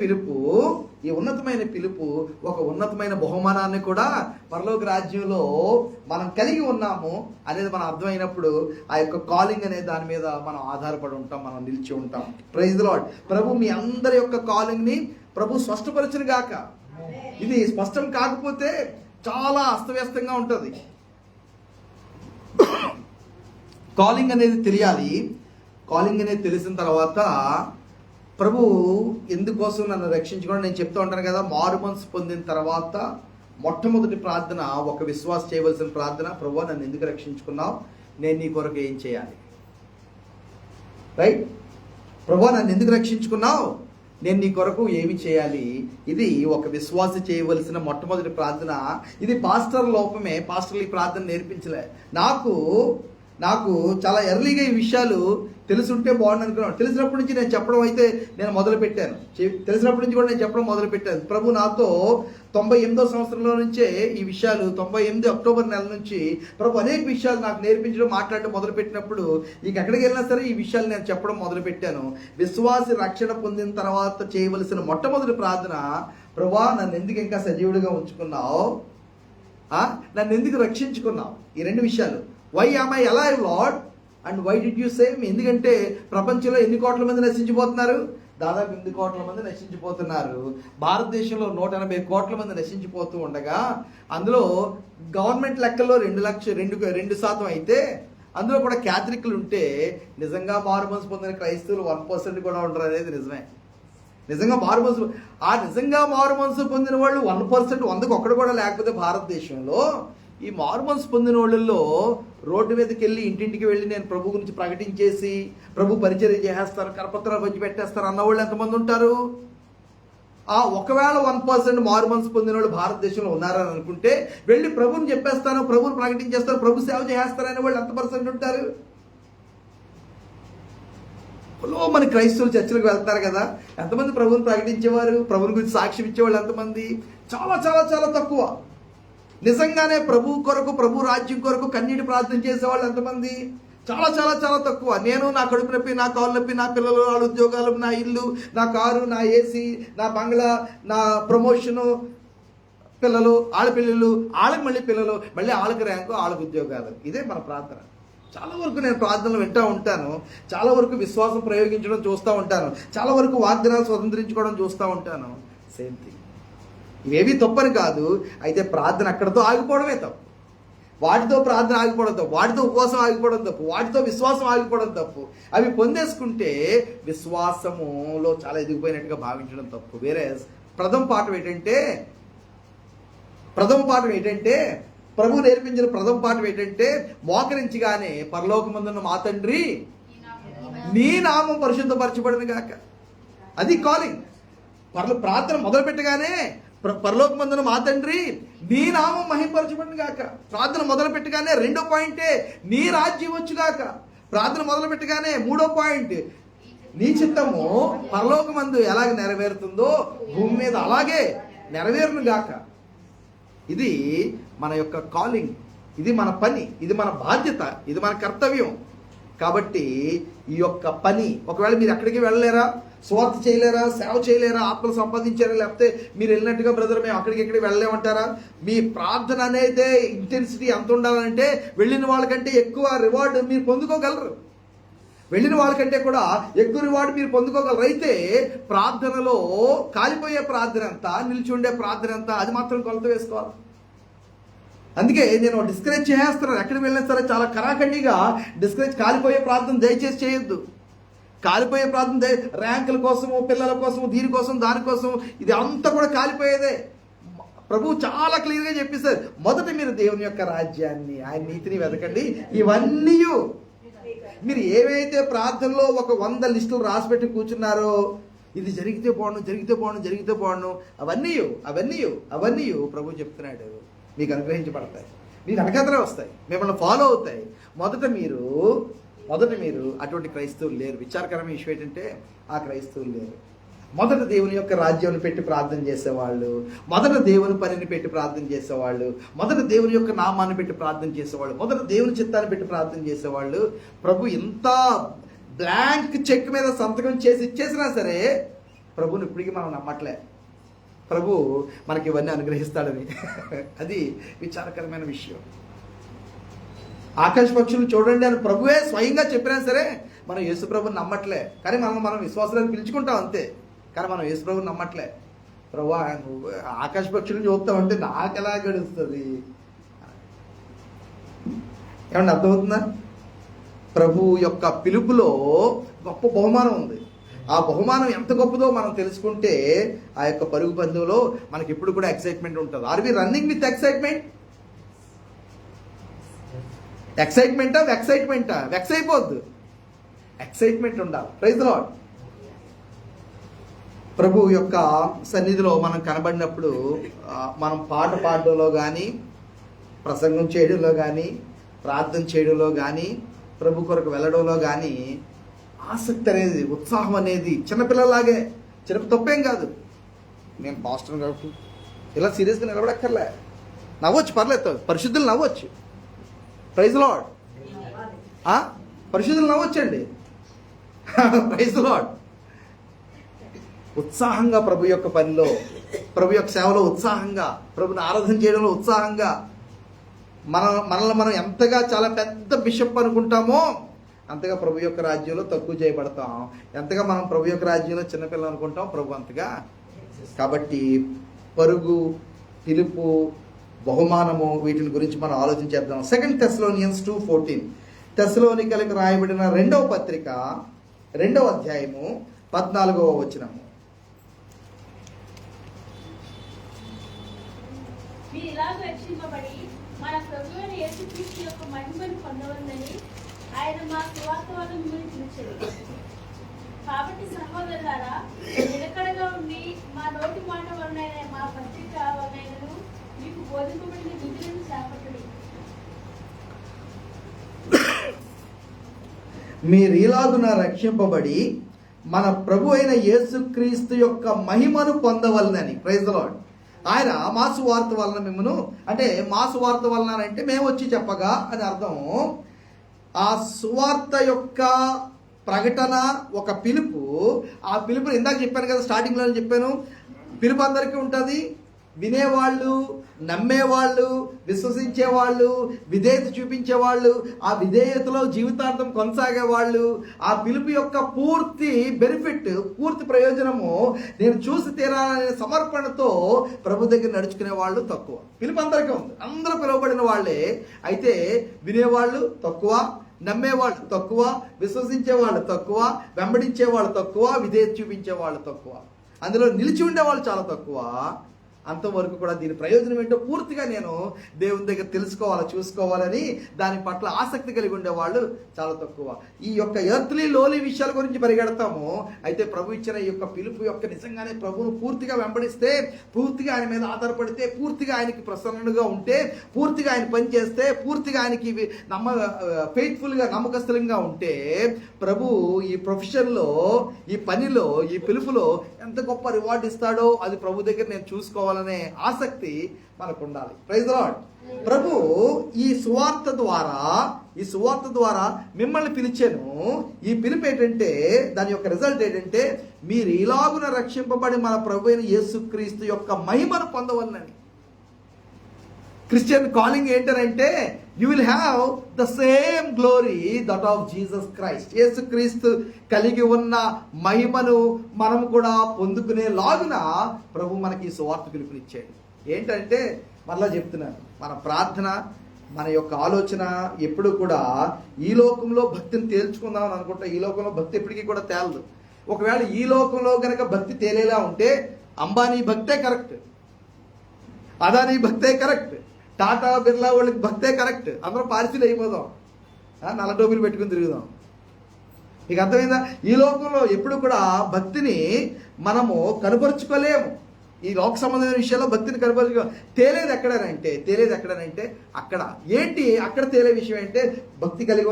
పిలుపు ఒక ఉన్నతమైన బహుమానాన్ని కూడా పరలోక రాజ్యంలో మనం కలిగి ఉన్నాము అనేది మనం అర్థమైనప్పుడు ఆ యొక్క కాలింగ్ అనే దాని మీద మనం ఆధారపడి ఉంటాం, మనం నిలిచి ఉంటాం. Praise the lord. ప్రభు మీ అందరి యొక్క కాలింగ్ ని ప్రభు స్పష్టపరచును గాక. ఇది స్పష్టం కాకపోతే చాలా అస్తవ్యస్తంగా ఉంటుంది. కాలింగ్ అనేది తెలియాలి. కాలింగ్ అనేది తెలిసిన తర్వాత ప్రభు ఎందుకోసం నన్ను రక్షించుకోవడం నేను చెప్తూ ఉంటాను కదా. మారు మనసు పొందిన తర్వాత మొట్టమొదటి ప్రార్థన, ఒక విశ్వాస చేయవలసిన ప్రార్థన, ప్రభు నన్ను ఎందుకు రక్షించుకున్నావు, నేను నీ కొరకు ఏం చేయాలి. రైట్? ప్రభు నన్ను ఎందుకు రక్షించుకున్నావు, నేను నీ కొరకు ఏమి చేయాలి. ఇది ఒక విశ్వాస చేయవలసిన మొట్టమొదటి ప్రార్థన. ఇది పాస్టర్ లోపమే. పాస్టర్లు ఈ ప్రార్థన నేర్పించలే. నాకు చాలా ఎర్లీగా ఈ విషయాలు తెలుసుంటే బాగుండు అనుకున్నాను. తెలిసినప్పటి నుంచి నేను చెప్పడం అయితే నేను మొదలుపెట్టాను. తెలిసినప్పటి నుంచి కూడా నేను చెప్పడం మొదలుపెట్టాను. ప్రభు నాతో 98వ సంవత్సరంలో నుంచే ఈ విషయాలు, 98 అక్టోబర్ నెల నుంచి ప్రభు అనేక విషయాలు నాకు నేర్పించడం, మాట్లాడడం మొదలుపెట్టినప్పుడు ఇక ఎక్కడికి వెళ్ళినా సరే ఈ విషయాలు నేను చెప్పడం మొదలుపెట్టాను. విశ్వాసి రక్షణ పొందిన తర్వాత చేయవలసిన మొట్టమొదటి ప్రార్థన, ప్రభువా నన్ను ఎందుకు ఇంకా సజీవుడిగా ఉంచుకున్నావు, నన్ను ఎందుకు రక్షించుకున్నావు. ఈ రెండు విషయాలు. Why am I alive Lord and why did you save me. ఎందుకంటే ప్రపంచంలో ఎన్ని కోట్ల మంది నశించిపోతున్నారు? దాదాపు 8 కోట్ల మంది నశించిపోతున్నారు. భారతదేశంలో 180 కోట్ల మంది నశించిపోతూ ఉండగా అందులో గవర్నమెంట్ లెక్కల్లో 2% అయితే అందులో కూడా క్యాథలిక్లు ఉంటే నిజంగా మారుమనసు పొందిన క్రైస్తవులు 1% కూడా ఉండరు అనేది నిజమే. నిజంగా మారుమనసు పొందిన వాళ్ళు 1%, 100కు ఒక్కడు కూడా లేకపోతే భారతదేశంలో ఈ మారుమనసు పొందిన వాళ్ళల్లో రోడ్డు మీదకి వెళ్ళి ఇంటింటికి వెళ్ళి నేను ప్రభు గురించి ప్రకటించేసి ప్రభు పరిచర్య చేసేస్తాను, కరపత్రాలు పంచి పెట్టేస్తాను అన్న వాళ్ళు ఎంతమంది ఉంటారు? ఒకవేళ 1% మారుమనసు పొందిన వాళ్ళు భారతదేశంలో ఉన్నారని అనుకుంటే వెళ్ళి ప్రభుని చెప్పేస్తాను, ప్రభుని ప్రకటించేస్తాను, ప్రభు సేవ చేస్తారనే వాళ్ళు ఎంత పర్సెంట్ ఉంటారు? మన క్రైస్తవులు చర్చలకు వెళ్తారు కదా, ఎంతమంది ప్రభుని ప్రకటించేవారు, ప్రభుని గురించి సాక్ష్యం ఇచ్చేవాళ్ళు ఎంతమంది? చాలా చాలా చాలా తక్కువ. నిజంగానే ప్రభు కొరకు, ప్రభు రాజ్యం కొరకు కన్నీటి ప్రార్థన చేసేవాళ్ళు ఎంతమంది? చాలా చాలా చాలా తక్కువ. నేను నా కడుపు నొప్పి, నా కాళ్ళు నొప్పి, నా పిల్లలు, వాళ్ళ ఉద్యోగాలు, నా ఇల్లు, నా కారు, నా ఏసీ, నా బంగ్లా, నా ప్రమోషను, పిల్లలు, ఆడపిల్లలు, వాళ్ళకి మళ్ళీ పిల్లలు, మళ్ళీ వాళ్ళకి ర్యాంకు, వాళ్ళకి ఉద్యోగాలు. ఇదే మన ప్రార్థన. చాలా వరకు నేను ప్రార్థనలు వింటూ ఉంటాను, చాలా వరకు విశ్వాసం ప్రయోగించడం చూస్తూ ఉంటాను, చాలా వరకు వాగ్దానాలు స్వతంత్రించుకోవడం చూస్తూ ఉంటాను. Same thing. ఇవేవి తప్పని కాదు, అయితే ప్రార్థన అక్కడతో ఆగిపోవడమే తప్పు. వాటితో ప్రార్థన ఆగిపోవడం తప్పు, వాటితో ఉపవాసం ఆగిపోవడం తప్పు, వాటితో విశ్వాసం ఆగిపోవడం తప్పు. అవి పొందేసుకుంటే విశ్వాసములో చాలా ఎదిగిపోయినట్టుగా భావించడం తప్పు. వేరే ప్రథమ పాఠం ఏంటంటే ప్రభు నేర్పించిన ప్రథమ పాఠం ఏంటంటే మోకరించగానే పరలోకమందున్న మా తండ్రి నీ నామం పరిశుద్ధపరచబడును గాక. అది కాలింగ్. ప్రార్థన మొదలు పెట్టగానే పరలోకమందున మా తండ్రి నీ నామం మహింపరచబడును గాక. ప్రార్థన మొదలు పెట్టగానే 2వ పాయింటే నీ రాజ్యం వచ్చుగాక. ప్రార్థన మొదలు పెట్టగానే 3వ పాయింట్ నీ చిత్తము పరలోకమందు ఎలాగ నెరవేరుతుందో భూమి మీద అలాగే నెరవేరును గాక. ఇది మన యొక్క కాలింగ్, ఇది మన పని, ఇది మన బాధ్యత, ఇది మన కర్తవ్యం. కాబట్టి ఈ యొక్క పని, ఒకవేళ మీరు ఎక్కడికి వెళ్ళలేరా, స్వార్థ చేయలేరా, సేవ చేయలేరా, ఆత్మలు సంపాదించారా, లేకపోతే మీరు వెళ్ళినట్టుగా బ్రదర్ మేము అక్కడికి ఎక్కడికి వెళ్ళలేమంటారా, మీ ప్రార్థన అనేది ఇంటెన్సిటీ ఎంత ఉండాలంటే వెళ్ళిన వాళ్ళకంటే ఎక్కువ రివార్డ్ మీరు పొందుకోగలరు. వెళ్ళిన వాళ్ళకంటే కూడా ఎక్కువ రివార్డు మీరు పొందుకోగలరు. అయితే ప్రార్థనలో కాలిపోయే ప్రార్థన ఎంత, నిలిచి ఉండే ప్రార్థన ఎంత, అది మాత్రం కొలత వేసుకోవాలి. అందుకే నేను డిస్కరేజ్ చేస్తున్నాను. ఎక్కడికి వెళ్ళినా సరే చాలా కరాఖండిగా డిస్కరేజ్, కాలిపోయే ప్రార్థన దయచేసి చేయొద్దు. కాలిపోయే ప్రార్థన ర్యాంకుల కోసము, పిల్లల కోసము, దీనికోసం దానికోసం, ఇది అంతా కూడా కాలిపోయేదే. ప్రభు చాలా క్లియర్గా చెప్పేశారు, మొదట మీరు దేవుని యొక్క రాజ్యాన్ని, ఆయన నీతిని వెతకండి, ఇవన్నీ మీరు ఏవైతే ప్రార్థనలో ఒక 100 లిస్టులు రాసిపెట్టి కూర్చున్నారో, ఇది జరిగితే బాగుండు, జరిగితే బాగుండు, జరిగితే బాగుండు, అవన్నీ అవన్నీ ప్రభు చెప్తున్నాడు మీకు అనుగ్రహించబడతాయి, మీకు వెనకాతలే వస్తాయి, మిమ్మల్ని ఫాలో అవుతాయి. మొదట మీరు అటువంటి క్రైస్తవులు లేరు. విచారకరమైన విషయం ఏంటంటే ఆ క్రైస్తవులు లేరు. మొదట దేవుని యొక్క రాజ్యాన్ని పెట్టి ప్రార్థన చేసేవాళ్ళు, మొదట దేవుని పనిని పెట్టి ప్రార్థన చేసేవాళ్ళు, మొదట దేవుని యొక్క నామాన్ని పెట్టి ప్రార్థన చేసేవాళ్ళు, మొదట దేవుని చిత్తాన్ని పెట్టి ప్రార్థన చేసేవాళ్ళు. ప్రభు ఇంత బ్లాంక్ చెక్ మీద సంతకం చేసి ఇచ్చేసినా సరే ప్రభుని ఇప్పటికీ మనం నమ్మట్లే. ప్రభు మనకి ఇవన్నీ అనుగ్రహిస్తాడని. అది విచారకరమైన విషయం. ఆకాశ పక్షులు చూడండి అని ప్రభువే స్వయంగా చెప్పినా సరే మనం యేసు ప్రభుని నమ్మట్లే. కానీ మనం విశ్వాసాలను పిలుచుకుంటాం అంతే, కానీ మనం యేసు ప్రభుని నమ్మట్లే. ప్రభు నువ్వు ఆకాశ పక్షులను చూస్తామంటే నాకు ఎలా గడుస్తుంది? ఏమన్నా అర్థమవుతుందా? ప్రభు యొక్క పిలుపులో గొప్ప బహుమానం ఉంది. ఆ బహుమానం ఎంత గొప్పదో మనం తెలుసుకుంటే ఆ యొక్క పరుగు పందెంలో మనకి ఇప్పుడు కూడా ఎక్సైట్మెంట్ ఉంటుంది. Are we running with excitement? ఎక్సైట్మెంటా వెక్స్ అయిపోద్దు. ఎక్సైట్మెంట్ ఉండాలి. Praise the lord. ప్రభు యొక్క సన్నిధిలో మనం కనబడినప్పుడు మనం పాట పాడడంలో కానీ, ప్రసంగం చేయడంలో కానీ, ప్రార్థన చేయడంలో కానీ, ప్రభు కొరకు వెళ్ళడంలో కానీ ఆసక్తి అనేది, ఉత్సాహం అనేది చిన్నపిల్లలాగే, తప్పేం కాదు. నేను పాస్టర్ కాబట్టి ఇలా సీరియస్గా నిలబడక్కర్లే, నవ్వచ్చు, పర్లేదు, పరిశుద్ధులు నవ్వచ్చు. Praise lord. పరిశుద్ధులు నవ్వచ్చండి. Praise lord. ఉత్సాహంగా ప్రభు యొక్క పనిలో, ప్రభు యొక్క సేవలో ఉత్సాహంగా, ప్రభుని ఆరాధన చేయడంలో ఉత్సాహంగా, మనల్ని మనం ఎంతగా చాలా పెద్ద బిషప్ అనుకుంటామో అంతగా ప్రభు యొక్క రాజ్యంలో తక్కువ చేయబడతాం. ఎంతగా మనం ప్రభు యొక్క రాజ్యంలో చిన్నపిల్లలు అనుకుంటాం, ప్రభు అంతగా. కాబట్టి పరుగు, పిలుపు, బహుమానము, వీటిని గురించి మనం ఆలోచించేద్దాం. 2 Thessalonians 2:14, తెస్సలోనికలకు రాయబడిన 2వ పత్రిక 2వ అధ్యాయము 14వ వచనము. మీరు ఇలాగ రక్షింపబడి మన ప్రభువైన యేసుక్రీస్తు యొక్క మహిమను పొందవలెనని ఆయన మా సువార్త వలన మిమ్మల్ని పిలిచారు. కాబట్టి సహోదరులారా, నిలకడగా ఉండి మా నోటి మాట వలన మా పత్రిక వలనను మీకు బోధింపబడిన విధులను చేపట్టండి. మీరీలాగున రక్షింపబడి మన ప్రభు అయిన యేసుక్రీస్తు యొక్క మహిమను పొందవలనని. Praise the lord. ఆయన మా సువార్త వలన మిమ్మను, అంటే మా సువార్త వలన అంటే మేము వచ్చి చెప్పగా అని అర్థం. ఆ సువార్త యొక్క ప్రకటన ఒక పిలుపు. ఆ పిలుపుని ఇందాక చెప్పాను కదా, స్టార్టింగ్లో చెప్పాను, పిలుపు అందరికీ ఉంటుంది. వినేవాళ్ళు, నమ్మేవాళ్ళు, విశ్వసించేవాళ్ళు, విధేయత చూపించేవాళ్ళు, ఆ విధేయతలో జీవితాంతం కొనసాగేవాళ్ళు, ఆ పిలుపు యొక్క పూర్తి బెనిఫిట్, పూర్తి ప్రయోజనము నేను చూసి తీరాలనే సమర్పణతో ప్రభు దగ్గర నడుచుకునే వాళ్ళు తక్కువ. పిలుపు అందరికీ ఉంది, అందరూ పిలువబడిన వాళ్ళే. అయితే వినేవాళ్ళు తక్కువ, నమ్మేవాళ్ళు తక్కువ, విశ్వసించేవాళ్ళు తక్కువ, వెంబడించేవాళ్ళు తక్కువ, విధేయత చూపించేవాళ్ళు తక్కువ, అందులో నిలిచి ఉండేవాళ్ళు చాలా తక్కువ. అంతవరకు కూడా దీని ప్రయోజనం ఏంటో పూర్తిగా నేను దేవుని దగ్గర తెలుసుకోవాలి, చూసుకోవాలని దాని పట్ల ఆసక్తి కలిగి ఉండేవాళ్ళు చాలా తక్కువ. ఈ యొక్క ఎర్త్లీ లోలీ విషయాల గురించి పరిగెడతాము. అయితే ప్రభు ఇచ్చిన ఈ యొక్క పిలుపు యొక్క నిజంగానే ప్రభువును పూర్తిగా వెంబడిస్తే, పూర్తిగా ఆయన మీద ఆధారపడితే, పూర్తిగా ఆయనకి ప్రసన్నగా ఉంటే, పూర్తిగా ఆయన పని చేస్తే, పూర్తిగా ఆయనకి ఫెయిత్ఫుల్గా, నమ్మకస్తులంగా ఉంటే, ప్రభు ఈ ప్రొఫెషన్లో, ఈ పనిలో, ఈ పిలుపులో ఎంత గొప్ప రివార్డ్ ఇస్తాడో అది ప్రభు దగ్గర నేను చూసుకోవాలి. పొందుకోవాలనే ఆసక్తి మనకు ఉండాలి. Praise the lord. ప్రభు ఈ సువార్త ద్వారా మిమ్మల్ని పిలిచాను. ఈ పిలుపు ఏంటంటే, దాని యొక్క రిజల్ట్ ఏంటంటే, మీరు ఇలాగున రక్షింపబడి మన ప్రభు అయిన యేసుక్రీస్తు యొక్క మహిమను పొందవలనని. క్రిస్టియన్ కాలింగ్ ఏంటంటే, you will have the same glory that of Jesus Christ. యేసుక్రీస్తు కలిగి ఉన్న మహిమను మనం కూడా పొందుకునే లాగున ప్రభు మనకి ఈ సువార్త పిలుపునిచ్చాడు. ఏంటంటే, మరలా చెప్తున్నాను, మన ప్రార్థన, మన యొక్క ఆలోచన ఎప్పుడు కూడా ఈ లోకంలో భక్తిని తేల్చుకుందామని అనుకుంటా. ఈ లోకంలో భక్తి ఎప్పటికీ కూడా తేలదు. ఒకవేళ ఈ లోకంలో కనుక భక్తి తేలేలా ఉంటే అంబానీ భక్తే కరెక్ట్, అదానీ భక్తే కరెక్ట్, టాటా బిర్లా వాళ్ళకి భక్తే కరెక్ట్. అందరం పార్సీలు అయిపోదాం, నల్ల టోపీలు పెట్టుకుని తిరుగుదాం. మీకు అర్థమైందా? ఈ లోకంలో ఎప్పుడు కూడా భక్తిని మనము కనపరుచుకోలేము. ఈ లోక సంబంధమైన విషయాల్లో భక్తిని కనపరుచుకో. తేలేది ఎక్కడనంటే అక్కడ ఏంటి, అక్కడ తేలే విషయం అంటే, భక్తి కలిగి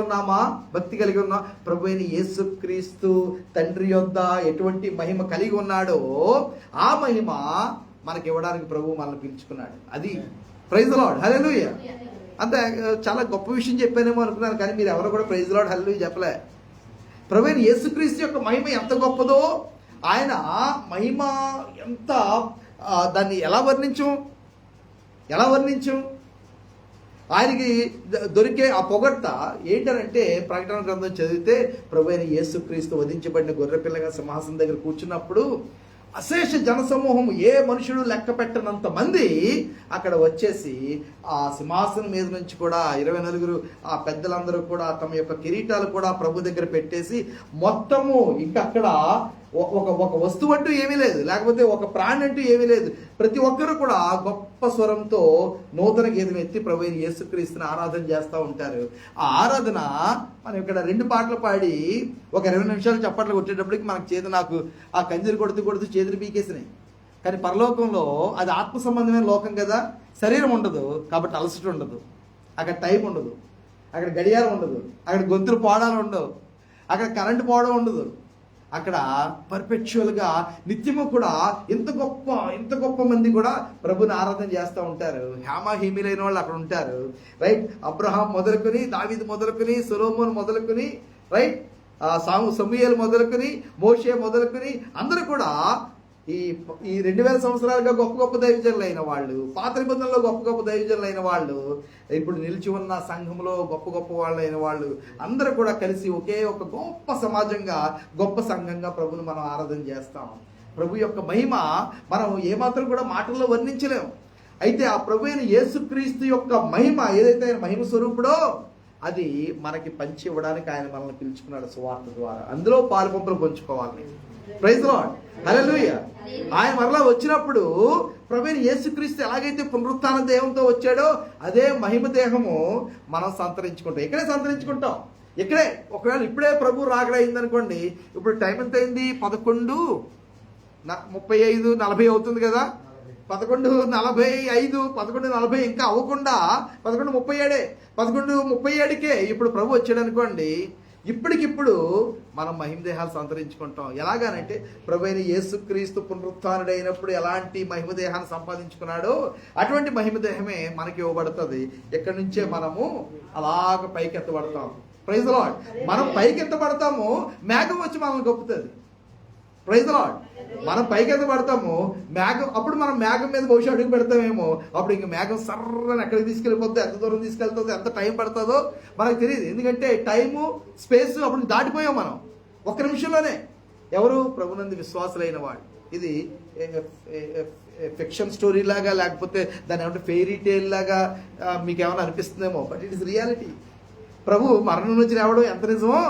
ఉన్నా ప్రభు అయిన యేసుక్రీస్తు తండ్రి యొద్ద ఎటువంటి మహిమ కలిగి ఉన్నాడో ఆ మహిమ మనకి ఇవ్వడానికి ప్రభు మనల్ని పిలుచుకున్నాడు. అది ప్రైజ్ ది లార్డ్. హల్లెలూయా. అంతే. చాలా గొప్ప విషయం చెప్పానేమో అనుకున్నాను, కానీ మీరు ఎవరు కూడా ప్రైజ్ ది లార్డ్ హల్లెలూయా చెప్పలే. ప్రభు అయిన యేసుక్రీస్తు యొక్క మహిమ ఎంత గొప్పదో, ఆయన మహిమ ఎంత, దాన్ని ఎలా వర్ణించం. ఆయనకి దొరికే ఆ పొగడ్త ఏంటనంటే, ప్రకటన గ్రంథం చదివితే ప్రభు అయిన యేసుక్రీస్తు వధించబడిన గొర్రెపిల్లగా సింహాసనం దగ్గర కూర్చున్నప్పుడు అశేష జనసమూహం, ఏ మనుషుడు లెక్క పెట్టనంత మంది అక్కడ వచ్చేసి ఆ సింహాసనం మీద నుంచి కూడా 24 ఆ పెద్దలందరూ కూడా తమ యొక్క కిరీటాలు కూడా ప్రభు దగ్గర పెట్టేసి, మొత్తము ఇంకా అక్కడ ఒక వస్తువు అంటూ ఏమీ లేదు, లేకపోతే ఒక ప్రాణి అంటూ ఏమీ లేదు. ప్రతి ఒక్కరు కూడా గొప్ప స్వరంతో నూతన గీతం ఎత్తి ప్రభు అయిన యేసుక్రీస్తుని ఆరాధన చేస్తూ ఉంటారు. ఆ ఆరాధన మనం ఇక్కడ 2 పాటలు పాడి ఒక 20 నిమిషాలు చప్పట్లు కొట్టేటప్పటికి మనకు నాకు ఆ కంజీరు కొడుతూ చేతులు పీకేసినాయి. కానీ పరలోకంలో అది ఆత్మ సంబంధమైన లోకం కదా, శరీరం ఉండదు కాబట్టి అలసట ఉండదు, అక్కడ టైం ఉండదు, అక్కడ గడియారం ఉండదు, అక్కడ గొంతులు పోవడాలు ఉండవు, అక్కడ కరెంటు పోవడం ఉండదు. అక్కడ పర్పెచువల్గా నిత్యము కూడా ఇంత గొప్ప మంది కూడా ప్రభుని ఆరాధన చేస్తూ ఉంటారు. హేమహీమిలైన వాళ్ళు అక్కడ ఉంటారు. రైట్. అబ్రహాం మొదలుకొని, దావీదు మొదలుకొని, సొలొమోను మొదలుకొని, రైట్, సమూయేలు మొదలుకొని, మోషే మొదలుకొని అందరూ కూడా ఈ 2000 సంవత్సరాలుగా గొప్ప దైవజనులు అయిన వాళ్ళు, పాత నిబంధనలో గొప్ప దైవజనులు అయిన వాళ్ళు, ఇప్పుడు నిలిచి ఉన్న సంఘంలో గొప్ప వాళ్ళు అయిన వాళ్ళు అందరూ కూడా కలిసి ఒకే ఒక గొప్ప సమాజంగా, గొప్ప సంఘంగా ప్రభుని మనం ఆరాధన చేస్తాం. ప్రభు యొక్క మహిమ మనం ఏమాత్రం కూడా మాటల్లో వర్ణించలేము. అయితే ఆ ప్రభు అయిన యేసుక్రీస్తు యొక్క మహిమ ఏదైతే ఆయన మహిమ స్వరూపుడో అది మనకి పంచి ఇవ్వడానికి ఆయన మనల్ని పిలుచుకున్నాడు సువార్త ద్వారా. అందులో పాలుపంపులు పంచుకోవాలి. Praise the lord. హల్లెలూయా. ఆయన మరలా వచ్చినప్పుడు ప్రభువైన యేసుక్రీస్తు ఎలాగైతే పునరుత్థాన దేహంతో వచ్చాడో అదే మహిమ దేహము మనం సంతరించుకుంటాం. ఇక్కడే సంతరించుకుంటాం. ఇక్కడే. ఒకవేళ ఇప్పుడే ప్రభు రాకడ అయిందనుకోండి, ఇప్పుడు టైం ఎంత అయింది? 11:35 అవుతుంది కదా. 11:45 11:40 ఇంకా అవ్వకుండా 11:37 11:37కే ఇప్పుడు ప్రభు వచ్చాడు అనుకోండి, ఇప్పటికిప్పుడు మనం మహిమ దేహాలు సంతరించుకుంటాం. ఎలాగానంటే ప్రభు అయిన యేసుక్రీస్తు పునరుత్థానుడైనప్పుడు ఎలాంటి మహిమ దేహాన్ని సంపాదించుకున్నాడో అటువంటి మహిమ దేహమే మనకి ఇవ్వబడుతుంది. ఎక్కడి నుంచే మనము అలాగ పైకెత్తబడతాం. Praise the lord. మనం పైకెత్తబడతాము, మేఘం వచ్చి మనల్ని గొప్పుతుంది. Praise the lord. మనం పైకెత్తబడతాము, మేఘం, అప్పుడు మనం మేఘం మీద బహుశా అడుగు పెడతామేమో. అప్పుడు ఇంక మేఘం సర్రని ఎక్కడికి తీసుకెళ్ళిపోద్దో, ఎంత దూరం తీసుకెళ్తుందో, ఎంత టైం పడుతుందో మనకు తెలియదు. ఎందుకంటే టైము స్పేస్ అప్పుడు దాటిపోయాం మనం ఒక్క నిమిషంలోనే. ఎవరు? ప్రభునందు విశ్వాసులైన వాడు. ఇది ఫిక్షన్ స్టోరీ లాగా, లేకపోతే దాని ఏమంటే ఫెయిరీ టేల్ లాగా మీకు ఏమైనా అనిపిస్తుందేమో, బట్ ఇట్ ఇస్ రియాలిటీ. ప్రభు మరణం నుంచి రావడం ఎంత నిజమో,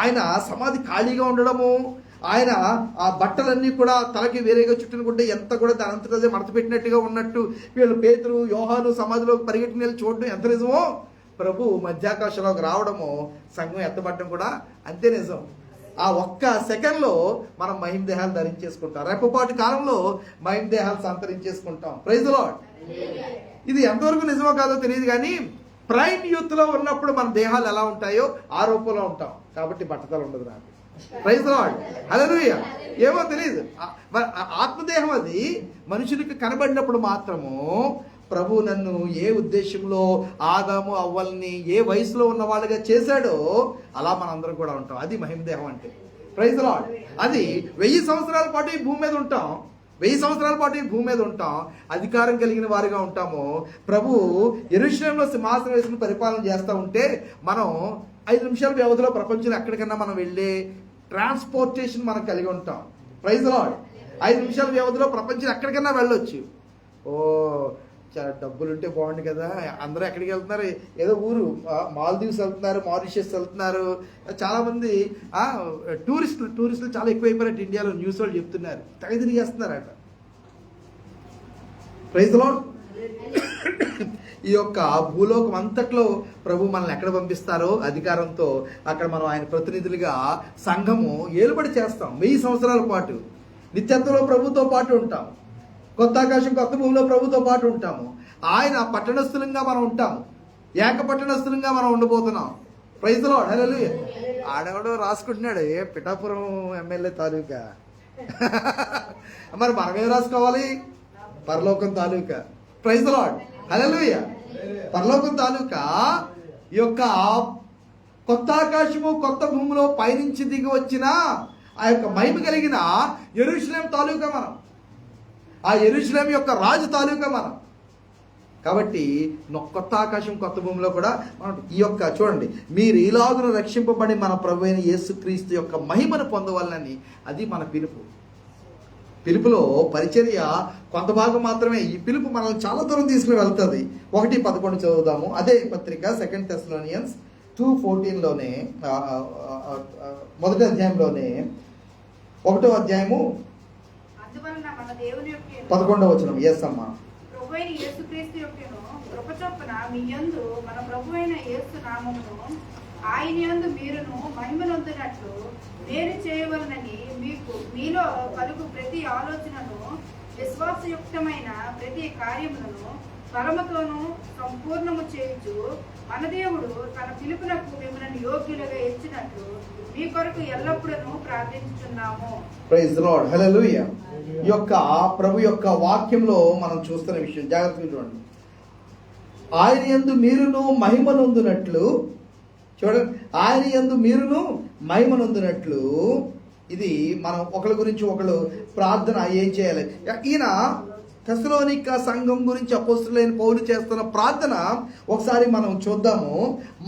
ఆయన సమాధి ఖాళీగా ఉండడము, ఆయన ఆ బట్టలన్నీ కూడా తలకి వేరేగా చుట్టుకుంటే ఎంత కూడా దాని అంతటా మడత పెట్టినట్టుగా ఉన్నట్టు వీళ్ళు పేతురు యోహాను సమాధిలోకి పరిగెట్టిన వెళ్ళి చూడడం ఎంత నిజమో, ప్రభు మధ్యాకాశంలోకి రావడము, సంఘం ఎత్తబడడం కూడా అంతే నిజం. ఆ ఒక్క సెకండ్లో మనం మహిమ దేహాలు ధరించేసుకుంటాం. రేపపాటి కాలంలో మహిమ దేహాలు సంతరించేసుకుంటాం. Praise the lord. ఇది ఎంతవరకు నిజమో కాదో తెలియదు, కానీ ప్రైమ్ యూత్ లో ఉన్నప్పుడు మన దేహాలు ఎలా ఉంటాయో ఆ రూపంలో ఉంటాం. కాబట్టి బట్టతల ఉండదు నాకు. ప్రైజ్ లార్డ్, హల్లెలూయా. ఏమో తెలియదు, ఆత్మదేహం అది మనుషునికి కనబడినప్పుడు మాత్రము ప్రభు నన్ను ఏ ఉద్దేశంలో ఆదాము అవ్వల్ని ఏ వయసులో ఉన్న వాళ్ళుగా చేశాడో అలా మనందరం కూడా ఉంటాం. అది మహిమదేహం అంటే. Praise Lord. అది 1000 సంవత్సరాల పాటు ఈ భూమి మీద ఉంటాం. 1000 సంవత్సరాల పాటు ఈ భూమి మీద ఉంటాం. అధికారం కలిగిన వారిగా ఉంటాము. ప్రభు యెరూషలేములో సింహాసనం వేసుకుని పరిపాలన చేస్తూ ఉంటే మనం 5 నిమిషాల వ్యవధిలో ప్రపంచంలో ఎక్కడికన్నా మనం వెళ్ళే ట్రాన్స్పోర్టేషన్ మనం కలిగి ఉంటాం. Praise lord. 5 నిమిషాల వ్యవధిలో ప్రపంచం ఎక్కడికన్నా వెళ్ళొచ్చు. ఓ చాలా డబ్బులు ఉంటే బాగుంది కదా. అందరూ ఎక్కడికి వెళ్తున్నారు? ఏదో ఊరు మాల్దీవ్స్ వెళ్తున్నారు, మారిషస్ వెళ్తున్నారు. చాలామంది టూరిస్టులు చాలా ఎక్కువైపోయారట ఇండియాలో. న్యూస్ వాళ్ళు చెప్తున్నారు, తెగ తిరిగేస్తున్నారట. Praise lord. ఈ యొక్క భూలోకం అంతట్లో ప్రభు మనల్ని ఎక్కడ పంపిస్తారో అధికారంతో అక్కడ మనం ఆయన ప్రతినిధులుగా సంఘము ఏలుబడి చేస్తాం. 1000 సంవత్సరాల పాటు నిత్యత్వంలో ప్రభుతో పాటు ఉంటాం. కొత్త ఆకాశం కొత్త భూమిలో ప్రభుతో పాటు ఉంటాము. ఆయన పట్టణస్థులంగా మనం ఉంటాము. ఏక పట్టణస్థులంగా మనం ఉండబోతున్నాం. ప్రైజ్ లార్డ్, హల్లెలూయా. ఆడెవడో రాసుకుంటున్నాడు, ఏ పిఠాపురం ఎమ్మెల్యే తాలూకా. మరి మనమేం రాసుకోవాలి? పరలోకం తాలూకా. ప్రైజ్ లార్డ్, హల్లెలూయా. పరలోకం తాలూకా ఈ యొక్క కొత్త ఆకాశము కొత్త భూమిలో పైనుంచి దిగి వచ్చిన ఆ యొక్క మహిమ కలిగిన యెరూషలేం తాలూకా మనం. ఆ యెరూషలేం యొక్క రాజు తాలూకా మనం. కాబట్టి కొత్త ఆకాశం కొత్త భూమిలో కూడా మనం ఈ యొక్క చూడండి, మీరు ఈలాగున రక్షింపబడి మన ప్రభు అయిన యేసుక్రీస్తు యొక్క మహిమను పొందవాలని. అది మన పిలుపు. పిలుపులో పరిచర్య కొంత భాగం మాత్రమే. ఈ పిలుపు మనల్ని చాలా దూరం తీసుకుని వెళ్తుంది. 1:11 చదువుదాము. అదే పత్రిక 2 Thessalonians 2:14లోనే, మొదటి అధ్యాయంలోనే 1వ అధ్యాయము అందువలన మన దేవుని యొక్క 11వ వచనం. ఎస్ అమ్మా. ప్రభువైన యేసుక్రీస్తు యొక్కను కృప చొప్పున మీ యందు మన ప్రభువైన యేసు నామమును ఆయన యందు మీరును మహిమనొందినట్లు నేను చేయవలనని మీలో కలుగు ప్రతి ఆలోచనను విశ్వాసయుక్తమైన ప్రతి కార్యములను బలముతోనూ సంపూర్ణము చేయుచు మన దేవుడు తన పిలుపునకు మిమ్మల్ని యోగ్యులుగా ఇచ్చినట్లు మీ కొరకు ఎల్లప్పుడూ ప్రార్థించుచున్నాము. ప్రైజ్ లార్డ్, హల్లెలూయా. ఈ యొక్క ప్రభు యొక్క వాక్యంలో మనం చూస్తున్న విషయం జాగ్రత్తగా చూడండి. ఆయన యందు మీరును మహిమనొందునట్లు, చూడండి, ఆయన యందు మీరును మహిమనొందునట్లు. ఇది మనం ఒకరి గురించి ఒకరు ప్రార్థన ఏం చేయాలి? ఈయన తెస్సలోనిక సంఘం గురించి అపోస్తలుడైన పౌలు చేస్తున్న ప్రార్థన ఒకసారి మనం చూద్దాము.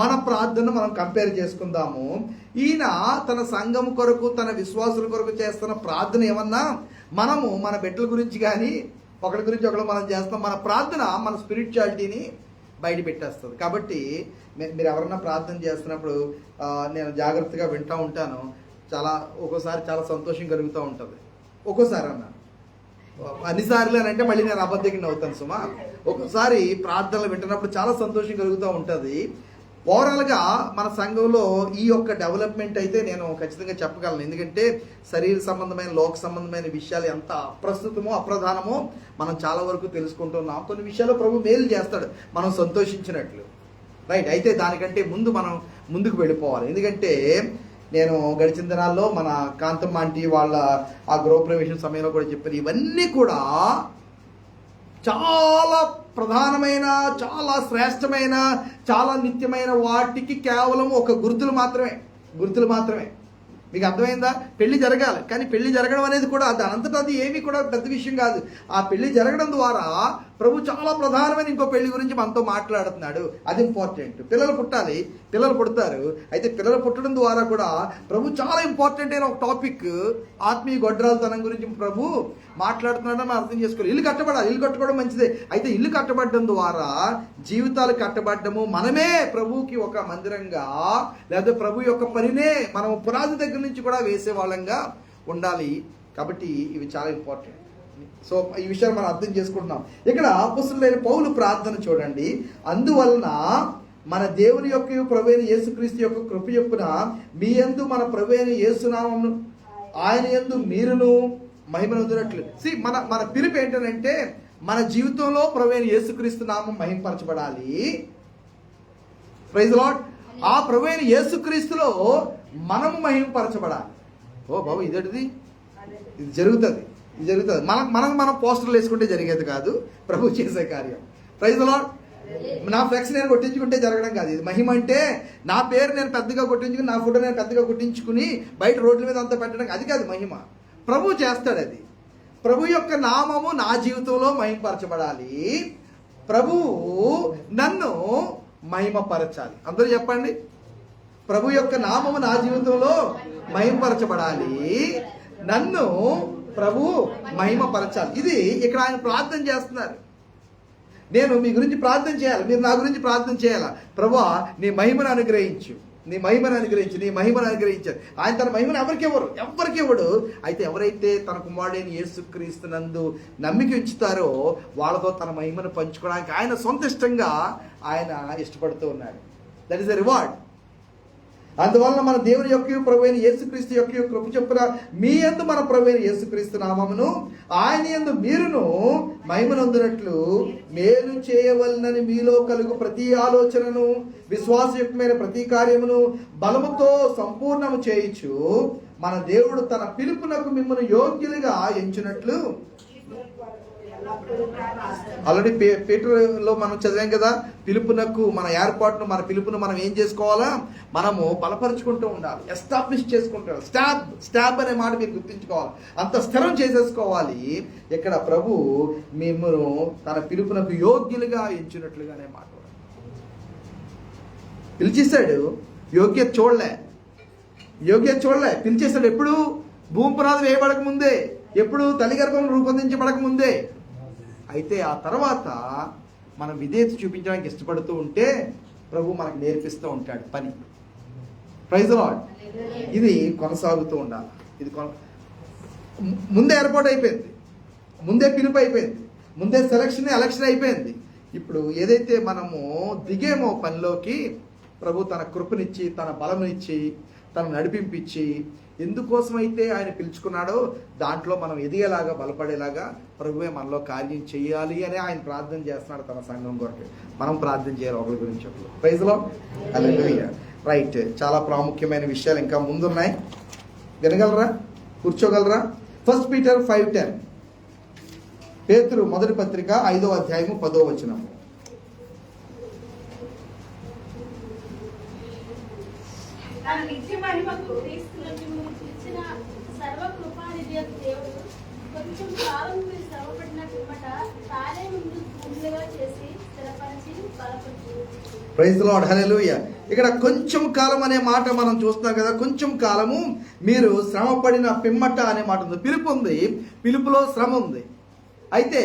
మన ప్రార్థన మనం కంపేర్ చేసుకుందాము. ఈయన తన సంఘం కొరకు తన విశ్వాసుల కొరకు చేస్తున్న ప్రార్థన ఏమన్నా మనము మన బిడ్డల గురించి కానీ ఒకరి గురించి ఒకరు మనం చేస్తాం. మన ప్రార్థన మన స్పిరిచువాలిటీని బయట పెట్టేస్తుంది. కాబట్టి మీరు ఎవరన్నా ప్రార్థన చేస్తున్నప్పుడు నేను జాగ్రత్తగా వింటూ ఉంటాను. ఒక్కోసారి చాలా సంతోషం కలుగుతూ ఉంటుంది. ఒక్కోసారి అన్నిసార్లు అని అంటే మళ్ళీ నేను అబద్ధంగా అవుతాను సుమా. ఒక్కోసారి ప్రార్థనలు వింటున్నప్పుడు చాలా సంతోషం కలుగుతూ ఉంటుంది. ఓవరాల్గా మన సంఘంలో ఈ యొక్క డెవలప్మెంట్ అయితే నేను ఖచ్చితంగా చెప్పగలను. ఎందుకంటే శరీర సంబంధమైన లోక సంబంధమైన విషయాలు ఎంత అప్రస్తుతమో అప్రధానమో మనం చాలా వరకు తెలుసుకుంటున్నాం. కొన్ని విషయాల్లో ప్రభు మేలు చేస్తాడు మనం సంతోషించినట్లు, రైట్. అయితే దానికంటే మనం ముందుకు వెళ్ళిపోవాలి. ఎందుకంటే నేను గడిచిన దినాల్లో మన కాంతమ్మ ఆంటీ వాళ్ళ ఆ గృహప్రవేశం సమయంలో కూడా చెప్పాను. ఇవన్నీ కూడా చాలా ప్రధానమైన, చాలా శ్రేష్టమైన, చాలా నిత్యమైన వాటికి కేవలం ఒక గుర్తులు మాత్రమే. మీకు అర్థమైందా? పెళ్లి జరగాలి, కానీ పెళ్లి జరగడం అనేది కూడా దానంతటా అది ఏమీ కూడా పెద్ద విషయం కాదు. ఆ పెళ్లి జరగడం ద్వారా ప్రభు చాలా ప్రధానమైన ఇంకో పెళ్లి గురించి మనతో మాట్లాడుతున్నాడు. అది ఇంపార్టెంట్. పిల్లలు పుట్టాలి, పిల్లలు పుడతారు. అయితే పిల్లలు పుట్టడం ద్వారా కూడా ప్రభు చాలా ఇంపార్టెంట్ అయిన ఒక టాపిక్, ఆత్మీయ గొడ్రాలతనం గురించి ప్రభు మాట్లాడుతున్నాడని మనం అర్థం చేసుకోవాలి. ఇల్లు కట్టబడాలి, ఇల్లు కట్టుకోవడం మంచిదే. అయితే ఇల్లు కట్టబడడం ద్వారా జీవితాలు కట్టబడ్డము, మనమే ప్రభువుకి ఒక మందిరంగా, లేదా ప్రభు యొక్క పనినే మనం పునాది దగ్గర నుంచి కూడా వేసే వాళ్ళంగా ఉండాలి. కాబట్టి ఇవి చాలా ఇంపార్టెంట్. సో ఈ విషయాలు మనం అర్థం చేసుకుంటున్నాం. ఇక్కడ అపోస్తలుడైన పౌలు ప్రార్థన చూడండి. అందువలన మన దేవుని యొక్క ప్రభువైన యేసుక్రీస్తు యొక్క కృప చొప్పున మీ యందు మన ప్రభువైన యేసునామమును ఆయన యందు మీరును మహిమనొందినట్లు. మన పిలుపు ఏంటంటే మన జీవితంలో ప్రభువైన యేసుక్రీస్తు నామం మహిమపరచబడాలి. Praise lord. ఆ ప్రభువైన యేసుక్రీస్తులో మనము మహిమపరచబడాలి. ఓ బాబు ఇదేంటిది, ఇది జరుగుతుంది, ఇది జరుగుతుంది. మనం పోస్టర్లు వేసుకుంటే జరిగేది కాదు, ప్రభు చేసే కార్యం. Praise the Lord. నా ఫ్లెక్స్ నేను కొట్టించుకుంటే జరగడం కాదు. ఇది మహిమ అంటే నా పేరు నేను పెద్దగా కొట్టించుకుని, నా ఫోటో నేను పెద్దగా కొట్టించుకుని బయట రోడ్ల మీద అంతా పెట్టడం, అది కాదు మహిమ. ప్రభు చేస్తాడు అది. ప్రభు యొక్క నామము నా జీవితంలో మహిమపరచబడాలి. ప్రభువు నన్ను మహిమపరచాలి. అందరూ చెప్పండి, ప్రభు యొక్క నామము నా జీవితంలో మహిమపరచబడాలి, నన్ను ప్రభు మహిమపరచాలి. ఇది ఇక్కడ ఆయన ప్రార్థన చేస్తున్నారు. నేను మీ గురించి ప్రార్థన చేయాలి, మీరు నా గురించి ప్రార్థన చేయాలా. ప్రభువా నీ మహిమను అనుగ్రహించు, నీ మహిమను అనుగ్రహించు, నీ మహిమను అనుగ్రహించారు. ఆయన తన మహిమను ఎవరికి ఇవ్వడు. అయితే ఎవరైతే తన కుమారుడైన యేసుక్రీస్తునందు నమ్మిక ఉంచుతారో వాళ్ళతో తన మహిమను పంచుకోవడానికి ఆయన సొంత ఇష్టంగా ఆయన ఇష్టపడుతూ ఉన్నాడు. That is a reward. అందువలన మన దేవుని యొక్క ప్రభు అయిన యేసుక్రీస్తు యొక్క కృప చొప్పున మీ యందు మన ప్రభు అయిన యేసుక్రీస్తు నామమును ఆయన యందు మీరును మహిమనొందినట్లు మేలు చేయవలనని మీలో కలుగు ప్రతి ఆలోచనను విశ్వాసయుక్తమైన ప్రతి కార్యమును బలముతో సంపూర్ణము చేయించు మన దేవుడు తన పిలుపునకు మిమ్మల్ని యోగ్యులుగా ఎంచునట్లు. ఆల్రెడీ పీటర్లో మనం చదివాం కదా, పిలుపునకు మన ఏర్పాటును, మన పిలుపును మనం ఏం చేసుకోవాలా, మనము బలపరుచుకుంటూ ఉండాలి, ఎస్టాబ్లిష్ చేసుకుంటూ. స్టాబ్ అనే మాట మీరు గుర్తించుకోవాలి, అంత స్థిరం చేసేసుకోవాలి. ఇక్కడ ప్రభు మిమ్మల్ని తన పిలుపునకు యోగ్యులుగా ఎంచినట్లుగానే మాట పిలిచేశాడు. యోగ్యత చూడలే, పిలిచేశాడు. ఎప్పుడు? భూమి పునాది వేయబడక ముందే, ఎప్పుడు? తల్లి గర్భం రూపొందించబడక ముందే. అయితే ఆ తర్వాత మనం విధేయత చూపించడానికి ఇష్టపడుతూ ఉంటే ప్రభు మనకు నేర్పిస్తూ ఉంటాడు పని. Praise the lord. ఇది కొనసాగుతూ ఉండాలి. ఇది ముందే ఏర్పాటు అయిపోయింది, ముందే పిలుపు అయిపోయింది, ముందే ఎలక్షన్ అయిపోయింది. ఇప్పుడు ఏదైతే మనము దిగేమో పనిలోకి, ప్రభు తన కృపనిచ్చి, తన బలమునిచ్చి, తన నడిపింపించి, ఎందుకోసమైతే ఆయన పిలుచుకున్నాడో దాంట్లో మనం ఎదిగేలాగా, బలపడేలాగా ప్రభువే మనలో కార్యం చేయాలి అని ఆయన ప్రార్థన చేస్తున్నాడు తన సంఘం కొరకు. మనం ప్రార్థన చేయాలి ఒకరి గురించి ఒకరు. ప్రైజ్ లో హల్లెలూయా. రైట్. చాలా ప్రాముఖ్యమైన విషయాలు ఇంకా ముందున్నాయి, వినగలరా, కూర్చోగలరా? 1 పీటర్ 5:10, పేతురు మొదటి పత్రిక 5వ అధ్యాయము 10వ వచనం. తన నిత్య మహిమకు ఇచ్చిన సర్వకృపానిధి దేవుడు కొంచెం కాలం మీరు శ్రమపడిన పిమ్మట తానే ముందు భూమిగా చేసి స్థిరపరిచి బలపరిచి. Praise the lord. హల్లెలూయా. ఇక్కడ కొంచెం కాలం అనే మాట మనం చూస్తున్నాం కదా. కొంచెం కాలము మీరు శ్రమపడిన పిమ్మట అనే మాట ఉంది. పిలుపు ఉంది, పిలుపులో శ్రమ ఉంది. అయితే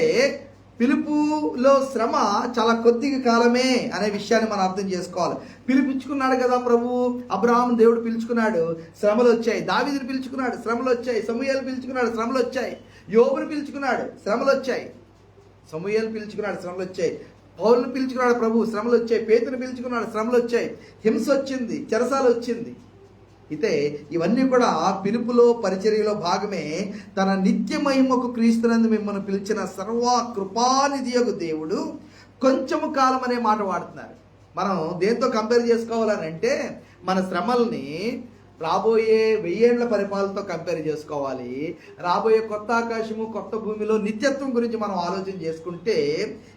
పిలుపులో శ్రమ చాలా కొద్ది కాలమే అనే విషయాన్ని మనం అర్థం చేసుకోవాలి. పిలిపించుకున్నాడు కదా ప్రభు, అబ్రహాం దేవుడు పిలుచుకున్నాడు, శ్రమలు వచ్చాయి. దావీదుని పిలుచుకున్నాడు, శ్రమలు వచ్చాయి. సమూయేలు పిలుచుకున్నాడు, శ్రమలు వచ్చాయి. యోబుని పిలుచుకున్నాడు, శ్రమలు వచ్చాయి. సమూయేలు పిలుచుకున్నాడు, శ్రమలు వచ్చాయి. పౌలుని పిలుచుకున్నాడు ప్రభు, శ్రమలు వచ్చాయి. పేతుని పిలుచుకున్నాడు, శ్రమలు వచ్చాయి. హింస వచ్చింది, చెరసాల వచ్చింది. అయితే ఇవన్నీ కూడా పిలుపులో, పరిచర్యలో భాగమే. తన నిత్య మహిమకు క్రీస్తునందు మిమ్మల్ని పిలిచిన సర్వ కృపానిధి యొక్క దేవుడు కొంచెము కాలం అనే మాట వాడుతున్నారు. మనం దేంతో కంపేర్ చేసుకోవాలని అంటే మన శ్రమల్ని రాబోయే 1000 ఏళ్ల పరిపాలనతో కంపేర్ చేసుకోవాలి. రాబోయే కొత్త ఆకాశము, కొత్త భూమిలో నిత్యత్వం గురించి మనం ఆలోచన చేసుకుంటే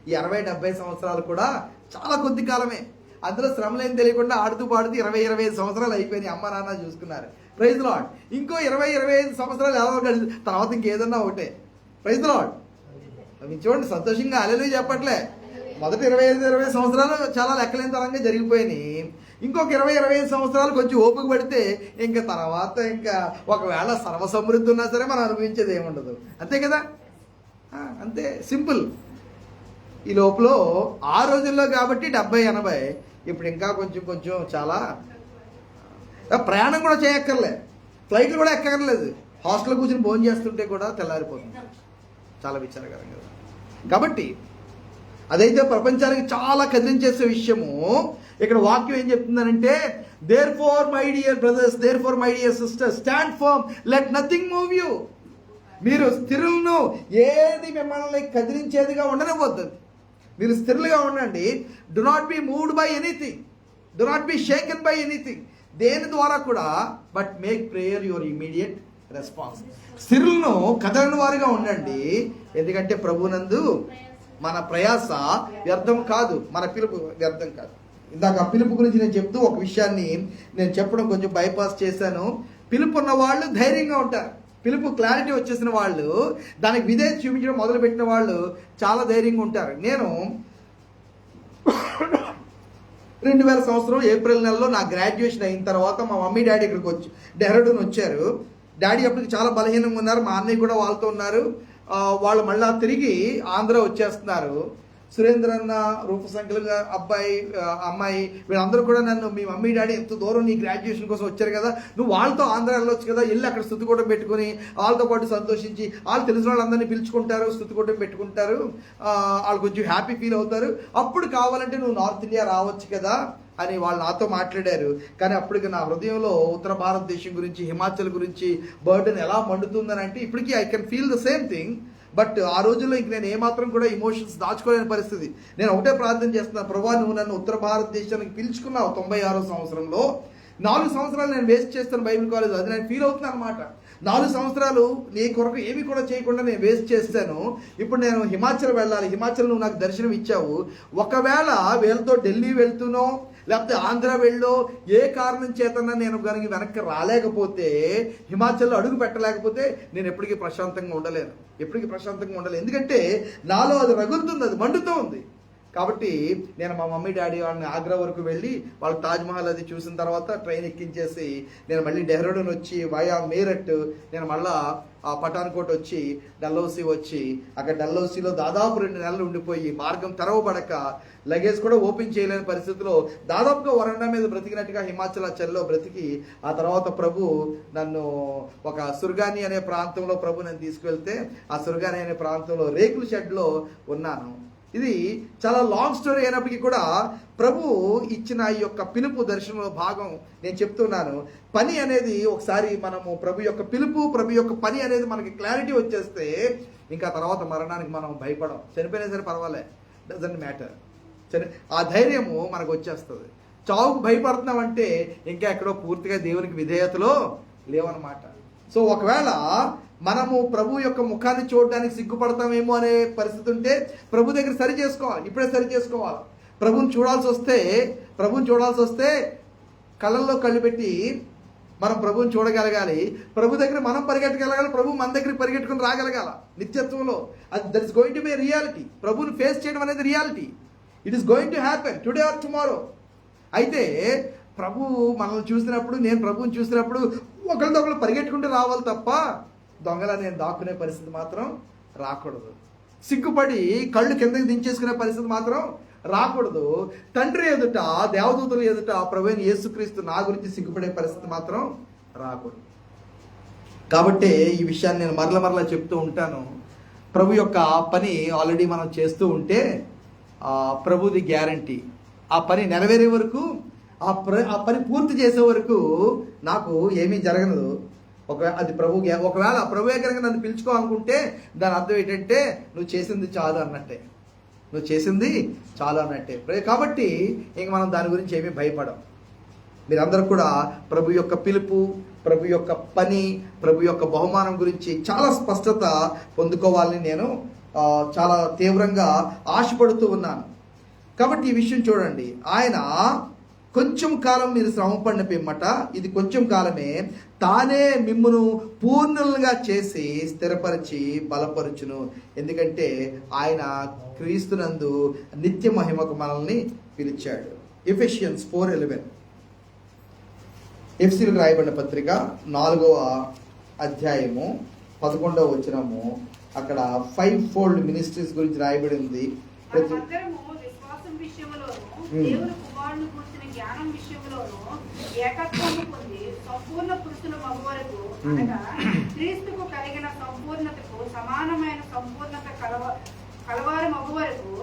ఈ 60-70 సంవత్సరాలు కూడా చాలా కొద్ది కాలమే. అందులో శ్రమలు ఏం తెలియకుండా ఆడుతూ పాడుతూ 20-25 సంవత్సరాలు అయిపోయినాయి. అమ్మ నాన్న చూసుకున్నారు. Praise the Lord. ఇంకో 20-25 సంవత్సరాలు ఎలా గడిచి తర్వాత ఇంకేదన్నా ఒకటే. Praise the Lord. మీరు చూడండి, సంతోషంగా హల్లెలూయా చెప్పట్లే. మొదటి 25 సంవత్సరాలు చాలా లెక్కలేని తరంగా జరిగిపోయినాయి. ఇంకొక 20-25 సంవత్సరాలు కొంచెం ఓపిక పడితే ఇంకా తర్వాత ఇంకా ఒకవేళ సర్వసమృద్ధి ఉన్నా సరే మనం అనుభవించేది ఏముండదు. అంతే కదా, అంతే సింపుల్. ఈ లోపల ఆ రోజుల్లో కాబట్టి 70-80, ఇప్పుడు ఇంకా కొంచెం చాలా ప్రయాణం కూడా చేయక్కర్లే, ఫ్లైట్లు కూడా ఎక్కర్లేదు. హాస్టల్లో కూర్చొని భోజనం చేస్తుంటే కూడా తెల్లారిపోతుంది. చాలా విచారకరం కదా. కాబట్టి అదైతే ప్రపంచానికి చాలా కదిలించేసే విషయము. ఇక్కడ వాక్యం ఏం చెప్తుందనంటే, therefore my dear brothers, therefore my dear sisters, stand firm, let nothing move you. మీరు స్థిరులను, ఏది మిమ్మల్ని కదిలించేదిగా ఉండనివ్వద్దు. మీరు స్థిరులుగా ఉండండి. Do not be moved by anything, do not be shaken by anything. దేని ద్వారా కూడా, but make prayer your immediate response. సిరులను కదలని వారిగా ఉండండి, ఎందుకంటే ప్రభునందు మన ప్రయాస వ్యర్థం కాదు, మన పిలుపు వ్యర్థం కాదు. ఇందాక ఆ పిలుపు గురించి నేను చెప్తూ ఒక విషయాన్ని నేను చెప్పడం కొంచెం బైపాస్ చేశాను. పిలుపు ఉన్న వాళ్ళు ధైర్యంగా ఉంటారు. పిలుపు క్లారిటీ వచ్చేసిన వాళ్ళు, దానికి విధేయత చూపించడం మొదలుపెట్టిన వాళ్ళు చాలా ధైర్యంగా ఉంటారు. నేను 2000 సంవత్సరం ఏప్రిల్ నెలలో నా గ్రాడ్యుయేషన్ అయిన తర్వాత మా మమ్మీ డాడీ ఇక్కడికి వచ్చి డెహ్రాడూన్ వచ్చారు. డాడీ అప్పటికి చాలా బలహీనంగా ఉన్నారు, మా అన్నయ్య కూడా వాళ్ళతో ఉన్నారు. వాళ్ళు మళ్ళా తిరిగి ఆంధ్ర వచ్చేస్తున్నారు. సురేంద్ర అన్న, రూపసంఖ్యలు అబ్బాయి అమ్మాయి వీళ్ళందరూ కూడా నన్ను, మీ మమ్మీ డాడీ ఎంత దూరం నీ గ్రాడ్యుయేషన్ కోసం వచ్చారు కదా, నువ్వు వాళ్ళతో ఆంధ్ర వెళ్ళొచ్చు కదా, వెళ్ళి అక్కడ స్తుతికూటం పెట్టుకుని వాళ్ళతో పాటు సంతోషించి, వాళ్ళు తెలిసిన వాళ్ళందరినీ పిలుచుకుంటారు, స్తుతికూటం పెట్టుకుంటారు, వాళ్ళు కొంచెం హ్యాపీ ఫీల్ అవుతారు, అప్పుడు కావాలంటే నువ్వు నార్త్ ఇండియా రావచ్చు కదా అని వాళ్ళు నాతో మాట్లాడారు. కానీ అప్పటికి నా హృదయంలో ఉత్తర భారతదేశం గురించి, హిమాచల్ గురించి బర్డెన్ ఎలా మండుతుందని అంటే ఇప్పటికీ I can feel the same thing. But ఆ రోజుల్లో ఇంక నేను ఏమాత్రం కూడా ఇమోషన్స్ దాచుకోలేని పరిస్థితి. నేను ఒకటే ప్రార్థన చేస్తున్నాను, ప్రభువా నువ్వు నన్ను ఉత్తర భారతదేశానికి పిలుచుకున్నావు 96వ సంవత్సరంలో. 4 సంవత్సరాలు నేను వేస్ట్ చేస్తాను బైబిల్ కాలేజ్, అది నేను ఫీల్ అవుతున్నాను అనమాట. 4 సంవత్సరాలు నీ కొరకు ఏమి కూడా చేయకుండా నేను వేస్ట్ చేస్తాను. ఇప్పుడు నేను హిమాచల్ వెళ్ళాలి, హిమాచల్ నువ్వు నాకు దర్శనం ఇచ్చావు. ఒకవేళ వీళ్ళతో ఢిల్లీ వెళ్తునో లేకపోతే ఆంధ్ర వెళ్ళో ఏ కారణం చేతన్నా నేను కనుక వెనక్కి రాలేకపోతే, హిమాచల్లో అడుగు పెట్టలేకపోతే నేను ఎప్పటికీ ప్రశాంతంగా ఉండలేను, ఎందుకంటే నాలో అది రగులుతుంది, అది మండుతూ ఉంది. కాబట్టి నేను మా మమ్మీ డాడీ వాళ్ళని ఆగ్రా వరకు వెళ్ళి వాళ్ళ తాజ్మహల్ అది చూసిన తర్వాత ట్రైన్ ఎక్కించేసి నేను మళ్ళీ డెహ్రాడూన్ వచ్చి వయా మీరట్ నేను మళ్ళా పఠాన్కోట్ వచ్చి డల్హౌసీ వచ్చి అక్కడ డల్హౌసీలో దాదాపు 2 నెలలు ఉండిపోయి మార్గం తెరవబడక లగేజ్ కూడా ఓపెన్ చేయలేని పరిస్థితిలో దాదాపుగా వరండా మీద బ్రతికినట్టుగా హిమాచల్లో బ్రతికి, ఆ తర్వాత ప్రభు నన్ను ఒక సుర్గాని అనే ప్రాంతంలో ప్రభు నన్ను తీసుకువెళ్తే ఆ సుర్గాని అనే ప్రాంతంలో రేకుల షెడ్లో ఉన్నాను. ఇది చాలా లాంగ్ స్టోరీ అయినప్పటికీ కూడా ప్రభు ఇచ్చిన ఈ యొక్క పిలుపు దర్శనంలో భాగం నేను చెప్తున్నాను. పని అనేది ఒకసారి మనము ప్రభు యొక్క పిలుపు, ప్రభు యొక్క పని అనేది మనకి క్లారిటీ వచ్చేస్తే ఇంకా తర్వాత మరణానికి మనం భయపడం, చనిపోయినా సరే పర్వాలే, డజంట్ మ్యాటర్. ఆ ధైర్యము మనకు వచ్చేస్తుంది. చావుకు భయపడుతున్నామంటే ఇంకా ఎక్కడో పూర్తిగా దేవునికి విధేయతలో లేవన్నమాట. సో ఒకవేళ మనము ప్రభు యొక్క ముఖాన్ని చూడడానికి సిగ్గుపడతామేమో అనే పరిస్థితి ఉంటే ప్రభు దగ్గర సరి చేసుకోవాలి, ఇప్పుడే సరి చేసుకోవాలి. ప్రభుని చూడాల్సి వస్తే కళ్ళల్లో కళ్ళు పెట్టి మనం ప్రభుని చూడగలగాలి. ప్రభు దగ్గర మనం పరిగెట్టగలగాలి, ప్రభు మన దగ్గర పరిగెట్టుకుని రాగలగాల నిత్యత్వంలో. అది that is going to be reality. ప్రభుని ఫేస్ చేయడం అనేది reality. It is going to happen today or tomorrow. అయితే ప్రభు మనల్ని చూసినప్పుడు, నేను ప్రభుని చూసినప్పుడు ఒకరితో పరిగెట్టుకుంటూ రావాలి తప్ప దొంగలా నేను దాక్కునే పరిస్థితి మాత్రం రాకూడదు. సిగ్గుపడి కళ్ళు కిందకి దించేసుకునే పరిస్థితి మాత్రం రాకూడదు. తండ్రి ఎదుట, దేవదూతల ఎదుట ప్రభువైన యేసుక్రీస్తు నా గురించి సిగ్గుపడే పరిస్థితి మాత్రం రాకూడదు. కాబట్టి ఈ విషయాన్ని నేను మరల చెప్తూ ఉంటాను. ప్రభు యొక్క పని ఆల్రెడీ మనం చేస్తూ ఉంటే ప్రభుది గ్యారంటీ. ఆ పని నెరవేరే వరకు, ఆ పని పూర్తి చేసే వరకు నాకు ఏమీ జరగదు. అది ఒకవేళ ప్రభువే కనుక నన్ను పిలుచుకోవాలనుకుంటే దాని అర్థం ఏంటంటే నువ్వు చేసింది చాలు అన్నట్టే. కాబట్టి ఇంక మనం దాని గురించి ఏమీ భయపడం. మీరందరూ కూడా ప్రభు యొక్క పిలుపు, ప్రభు యొక్క పని, ప్రభు యొక్క బహుమానం గురించి చాలా స్పష్టత పొందుకోవాలని నేను చాలా తీవ్రంగా ఆశపడుతూ ఉన్నాను. కాబట్టి ఈ విషయం చూడండి, ఆయన కొంచెం కాలం మీరు శ్రమపడిన పిమ్మట, ఇది కొంచెం కాలమే, తానే మిమ్మును పూర్ణులుగా చేసి స్థిరపరిచి బలపరుచును. ఎందుకంటే ఆయన క్రీస్తునందు నిత్య మహిమకు మనల్ని పిలిచాడు. ఎఫెసియన్స్ 4:11 ఎఫెసీయులకు రాయబడిన పత్రిక 4వ అధ్యాయము 11వ వచనము. అక్కడ 5 ఫోల్డ్ మినిస్ట్రీస్ గురించి రాయబడి ఉంది. దేవుని కుమారుని గురించిన జ్ఞానం విషయంలోనూ ఏకత్వము పొంది సంపూర్ణ పురుషుల మగు వరకు, అనగా క్రీస్తుకు కలిగిన సంపూర్ణతకు సమానమైన సంపూర్ణత కలవారు మగు వరకు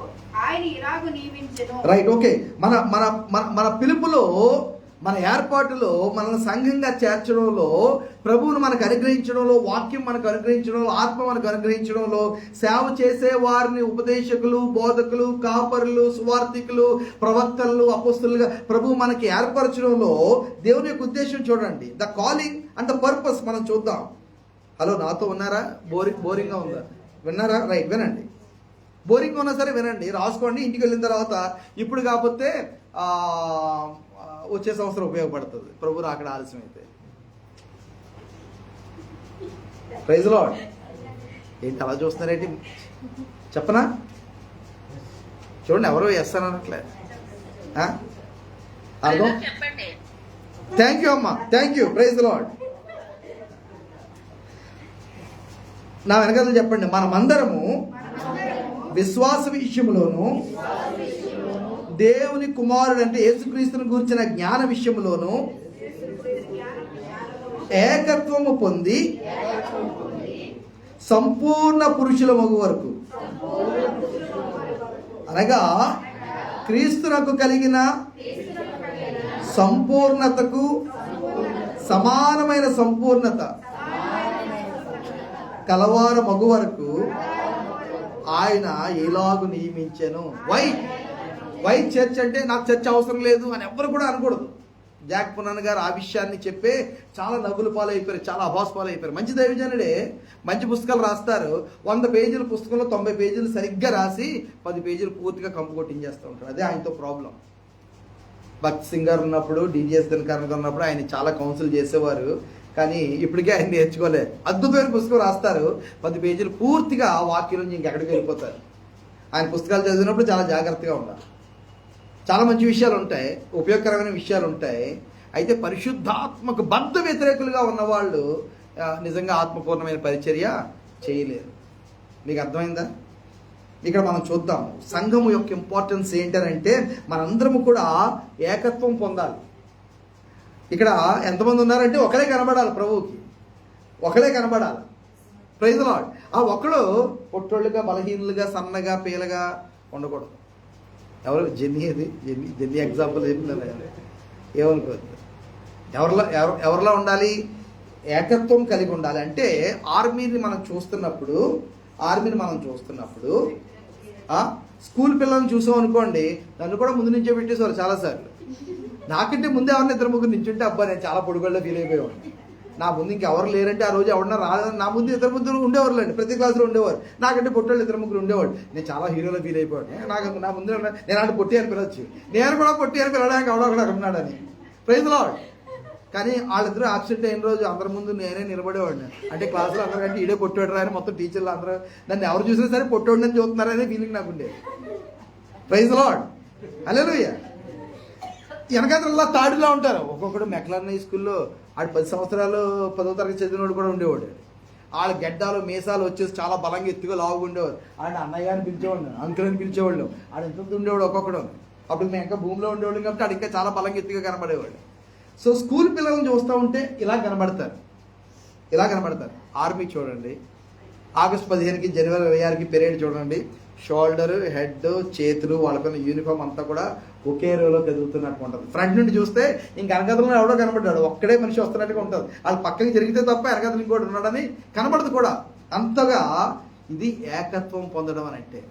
ఆయన ఇలాగూ నియమించెను. Right, okay. మన పిలుపులో మన ఏర్పాటులో మనల్ని సంఘంగా చేర్చడంలో, ప్రభువును మనకు అనుగ్రహించడంలో, వాక్యం మనకు అనుగ్రహించడంలో, ఆత్మ మనకు అనుగ్రహించడంలో, సేవ చేసే వారిని ఉపదేశకులు, బోధకులు, కాపరులు, సువార్థికులు, ప్రవక్తలు, అపోస్తలుగా ప్రభువు మనకి ఏర్పరచడంలో దేవుని యొక్క ఉద్దేశం చూడండి. The calling and the purpose మనం చూద్దాం. హలో, నాతో ఉన్నారా? బోరింగ్గా ఉందా? విన్నారా? రైట్, వినండి. బోరింగ్ ఉన్నా సరే వినండి, రాసుకోండి. ఇంటికి వెళ్ళిన తర్వాత ఇప్పుడు కాకపోతే వచ్చే సంవత్సరం ఉపయోగపడుతుంది, ప్రభు రాకడ ఆలస్యం అయితే. Praise Lord. ఏంటి అలా చూస్తున్నారేంటి? చెప్పనా? చూడండి, ఎవరో ఎస్ అని అనట్లే. అర్థం? థ్యాంక్ యూ అమ్మా, థ్యాంక్ యూ. Praise Lord. నా వెనకాల చెప్పండి, మనమందరము విశ్వాస విషయంలోను, దేవుని కుమారుడు అంటే యేసుక్రీస్తుని గురించిన జ్ఞాన విషయంలోను ఏకత్వము పొంది సంపూర్ణ పురుషుల మగు వరకు, అనగా క్రీస్తునకు కలిగిన సంపూర్ణతకు సమానమైన సంపూర్ణత కలవారు మగు వరకు ఆయన ఎలాగు నియమించెను. వై చర్చ్ అంటే నాకు చర్చ్ అవసరం లేదు అని ఎవ్వరు కూడా అనకూడదు. జాక్ పునాన్ గారు ఆ విషయాన్ని చెప్పే చాలా నవ్వులు పాలైపోయారు, చాలా అభాస్ పాలైపోయారు. మంచి దైవజనుడే, మంచి పుస్తకాలు రాస్తారు. 100 పేజీల పుస్తకంలో 90 పేజీలు సరిగ్గా రాసి 10 పేజీలు పూర్తిగా కంపు కొట్టించేస్తూ ఉంటారు. అదే ఆయనతో ప్రాబ్లం. భక్త్ సింగ్ గారు ఉన్నప్పుడు, డిజిఎస్ దినకరన్ గారు ఉన్నప్పుడు ఆయన చాలా కౌన్సిల్ చేసేవారు. కానీ ఇప్పటికే ఆయన నేర్చుకోలే. అద్భుతమైన పుస్తకం రాస్తారు, 10 పేజీలు పూర్తిగా వాక్యం నుంచి ఇంకెక్కడికి వెళ్ళిపోతారు. ఆయన పుస్తకాలు చదివినప్పుడు చాలా జాగ్రత్తగా ఉండాలి. చాలా మంచి విషయాలు ఉంటాయి, ఉపయోగకరమైన విషయాలు ఉంటాయి. అయితే పరిశుద్ధాత్మకు బద్ధ వ్యతిరేకులుగా ఉన్నవాళ్ళు నిజంగా ఆత్మపూర్ణమైన పరిచర్య చేయలేరు. మీకు అర్థమైందా? ఇక్కడ మనం చూద్దాం సంఘము యొక్క ఇంపార్టెన్స్ ఏంటంటే మనందరము కూడా ఏకత్వం పొందాలి. ఇక్కడ ఎంతమంది ఉన్నారంటే ఒకడే కనబడాలి, ప్రభువుకి ఒకడే కనబడాలి. Praise the Lord. ఆ ఒకడు పొట్టోళ్ళుగా, బలహీనులుగా, సన్నగా, పీలగా ఉండకూడదు. ఎవరు జెన్నీ ఎగ్జాంపుల్ చెప్తున్నాను, ఏమనుకోవద్దు. ఎవరిలా ఉండాలి? ఏకత్వం కలిగి ఉండాలి. అంటే ఆర్మీని మనం చూస్తున్నప్పుడు స్కూల్ పిల్లల్ని చూసాం అనుకోండి, నన్ను కూడా ముందు నుంచే పెట్టేసేవారు చాలాసార్లు. నాకంటే ముందే ఎవరిని 2-3 నించుంటే అబ్బా నేను చాలా పొడుగుల్లో ఫీల్ అయిపోయేవాడిని. నా ముందు ఇంకెవరు లేరంటే ఆ రోజు ఎవరన్నా రాలేదని నా ముందు 2-3 ఉండేవారు లేండి, ప్రతి క్లాసులో ఉండేవారు. నాకంటే పొట్టోళ్ళు 2-3 ఉండేవాడు. నేను చాలా హీరోలో ఫీల్ అయిపోయాడు. నా ముందు నేను అంటే పొట్టి అని పిలవచ్చు, నేను కూడా పొట్టి అని పిలవడానికి ఎవడో ఒకడు అక్కడ ఉన్నాడని. Praise the Lord. కానీ వాళ్ళిద్దరూ యాబ్సెంట్ అయిన రోజు అందరి ముందు నేనే నిలబడేవాడిని. అంటే క్లాసులో అందరికంటే ఈడే పొట్టోడు అని మొత్తం టీచర్లు అందరూ నన్ను ఎవరు చూసినా సరే పొట్టోడని చూస్తున్నారనే ఫీలింగ్ నాకు ఉండేది. Praise the lord. హల్లెలూయా. వెనకాతల్లా తాడులా ఉంటారు. ఒక్కొక్కడు మెక్లార్న్ హై స్కూల్లో ఆడు 10 సంవత్సరాలు 10వ తరగతి చదివినోడు కూడా ఉండేవాడు. వాళ్ళ గడ్డాలు మీసాలు వచ్చేసి చాలా బలంగా ఎత్తుగా లావుగా ఉండేవారు. ఆయన అన్నయ్య అని పిలిచేవాడు, అంకుల్ అని పిలిచేవాళ్ళు. ఆడు ఎంత ఉండేవాడు ఒక్కొక్కడు. అప్పుడు మేము ఇంకా భూమిలో ఉండేవాళ్ళం కాబట్టి ఆడు ఇంకా చాలా బలంగా ఎత్తుగా కనబడేవాడు. సో స్కూల్ పిల్లల్ని చూస్తూ ఉంటే ఇలా కనబడతారు. ఆర్మీ చూడండి, ఆగస్టు 15కి జనవరి 26కి పెరేడ్ చూడండి. షోల్డర్, హెడ్, చేతులు, వాళ్ళకున్న యూనిఫామ్ అంతా కూడా ఒకే రోలో కదులుతున్నట్టు ఉంటుంది. ఫ్రంట్ నుండి చూస్తే ఇంక వెనకతలో ఎవడో కనబడ్డాడు, ఒక్కడే మనిషి వస్తున్నట్టుగా ఉంటుంది. వాళ్ళు పక్కకి జరిగితే తప్ప వెనకతలు ఇంకోటి ఉన్నాడని కనబడదు కూడా. అంతగా ఇది ఏకత్వం పొందడం అని అంటే.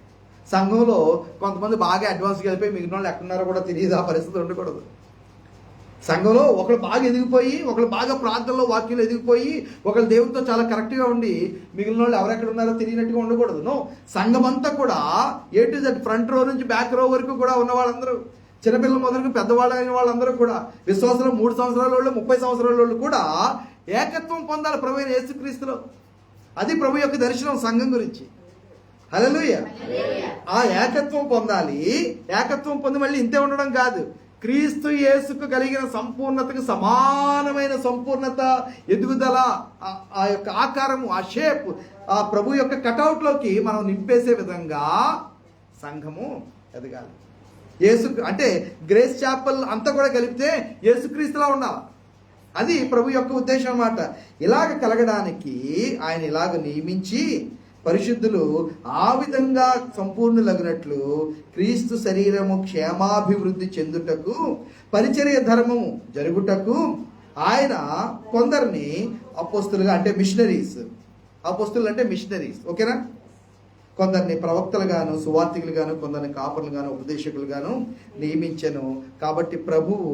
సంఘంలో కొంతమంది బాగా అడ్వాన్స్గా వెళ్ళిపోయి మిగిలిన వాళ్ళు ఎక్కడున్నారో కూడా తెలియదు. ఆ పరిస్థితి ఉండకూడదు. సంఘంలో ఒకళ్ళు బాగా ఎదిగిపోయి, ఒకళ్ళు బాగా ప్రార్థనలో వాక్యంలో ఎదిగిపోయి, ఒకళ్ళు దేవుడితో చాలా కరెక్ట్గా ఉండి మిగిలిన వాళ్ళు ఎవరెక్కడ ఉన్నారో తెలియనట్టుగా ఉండకూడదు. నో, సంఘం అంతా కూడా A to Z, ఫ్రంట్ రో నుంచి బ్యాక్ రో వరకు కూడా ఉన్న వాళ్ళందరూ, చిన్నపిల్లల మొదలుకు పెద్దవాళ్ళు అయిన వాళ్ళందరూ కూడా, విశ్వాసంలో 3 సంవత్సరాల వాళ్ళు, 30 సంవత్సరాల వాళ్ళు కూడా ఏకత్వం పొందాలి ప్రభు అయిన యేసుక్రీస్తులో. అది ప్రభు యొక్క దర్శనం సంఘం గురించి. హల్లెలూయా. ఆ ఏకత్వం పొందాలి. ఏకత్వం పొంది మళ్ళీ ఇంతే ఉండడం కాదు, క్రీస్తు యేసుకు కలిగిన సంపూర్ణతకు సమానమైన సంపూర్ణత, ఎదుగుదల, ఆ యొక్క ఆకారము, ఆ షేప్, ఆ ప్రభు యొక్క కటౌట్లోకి మనం నింపేసే విధంగా సంఘము ఎదగాలి. యేసు అంటే గ్రేస్ చాపల్ అంతా కూడా కలిపితే యేసుక్రీస్తులా ఉండాలి. అది ప్రభు యొక్క ఉద్దేశం అన్నమాట. ఇలాగ కలగడానికి ఆయన ఇలాగ నియమించి పరిశుద్ధులు ఆ విధంగా సంపూర్ణులగినట్లు క్రీస్తు శరీరము క్షేమాభివృద్ధి చెందుటకు పరిచర్య ధర్మము జరుగుటకు ఆయన కొందరిని అపోస్తులుగా అంటే మిషనరీస్, అపోస్తులు అంటే మిషనరీస్, ఓకేనా, కొందరిని ప్రవక్తలుగాను సువార్థికులుగాను కొందరిని కాపరులుగాను ఉపదేశకులుగాను నియమించెను. కాబట్టి ప్రభువు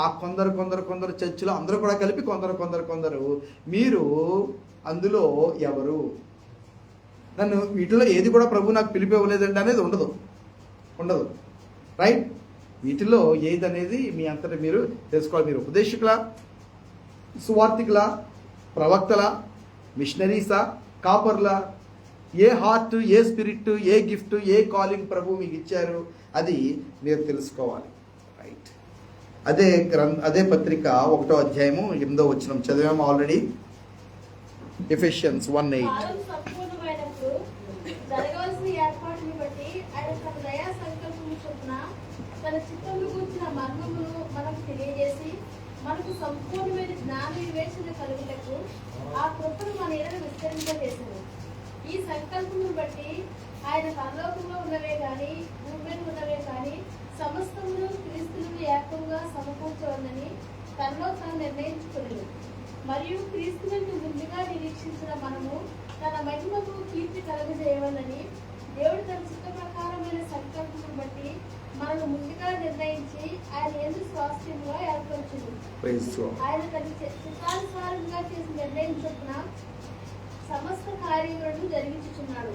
ఆ కొందరు చర్చిలో అందరూ కూడా కలిపి కొందరు మీరు అందులో ఎవరు, నన్ను వీటిలో ఏది కూడా ప్రభు నాకు పిలిపివ్వలేదండి అనేది ఉండదు రైట్. వీటిలో ఏది అనేది మీ అంతటా మీరు తెలుసుకోవాలి. మీరు ఉపదేశకులా, సువార్థికులా, ప్రవక్తలా, మిషనరీసా, కాపర్లా, a heart, a spirit, a gift, a calling ప్రభు మీకు ఇచ్చారు అది మీరు తెలుసుకోవాలి. రైట్. అదే పత్రిక 1వ అధ్యాయము 8వ వచనం చదివాము ఆల్రెడీ. ఎఫెషియన్స్ 1:8. కాలం సంపూర్ణమైనప్పుడు జరగవలసిన ఏర్పాటుని బట్టి ఆయన తన దయా సంకల్పము చొప్పున తన చిత్తమును కూర్చిన మర్మమును మనకు తెలియజేసి మనకు సంపూర్ణమైన జ్ఞాన వివేచన కలుగుటకు ఆ కృపను మన ఎడల విస్తరింపజేశారు. ఈ సంకల్పమును బట్టి ఆయన పరలోకంలో ఉన్నవే గాని భూమి మీద ఉన్నవే గాని సమస్తమును క్రీస్తును ఏకంగా సమకూర్చవలనని తనలో తాను నిర్ణయించుకున్నాడు. మరియు క్రీస్తునందు ముందుగా నిరీక్షించిన మనము తన మహిమకు కీర్తి కలుగజేయవలనని దేవుడు తన చిత్త ప్రకారమైన సంకల్పమును బట్టి మనను ముందుగా నిర్ణయించి ఆయన యందు స్వాస్థ్యంగా ఏర్పరచును. ఆయన తన చిత్తానుసారంగా చేసి నిర్ణయం చొప్పున సమస్త కార్యములను జరిగించుచున్నాడు.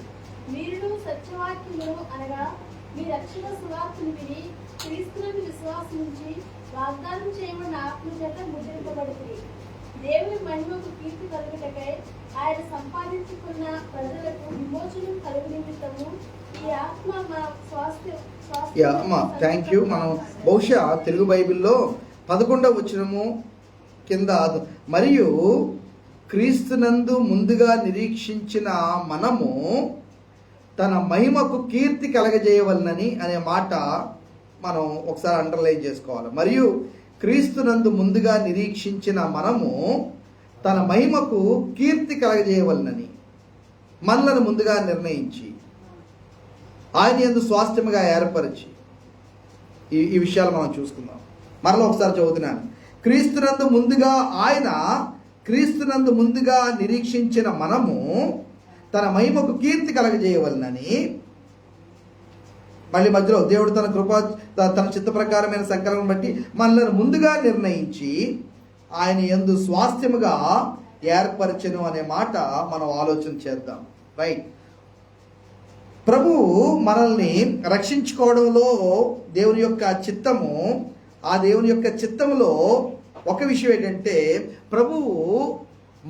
మీరును సత్యవాక్యమును అనగా మీ రక్షణ సువార్తను విని క్రీస్తునందు విశ్వాసం ఉంచి వాగ్దానం చేయబడిన ఆత్మ చేత ముద్రింపబడుతుంది. దేవుని మహిమకు కీర్తి కలుగుటకై ఆయన సంపాదించుకున్న ప్రజలకు విమోచనం కలుగు నిమిత్తము ఈ ఆత్మ మన థ్యాంక్ యూ. మనం బహుశా తెలుగు బైబిల్లో 11వ వచనము కింద మరియు క్రీస్తునందు ముందుగా నిరీక్షించిన మనము తన మహిమకు కీర్తి కలగజేయవలనని అనే మాట మనం ఒకసారి అండర్లైన్ చేసుకోవాలి. మరియు క్రీస్తునందు ముందుగా నిరీక్షించిన మనము తన మహిమకు కీర్తి కలగజేయవలనని మనలను ముందుగా నిర్ణయించి ఆయన యందు స్వాస్థ్యముగా ఏర్పరిచి ఈ విషయాలు మనం చూసుకుందాం. మరలా ఒకసారి చదువుతున్నాను. క్రీస్తునందు ముందుగా నిరీక్షించిన మనము తన మహిమకు కీర్తి కలగజేయవలనని, మళ్ళీ మధ్యలో దేవుడు తన కృప తన చిత్త ప్రకారమైన సంకల్పం బట్టి మనల్ని ముందుగా నిర్ణయించి ఆయన యందు స్వాస్థ్యముగా ఏర్పరచెను అనే మాట మనం ఆలోచన చేద్దాం. రైట్. ప్రభువు మనల్ని రక్షించుకోవడంలో దేవుని యొక్క చిత్తము, ఆ దేవుని యొక్క చిత్తములో ఒక విషయం ఏంటంటే ప్రభువు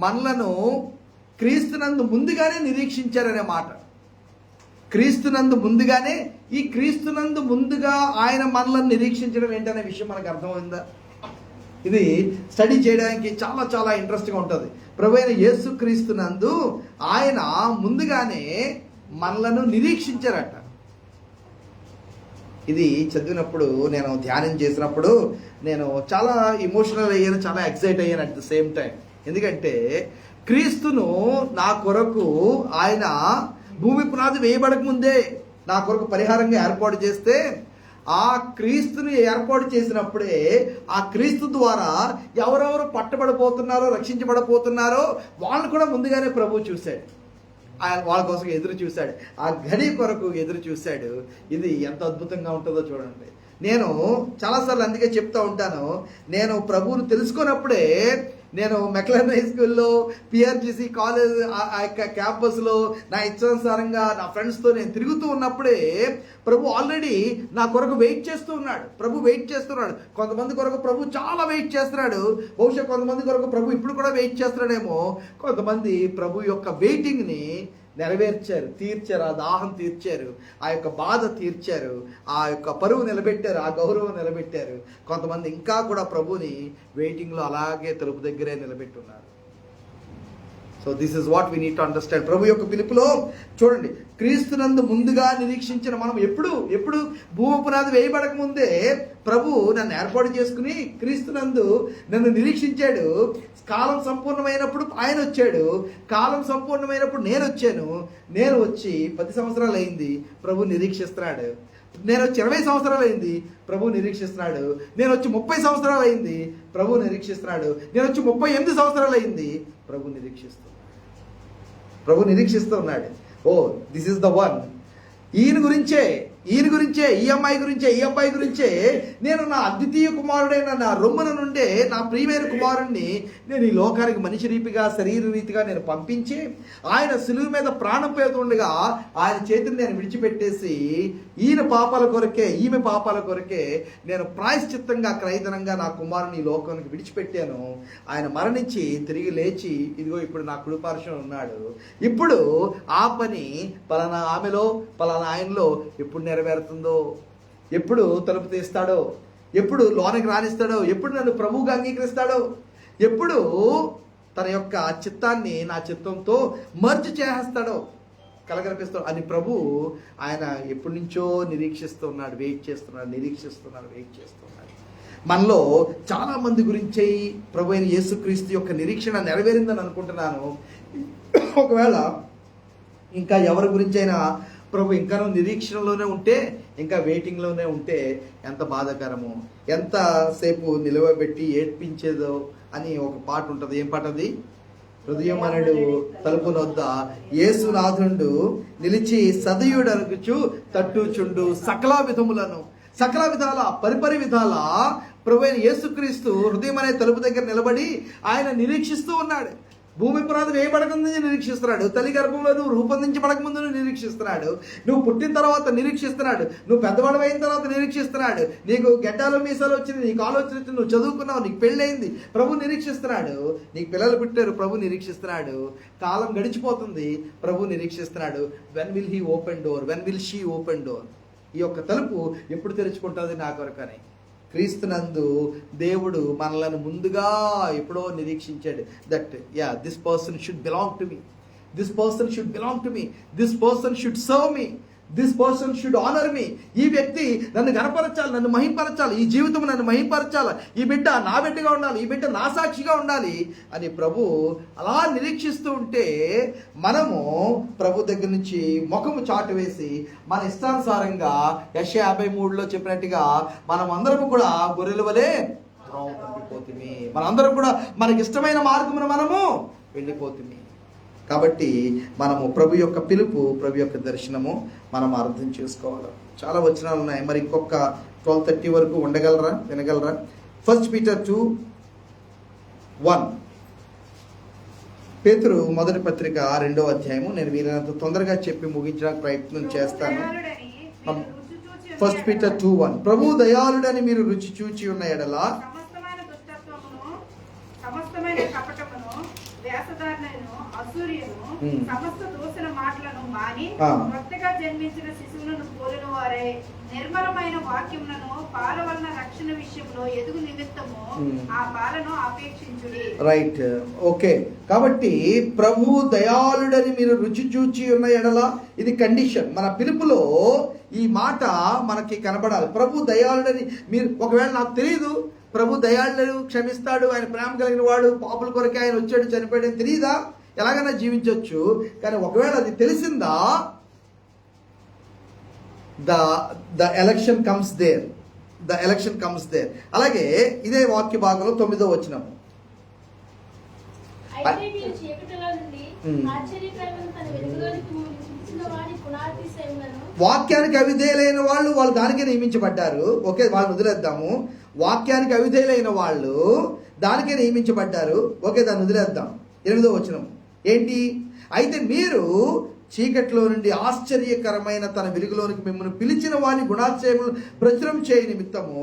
మనలను క్రీస్తునందు ముందుగానే నిరీక్షించారనే మాట. క్రీస్తునందు ముందుగానే, ఈ క్రీస్తునందు ముందుగా ఆయన మనలను నిరీక్షించడం ఏంటనే విషయం మనకు అర్థమైందా? ఇది స్టడీ చేయడానికి చాలా చాలా ఇంట్రెస్ట్గా ఉంటుంది. ప్రభు అయిన యేసు క్రీస్తునందు ఆయన ముందుగానే మనలను నిరీక్షించారట. ఇది చదివినప్పుడు, నేను ధ్యానం చేసినప్పుడు నేను చాలా ఎమోషనల్ అయ్యాను, చాలా ఎక్సైట్ అయ్యాను అట్ ద సేమ్ టైం. ఎందుకంటే క్రీస్తును నా కొరకు ఆయన భూమి పునాది వేయబడక ముందే నా కొరకు పరిహారంగా ఏర్పాటు చేస్తే, ఆ క్రీస్తుని ఏర్పాటు చేసినప్పుడే ఆ క్రీస్తు ద్వారా ఎవరెవరు పట్టబడిపోతున్నారో, రక్షించబడపోతున్నారో వాళ్ళని కూడా ముందుగానే ప్రభు చూశాడు. ఆయన వాళ్ళ కోసం ఎదురు చూశాడు, ఆ గడి కొరకు ఎదురు చూశాడు. ఇది ఎంత అద్భుతంగా ఉంటుందో చూడండి. నేను చాలాసార్లు అందుకే చెప్తా ఉంటాను, నేను ప్రభువును తెలుసుకున్నప్పుడే, నేను మెక్లెన్ హై స్కూల్లో పిఆర్జీసీ కాలేజ్ ఆ యొక్క క్యాంపస్లో నా ఇచ్చానుసారంగా నా ఫ్రెండ్స్తో నేను తిరుగుతూ ఉన్నప్పుడే ప్రభు ఆల్రెడీ నా కొరకు వెయిట్ చేస్తూ ఉన్నాడు. ప్రభు వెయిట్ చేస్తున్నాడు. కొంతమంది కొరకు ప్రభు చాలా వెయిట్ చేస్తున్నాడు. బహుశా కొంతమంది కొరకు ప్రభు ఇప్పుడు కూడా వెయిట్ చేస్తున్నాడేమో. కొంతమంది ప్రభు యొక్క వెయిటింగ్ని నెరవేర్చారు, తీర్చారు, ఆ దాహం తీర్చారు, ఆ యొక్క బాధ తీర్చారు, ఆ యొక్క పరువు నిలబెట్టారు, ఆ గౌరవం నిలబెట్టారు. కొంతమంది ఇంకా కూడా ప్రభుని వెయిటింగ్లో అలాగే తలుపు దగ్గరే నిలబెట్టున్నారు. So this is what we need to understand. ప్రభు యొక్క పిలుపులో చూడండి, క్రీస్తునందు ముందుగా నిరీక్షించిన మనం ఎప్పుడు భూమి పునాది వేయబడక ముందే ప్రభు నన్ను ఏర్పాటు చేసుకుని క్రీస్తునందు నన్ను నిరీక్షించాడు. కాలం సంపూర్ణమైనప్పుడు ఆయన వచ్చాడు, కాలం సంపూర్ణమైనప్పుడు నేను వచ్చాను. నేను వచ్చి 10 సంవత్సరాలు అయింది, ప్రభు నిరీక్షిస్తున్నాడు. నేను వచ్చి 20 సంవత్సరాలు అయింది, ప్రభు నిరీక్షిస్తున్నాడు. నేను వచ్చి 30 సంవత్సరాలు అయింది, ప్రభు నిరీక్షిస్తున్నాడు. నేను వచ్చి 38 సంవత్సరాలు అయింది, ప్రభు నిరీక్షిస్తూ ఉన్నాడు. ఓ, దిస్ ఇస్ ద వన్. ఈయన గురించే, ఈ అమ్మాయి గురించే, ఈ అబ్బాయి గురించే నేను నా అద్వితీయ కుమారుడైన నా రొమ్మున నుండే నా ప్రియమైన కుమారుణ్ణి నేను ఈ లోకానికి మనిషి రీతిగా, శరీర రీతిగా నేను పంపించి, ఆయన సిలువ మీద ప్రాణం పోతుండగా ఆయన చేతిని నేను విడిచిపెట్టేసి ఈయన పాపాల కొరకే, ఈమె పాపాల కొరకే నేను ప్రాయశ్చిత్తంగా, క్రయధనంగా నా కుమారుని ఈ లోకానికి విడిచిపెట్టాను. ఆయన మరణించి తిరిగి లేచి ఇదిగో ఇప్పుడు నా కుడిపార్శ్వం ఉన్నాడు. ఇప్పుడు ఆ పని పలానా ఆమెలో, పలానా ఆయనలో ఎప్పుడు నెరవేరుతుందో, ఎప్పుడు తలుపు తీస్తాడో, ఎప్పుడు లోనికి రాణిస్తాడో, ఎప్పుడు నన్ను ప్రభువుగా అంగీకరిస్తాడో, ఎప్పుడు తన యొక్క చిత్తాన్ని నా చిత్తంతో మర్జ్ చేస్తాడో, కలగలిపిస్తాడు అని ప్రభు ఆయన ఎప్పటి నుంచో నిరీక్షిస్తున్నాడు, వెయిట్ చేస్తున్నాడు. మనలో చాలా మంది గురించి ప్రభు అయిన యేసుక్రీస్తు యొక్క నిరీక్షణ నెరవేరిందని అనుకుంటున్నాను. ఒకవేళ ఇంకా ఎవరి గురించి అయినా ప్రభు ఇంకా నిరీక్షణలోనే ఉంటే, ఇంకా వెయిటింగ్లోనే ఉంటే ఎంత బాధాకరము, ఎంతసేపు నిలవబెట్టి ఏడ్పించేదో అని ఒక పాట ఉంటుంది. ఏం పాట అది? హృదయం అనడు తలుపు నొద్ద యేసునాథుండు నిలిచి సదయుడనుచు తట్టుచుండు సకల విధాల పరిపరి విధాల ప్రభు అయిన యేసుక్రీస్తు హృదయం అనే తలుపు దగ్గర నిలబడి ఆయన నిరీక్షిస్తూ ఉన్నాడు. భూమి పునాది వేయబడకముందు నిరీక్షిస్తున్నాడు, తల్లి గర్భంలో నువ్వు రూపొందించబడక ముందు నిరీక్షిస్తున్నాడు, నువ్వు పుట్టిన తర్వాత నిరీక్షిస్తున్నాడు, నువ్వు పెద్దవాడు అయిన తర్వాత నిరీక్షిస్తున్నాడు, నీకు గడ్డాలు మీసాలు వచ్చింది, నీకు ఆలోచన వచ్చింది, నువ్వు చదువుకున్నావు, నీకు పెళ్ళయింది, ప్రభు నిరీక్షిస్తున్నాడు. నీకు పిల్లలు పుట్టారు, ప్రభు నిరీక్షిస్తున్నాడు. కాలం గడిచిపోతుంది, ప్రభు నిరీక్షిస్తున్నాడు. When will he open door, when will she open door? ఈ యొక్క తలుపు ఎప్పుడు తెరుచుకుంటుంది నా కొరకని. క్రీస్తునందు దేవుడు మనలను ముందుగా ఎప్పుడో నిరీక్షించాడు. That this person should belong to me, this person should belong to me, this person should serve me, this person should honour me. ఈ వ్యక్తి నన్ను గణపరచాలి, నన్ను మహింపరచాలి, ఈ జీవితం నన్ను మహింపరచాలి, ఈ బిడ్డ నా బిడ్డగా ఉండాలి, ఈ బిడ్డ నా సాక్షిగా ఉండాలి అని ప్రభు అలా నిరీక్షిస్తూ ఉంటే మనము ప్రభు దగ్గర నుంచి ముఖము చాటు వేసి మన ఇష్టానుసారంగా యెషయా 53లో చెప్పినట్టుగా మనం అందరము కూడా గొర్రెల వలె తప్పిపోతుంది. మనందరం కూడా మనకి ఇష్టమైన మార్గమును మనము వెళ్ళిపోతుంది. కాబట్టి మనము ప్రభు యొక్క పిలుపు, ప్రభు యొక్క దర్శనము మనం అర్థం చేసుకోవాలి. చాలా వచనాలు ఉన్నాయి, మరి ఇంకొక 12:30 వరకు వినగలరా? 1 Peter 2:1 పేతురు మొదటి పత్రిక 2వ అధ్యాయము. నేను వీలైనంత తొందరగా చెప్పి ముగించడానికి ప్రయత్నం చేస్తాను. 1 Peter 2:1 ప్రభు దయాళుడని మీరు రుచి చూచి ఉన్న ఎడల సమస్తమైన కపటమును, వేషధారణను, అసూయను, సమస్త దూషణ మాటలను మాని కొత్తగా జన్మించిన శిశువులను పోలిన వారే నిర్మలమైన వాక్యములను పాల వలన రక్షణ విషయంలో ఎదుగు నిమిత్తము ఆ పాలను అపేక్షించుడి. Right, okay. కాబట్టి ప్రభు దయాళుడని మీరు రుచి చూచి ఉన్న ఎడల, ఇది కండిషన్. మన పిలుపులో ఈ మాట మనకి కనబడాలి. ప్రభు దయాళుడని మీరు, ఒకవేళ నాకు తెలియదు ప్రభు దయాళుడు, క్షమిస్తాడు, ఆయన ప్రేమ కలిగిన వాడు, పాపుల కొరకే ఆయన వచ్చాడు, చనిపోయాడు అని తెలియదా? ఎలాగైనా జీవించవచ్చు. కానీ ఒకవేళ అది తెలిసిందా, ద ఎలక్షన్ కమ్స్ దేర్. అలాగే ఇదే వాక్య భాగంలో 9వ వచనము, వాక్యానికి అవిధేయులైన వాళ్ళు దానికే నియమించబడ్డారు. ఓకే, వాళ్ళని వదిలేద్దాము. వాక్యానికి అవిధేయులైన వాళ్ళు దానికే నియమించబడ్డారు. ఓకే, దాన్ని వదిలేద్దాం. 8వ వచనం ఏంటి? అయితే మీరు చీకట్లో నుండి ఆశ్చర్యకరమైన తన వెలుగులోనికి మిమ్మల్ని పిలిచిన వాని గుణాశ్చయములు ప్రచురం చేయ నిమిత్తము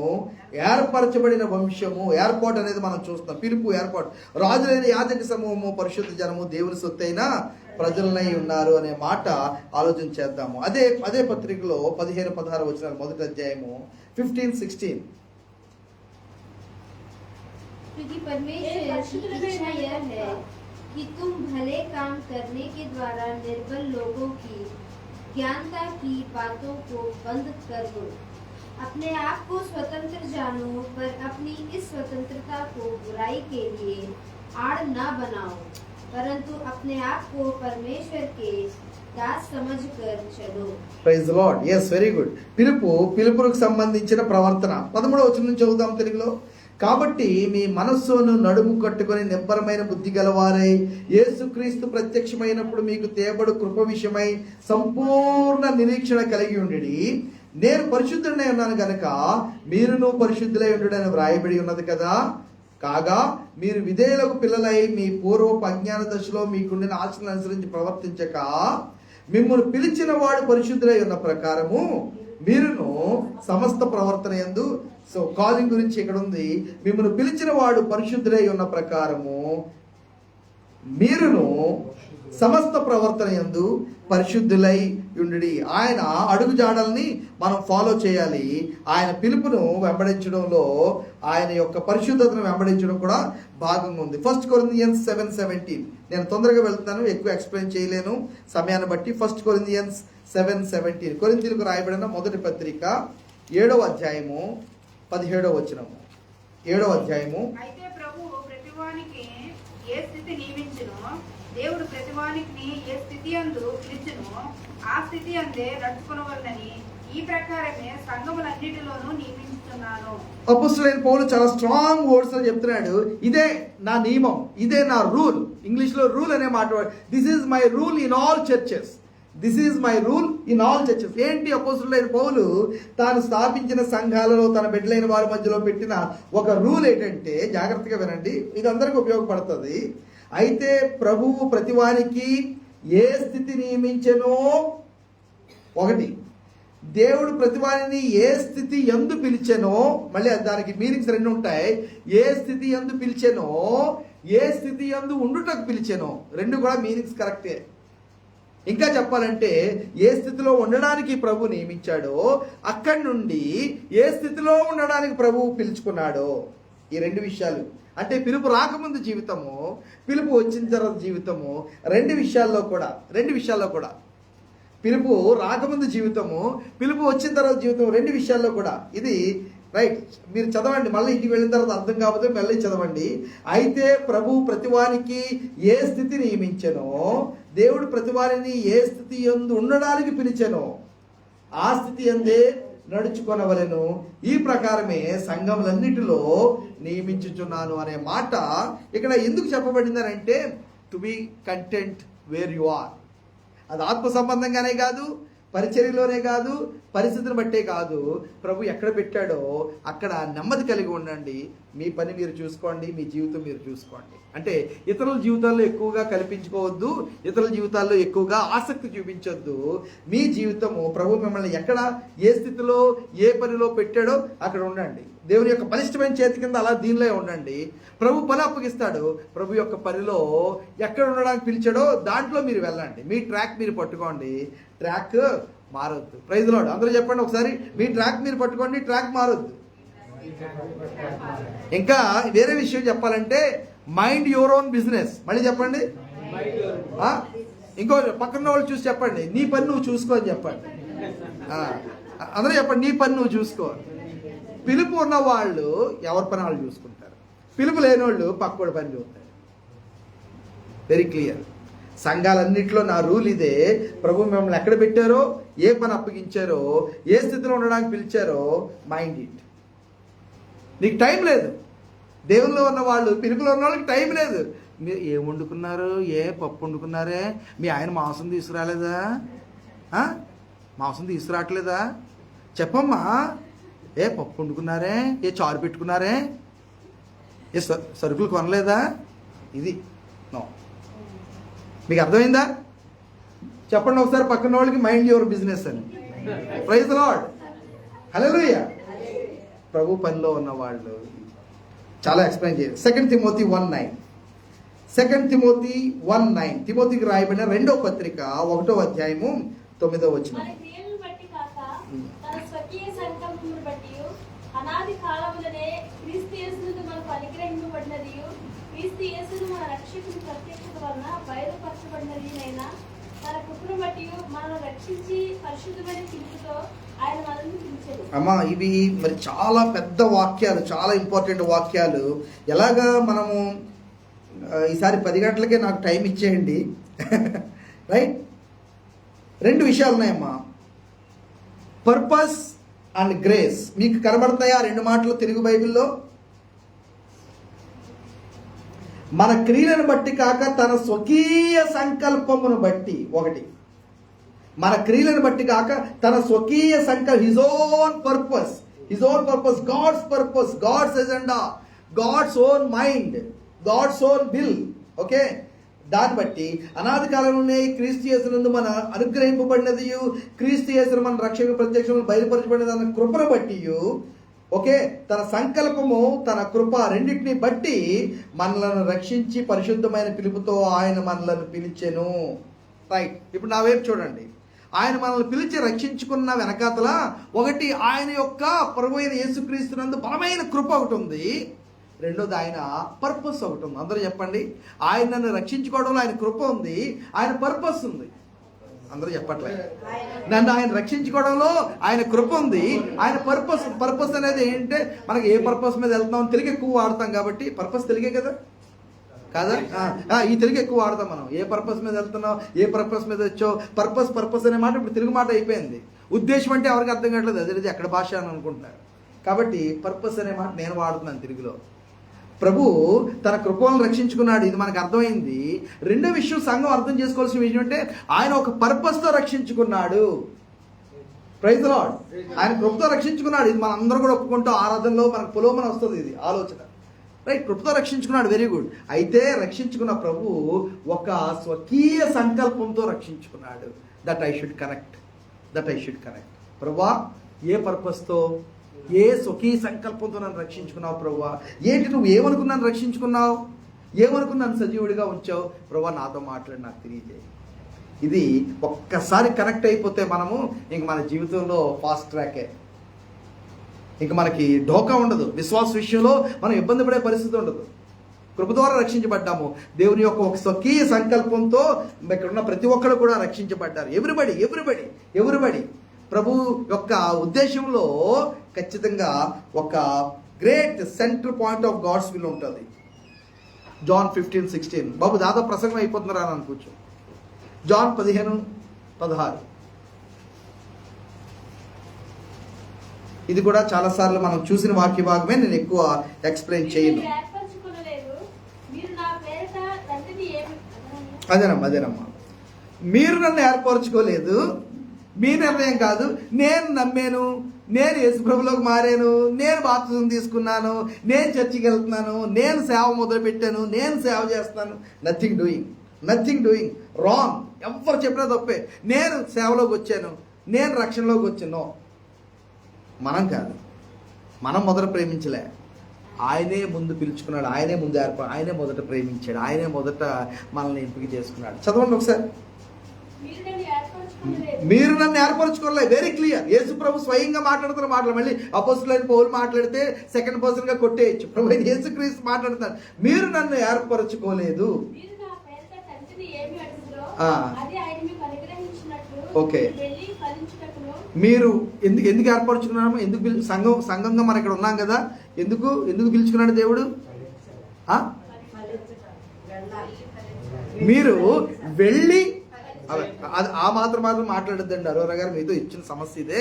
ఏర్పరచబడిన వంశము. ఏర్పాటు అనేది మనం చూస్తాం. పిలుపు, ఏర్పాటు. రాజులైన యాజక సమూహము, పరిశుద్ధ జనము, దేవుని సొత్తైన ప్రజలనై ఉన్నారు అనే మాట ఆలోచన చేద్దాము. అదే పత్రికలో 15-16 వచనాలు, మొదటి అధ్యాయము 15-16. क्योंकि परमेश्वर की इच्छा यह है कि तुम भले काम करने के द्वारा निर्बल लोगों की ज्ञानता की बातों को बंद कर दो अपने आप को स्वतंत्र जानो, पर अपनी इस स्वतंत्रता को बुराई के लिए आड़ न बनाओ, परंतु अपने आप को परमेश्वर के दास समझकर चलो। Praise Lord. Yes, very good. పిలుపుకు సంబంధించిన ప్రవర్తన 13వ వచనం నుంచి చదువుదాం తెలుగులో. కాబట్టి మీ మనస్సును నడుము కట్టుకొని నిబ్బరమైన బుద్ధి గలవారై యేసుక్రీస్తు ప్రత్యక్షమైనప్పుడు మీకు తేబడు కృప విషయమై సంపూర్ణ నిరీక్షణ కలిగి ఉండి, నేను పరిశుద్ధుడై ఉన్నాను గనక మీరును పరిశుద్ధులై ఉండుడని వ్రాయబడి ఉన్నది కదా. కాగా మీరు విధేయులకు పిల్లలై మీ పూర్వపు అజ్ఞాన దశలో మీకుండిన ఆశలను అనుసరించి ప్రవర్తించక, మిమ్మల్ని పిలిచిన వాడు పరిశుద్ధులై ఉన్న ప్రకారము మీరును సమస్త ప్రవర్తన యందు, సో కాలింగ్ గురించి ఇక్కడ ఉంది, మిమ్మల్ని పిలిచిన వాడు పరిశుద్ధులై ఉన్న ప్రకారము మీరును సమస్త ప్రవర్తన యందు పరిశుద్ధులై ఉండి. ఆయన అడుగుజాడల్ని మనం ఫాలో చేయాలి. ఆయన పిలుపును వెంబడించడంలో ఆయన యొక్క పరిశుద్ధతను వెంబడించడం కూడా భాగంగా ఉంది. 1 Corinthians 7:17. నేను తొందరగా వెళ్తాను, ఎక్కువ ఎక్స్ప్లెయిన్ చేయలేను సమయాన్ని బట్టి. 1 Corinthians 7:17 కొరింథీయులకు రాయబడిన మొదటి పత్రిక 7వ అధ్యాయము 17వ వచనము. 7వ అధ్యాయము. అయితే ప్రభువు ప్రతివానికి ఏ స్థితి నియమించును, దేవుడు ప్రతివానికి ఏ స్థితి అందు పిలిచును, ఆ స్థితి అందే నడుచుకునవలనని ఈ ప్రకారమే సంఘములన్నిటిలోనూ నియమించుతున్నాను. అపోస్తలుడైన పౌలు చాలా స్ట్రాంగ్ వర్డ్స్ లో చెప్తున్నాడు, ఇదే నా నియమం, ఇదే నా రూల్. ఇంగ్లీష్ లో రూల్ అనే మాట, this is my rule in all churches, this is my rule in all churches. ఏంటి అపోస్తలుడైన పౌలు తాను స్థాపించిన సంఘాలలో తన బిడ్డలైన వారి మధ్యలో పెట్టిన ఒక రూల్ ఏంటంటే, జాగ్రత్తగా వినండి, ఇది అందరికీ ఉపయోగపడుతుంది. అయితే ప్రభువు ప్రతివానికి ఏ స్థితి నియమించెనో, ఒకటి దేవుడు ప్రతివారిని ఏ స్థితి యందు పిలిచెనో, మళ్ళీ దానికి మీనింగ్స్ రెండు ఉంటాయి. ఏ స్థితి యందు పిలిచెనో, ఏ స్థితి యందు ఉండుటకు పిలిచెనో, రెండు కూడా మీనింగ్స్ కరెక్టే. ఇంకా చెప్పాలంటే ఏ స్థితిలో ఉండడానికి ప్రభు నియమించాడో, అక్కడి నుండి ఏ స్థితిలో ఉండడానికి ప్రభువు పిలుచుకున్నాడో, ఈ రెండు విషయాలు. అంటే పిలుపు రాకముందు జీవితము, పిలుపు వచ్చిన తర్వాత జీవితము, రెండు విషయాల్లో కూడా పిలుపు రాకముందు జీవితము, పిలుపు వచ్చిన తర్వాత జీవితం, రెండు విషయాల్లో కూడా ఇది రైట్. మీరు చదవండి, మళ్ళీ ఇంటికి వెళ్ళిన తర్వాత అర్థం కాకపోతే మళ్ళీ చదవండి. అయితే ప్రభు ప్రతివానికి ఏ స్థితి నియమించెనో, దేవుడు ప్రతివారిని ఏ స్థితి యందు ఉండడానికి పిలిచెనో, ఆ స్థితి యందే నడుచుకొనవలెను, ఈ ప్రకారమే సంఘములన్నిటిలో నియమించుచున్నాను అనే మాట ఇక్కడ ఎందుకు చెప్పబడిందనంటే, to be content where you are. అది ఆత్మ సంబంధంగానే కాదు, పరిచర్యలోనే కాదు, పరిస్థితిని బట్టే కాదు. ప్రభు ఎక్కడ పెట్టాడో అక్కడ నెమ్మది కలిగి ఉండండి. మీ పని మీరు చూసుకోండి, మీ జీవితం మీరు చూసుకోండి. అంటే ఇతరుల జీవితాల్లో ఎక్కువగా కల్పించుకోవద్దు, ఇతరుల జీవితాల్లో ఎక్కువగా ఆసక్తి చూపించొద్దు. మీ జీవితము ప్రభు మిమ్మల్ని ఎక్కడ ఏ స్థితిలో ఏ పనిలో పెట్టాడో అక్కడ ఉండండి. దేవుని యొక్క బలిష్టమైన చేతి కింద అలా దీనిలో ఉండండి. ప్రభు పని అప్పగిస్తాడు, ప్రభు యొక్క పనిలో ఎక్కడ ఉండడానికి పిలిచాడో దాంట్లో మీరు వెళ్ళండి. మీ ట్రాక్ మీరు పట్టుకోండి, ట్రాక్ మారొద్దు. Praise lord. అందరూ చెప్పండి ఒకసారి, మీ ట్రాక్ మీరు పట్టుకోండి, ట్రాక్ మారొద్దు. ఇంకా వేరే విషయం చెప్పాలంటే, మైండ్ యువర్ ఓన్ బిజినెస్. మళ్ళీ చెప్పండి. ఇంకో పక్కన వాళ్ళు చూసి చెప్పండి, నీ పని నువ్వు చూసుకో అని చెప్పండి. అందరూ చెప్పండి, నీ పని నువ్వు చూసుకో. పిలుపు ఉన్న వాళ్ళు ఎవరి పని వాళ్ళు చూసుకుంటారు, పిలుపు లేని వాళ్ళు పక్కోడి పని చూస్తారు. Very clear. సంఘాలన్నింటిలో నా రూల్ ఇదే. ప్రభు మిమ్మల్ని ఎక్కడ పెట్టారో, ఏ పని అప్పగించారో, ఏ స్థితిలో ఉండడానికి పిలిచారో, మైండ్ ఇట్. నీకు టైం లేదు. దేవుల్లో ఉన్న వాళ్ళు, పిలుపులో ఉన్న వాళ్ళకి టైం లేదు. మీరు ఏం వండుకున్నారు, ఏ పప్పు వండుకున్నారే, మీ ఆయన మాంసం తీసుకురాలేదా, మాంసం తీసుకురావట్లేదా, చెప్పమ్మా, ఏ పప్పు వండుకున్నారే, ఏ చారు పెట్టుకున్నారే, ఏ సరుకులు కొనలేదా, ఇది నో. మీకు అర్థమైందా? చెప్పండి ఒకసారి పక్కన వాళ్ళకి, మైండ్ యువర్ బిజినెస్ అని. Praise the lord. హల్లెలూయా. ప్రభు పనిలో ఉన్న వాళ్ళు చాలా ఎక్స్ప్లెయిన్ చేయాలి. 2 Timothy 1:9. 2 Timothy 1:9 తిమోతికి రాయబడిన 2వ పత్రిక 1వ అధ్యాయము 9వ వచనం. మన క్రియలను బట్టి కాక తన స్వకీయ సంకల్పమును బట్టి అనాది కాలములనే క్రీస్తు యేసునందు మనకు అనుగ్రహింపబడినది, క్రీస్తు యేసును మన రక్షకుని ప్రత్యక్షత వలన బయలుపరచబడినదినైనా తన కృపను బట్టి మనల్ని రక్షించి పరిశుద్ధమైన పిలుపుతో ఆయన మనల్ని పిలిచాడు. అమ్మా, ఇవి మరి చాలా పెద్ద వాక్యాలు, చాలా ఇంపార్టెంట్ వాక్యాలు. ఎలాగా మనము ఈసారి 10 గంటలకే నాకు టైం ఇచ్చేయండి. రైట్? 2 విషయాలు ఉన్నాయమ్మా, పర్పస్ అండ్ గ్రేస్. మీకు కనబడతాయా 2 మాటలు తెలుగు బైబిల్లో? మన క్రియలను బట్టి కాక తన స్వకీయ సంకల్పమును బట్టి. ఒకటి, మన క్రియలను బట్టి కాక తన స్వకీయ his own purpose, God's purpose, God's agenda, God's own mind, God's own will. Okay, దాన్ని బట్టి అనాది కాలంలోనే క్రీస్తు యేసునందు మన అనుగ్రహింపబడినది, క్రీస్తు యేసును మన రక్షణ ప్రత్యక్షములు బయలుపరచబడినది అన్న కృపను బట్టి, ఓకే, తన సంకల్పము తన కృప రెండింటిని బట్టి మనలను రక్షించి పరిశుద్ధమైన పిలుపుతో ఆయన మనలను పిలిచెను. రైట్? ఇప్పుడు నా వైపు చూడండి. ఆయన మనల్ని పిలిచి రక్షించుకున్న వెనకాతల ఒకటి ఆయన యొక్క ప్రభువైన యేసుక్రీస్తునందు బలమైన కృప ఒకటి ఉంది, రెండోది ఆయన పర్పస్ ఒకటి ఉంది. అందరూ చెప్పండి. ఆయన నన్ను రక్షించుకోవడంలో ఆయన కృప ఉంది, ఆయన పర్పస్ ఉంది. అందరూ చెప్పట్లేదు. నన్ను ఆయన రక్షించుకోవడంలో ఆయన కృప ఉంది, ఆయన పర్పస్ అనేది ఏంటంటే మనకి ఏ పర్పస్ మీద వెళ్తున్నాం తెలుగు ఎక్కువ వాడతాం కాబట్టి, పర్పస్ తెలుగే కదా కాదా? ఈ తెలుగు ఎక్కువ వాడతాం మనం. ఏ పర్పస్ మీద వెళ్తున్నావు, ఏ పర్పస్ మీద వచ్చావు, పర్పస్ అనే మాట ఇప్పుడు తెలుగు మాట అయిపోయింది. ఉద్దేశం అంటే ఎవరికి అర్థం కావట్లేదు, అదే ఎక్కడ భాష అని అనుకుంటున్నారు. కాబట్టి పర్పస్ అనే మాట నేను వాడుతున్నాను తెలుగులో. ప్రభు తన కృపలను రక్షించుకున్నాడు, ఇది మనకు అర్థమైంది. రెండో విషయం సంఘం అర్థం చేసుకోవాల్సిన విషయం అంటే ఆయన ఒక పర్పస్తో రక్షించుకున్నాడు. Praise the lord. ఆయన కృపతో రక్షించుకున్నాడు, ఇది మనం అందరూ కూడా ఒప్పుకుంటాం. ఆరాధనలో మనకు పులోమని వస్తుంది ఇది ఆలోచన. రైట్? కృపతో రక్షించుకున్నాడు, వెరీ గుడ్. అయితే రక్షించుకున్న ప్రభు ఒక స్వకీయ సంకల్పంతో రక్షించుకున్నాడు. That I should connect. ప్రభువా, ఏ పర్పస్తో, ఏ స్వకీయ సంకల్పంతో నన్ను రక్షించుకున్నావు ప్రభువా? ఏంటి నువ్వు ఏమనుకున్నాను రక్షించుకున్నావు, ఏమనుకున్నాను సజీవుడిగా ఉంచావు ప్రభువా? నాతో మాట్లాడి నాకు తెలియజేయి. ఇది ఒక్కసారి కనెక్ట్ అయిపోతే మనము ఇంక మన జీవితంలో ఫాస్ట్ ట్రాకే. ఇంక మనకి ఢోకా ఉండదు. విశ్వాస విషయంలో మనం ఇబ్బంది పడే పరిస్థితి ఉండదు. కృప ద్వారా రక్షించబడ్డాము. దేవుని యొక్క ఒక స్వకీయ సంకల్పంతో ఇక్కడ ఉన్న ప్రతి ఒక్కరు కూడా రక్షించబడ్డారు. ఎవ్రీబడి ప్రభు యొక్క ఉద్దేశంలో ఖచ్చితంగా ఒక great centre point of God's will ఉంటుంది. జాన్ 15:16. బాబు దాదాపు ప్రసంగం అయిపోతున్నారా అని అనుకోవచ్చు. జాన్ 15:16. ఇది కూడా చాలాసార్లు మనం చూసిన వాక్య భాగమే, నేను ఎక్కువ ఎక్స్ప్లెయిన్ చేయను. అదేనమ్మా, మీరు నన్ను ఏర్పరచుకోలేదు, మీ నిర్ణయం కాదు. నేను నమ్మాను, నేను యేసుప్రభులోకి మారాను, నేను బాప్తిజం తీసుకున్నాను, నేను చర్చికి వెళ్తున్నాను, నేను సేవ మొదలుపెట్టాను, నేను సేవ చేస్తున్నాను. Nothing doing wrong. ఎవరు చెప్పినా తప్పే. నేను సేవలోకి వచ్చాను, నేను రక్షణలోకి వచ్చాను. మనం కాదు, మనం మొదట ప్రేమించలే. ఆయనే ముందు పిలుచుకున్నాడు, ఆయనే ముందు ఆయనే మొదట ప్రేమించాడు, ఆయనే మొదట మనల్ని ఎంపిక చేసుకున్నాడు. చదవండి ఒకసారి. మీరు నన్ను ఏర్పరచుకోలేదు. Very clear. యేసు ప్రభు స్వయంగా మాట్లాడుతున్న మాటలు మళ్ళీ అపోస్తులైన పౌలు మాట్లాడితే సెకండ్ పర్సన్ గా కొట్టేయచ్చు. ప్రభు యేసుక్రీస్తు మాట్లాడుతున్నారు, మీరు నన్ను ఏర్పరచుకోలేదు. ఓకే, మీరు ఎందుకు ఏర్పరచుకున్నాము? ఎందుకు సంఘంగా మనం ఇక్కడ ఉన్నాం కదా, ఎందుకు పిలుచుకున్నాడు దేవుడు? మీరు వెళ్ళి ఆ మాత్రం మాట్లాడద్దండి. అరోరా గారు, మీతో ఇచ్చిన సమస్య ఇదే,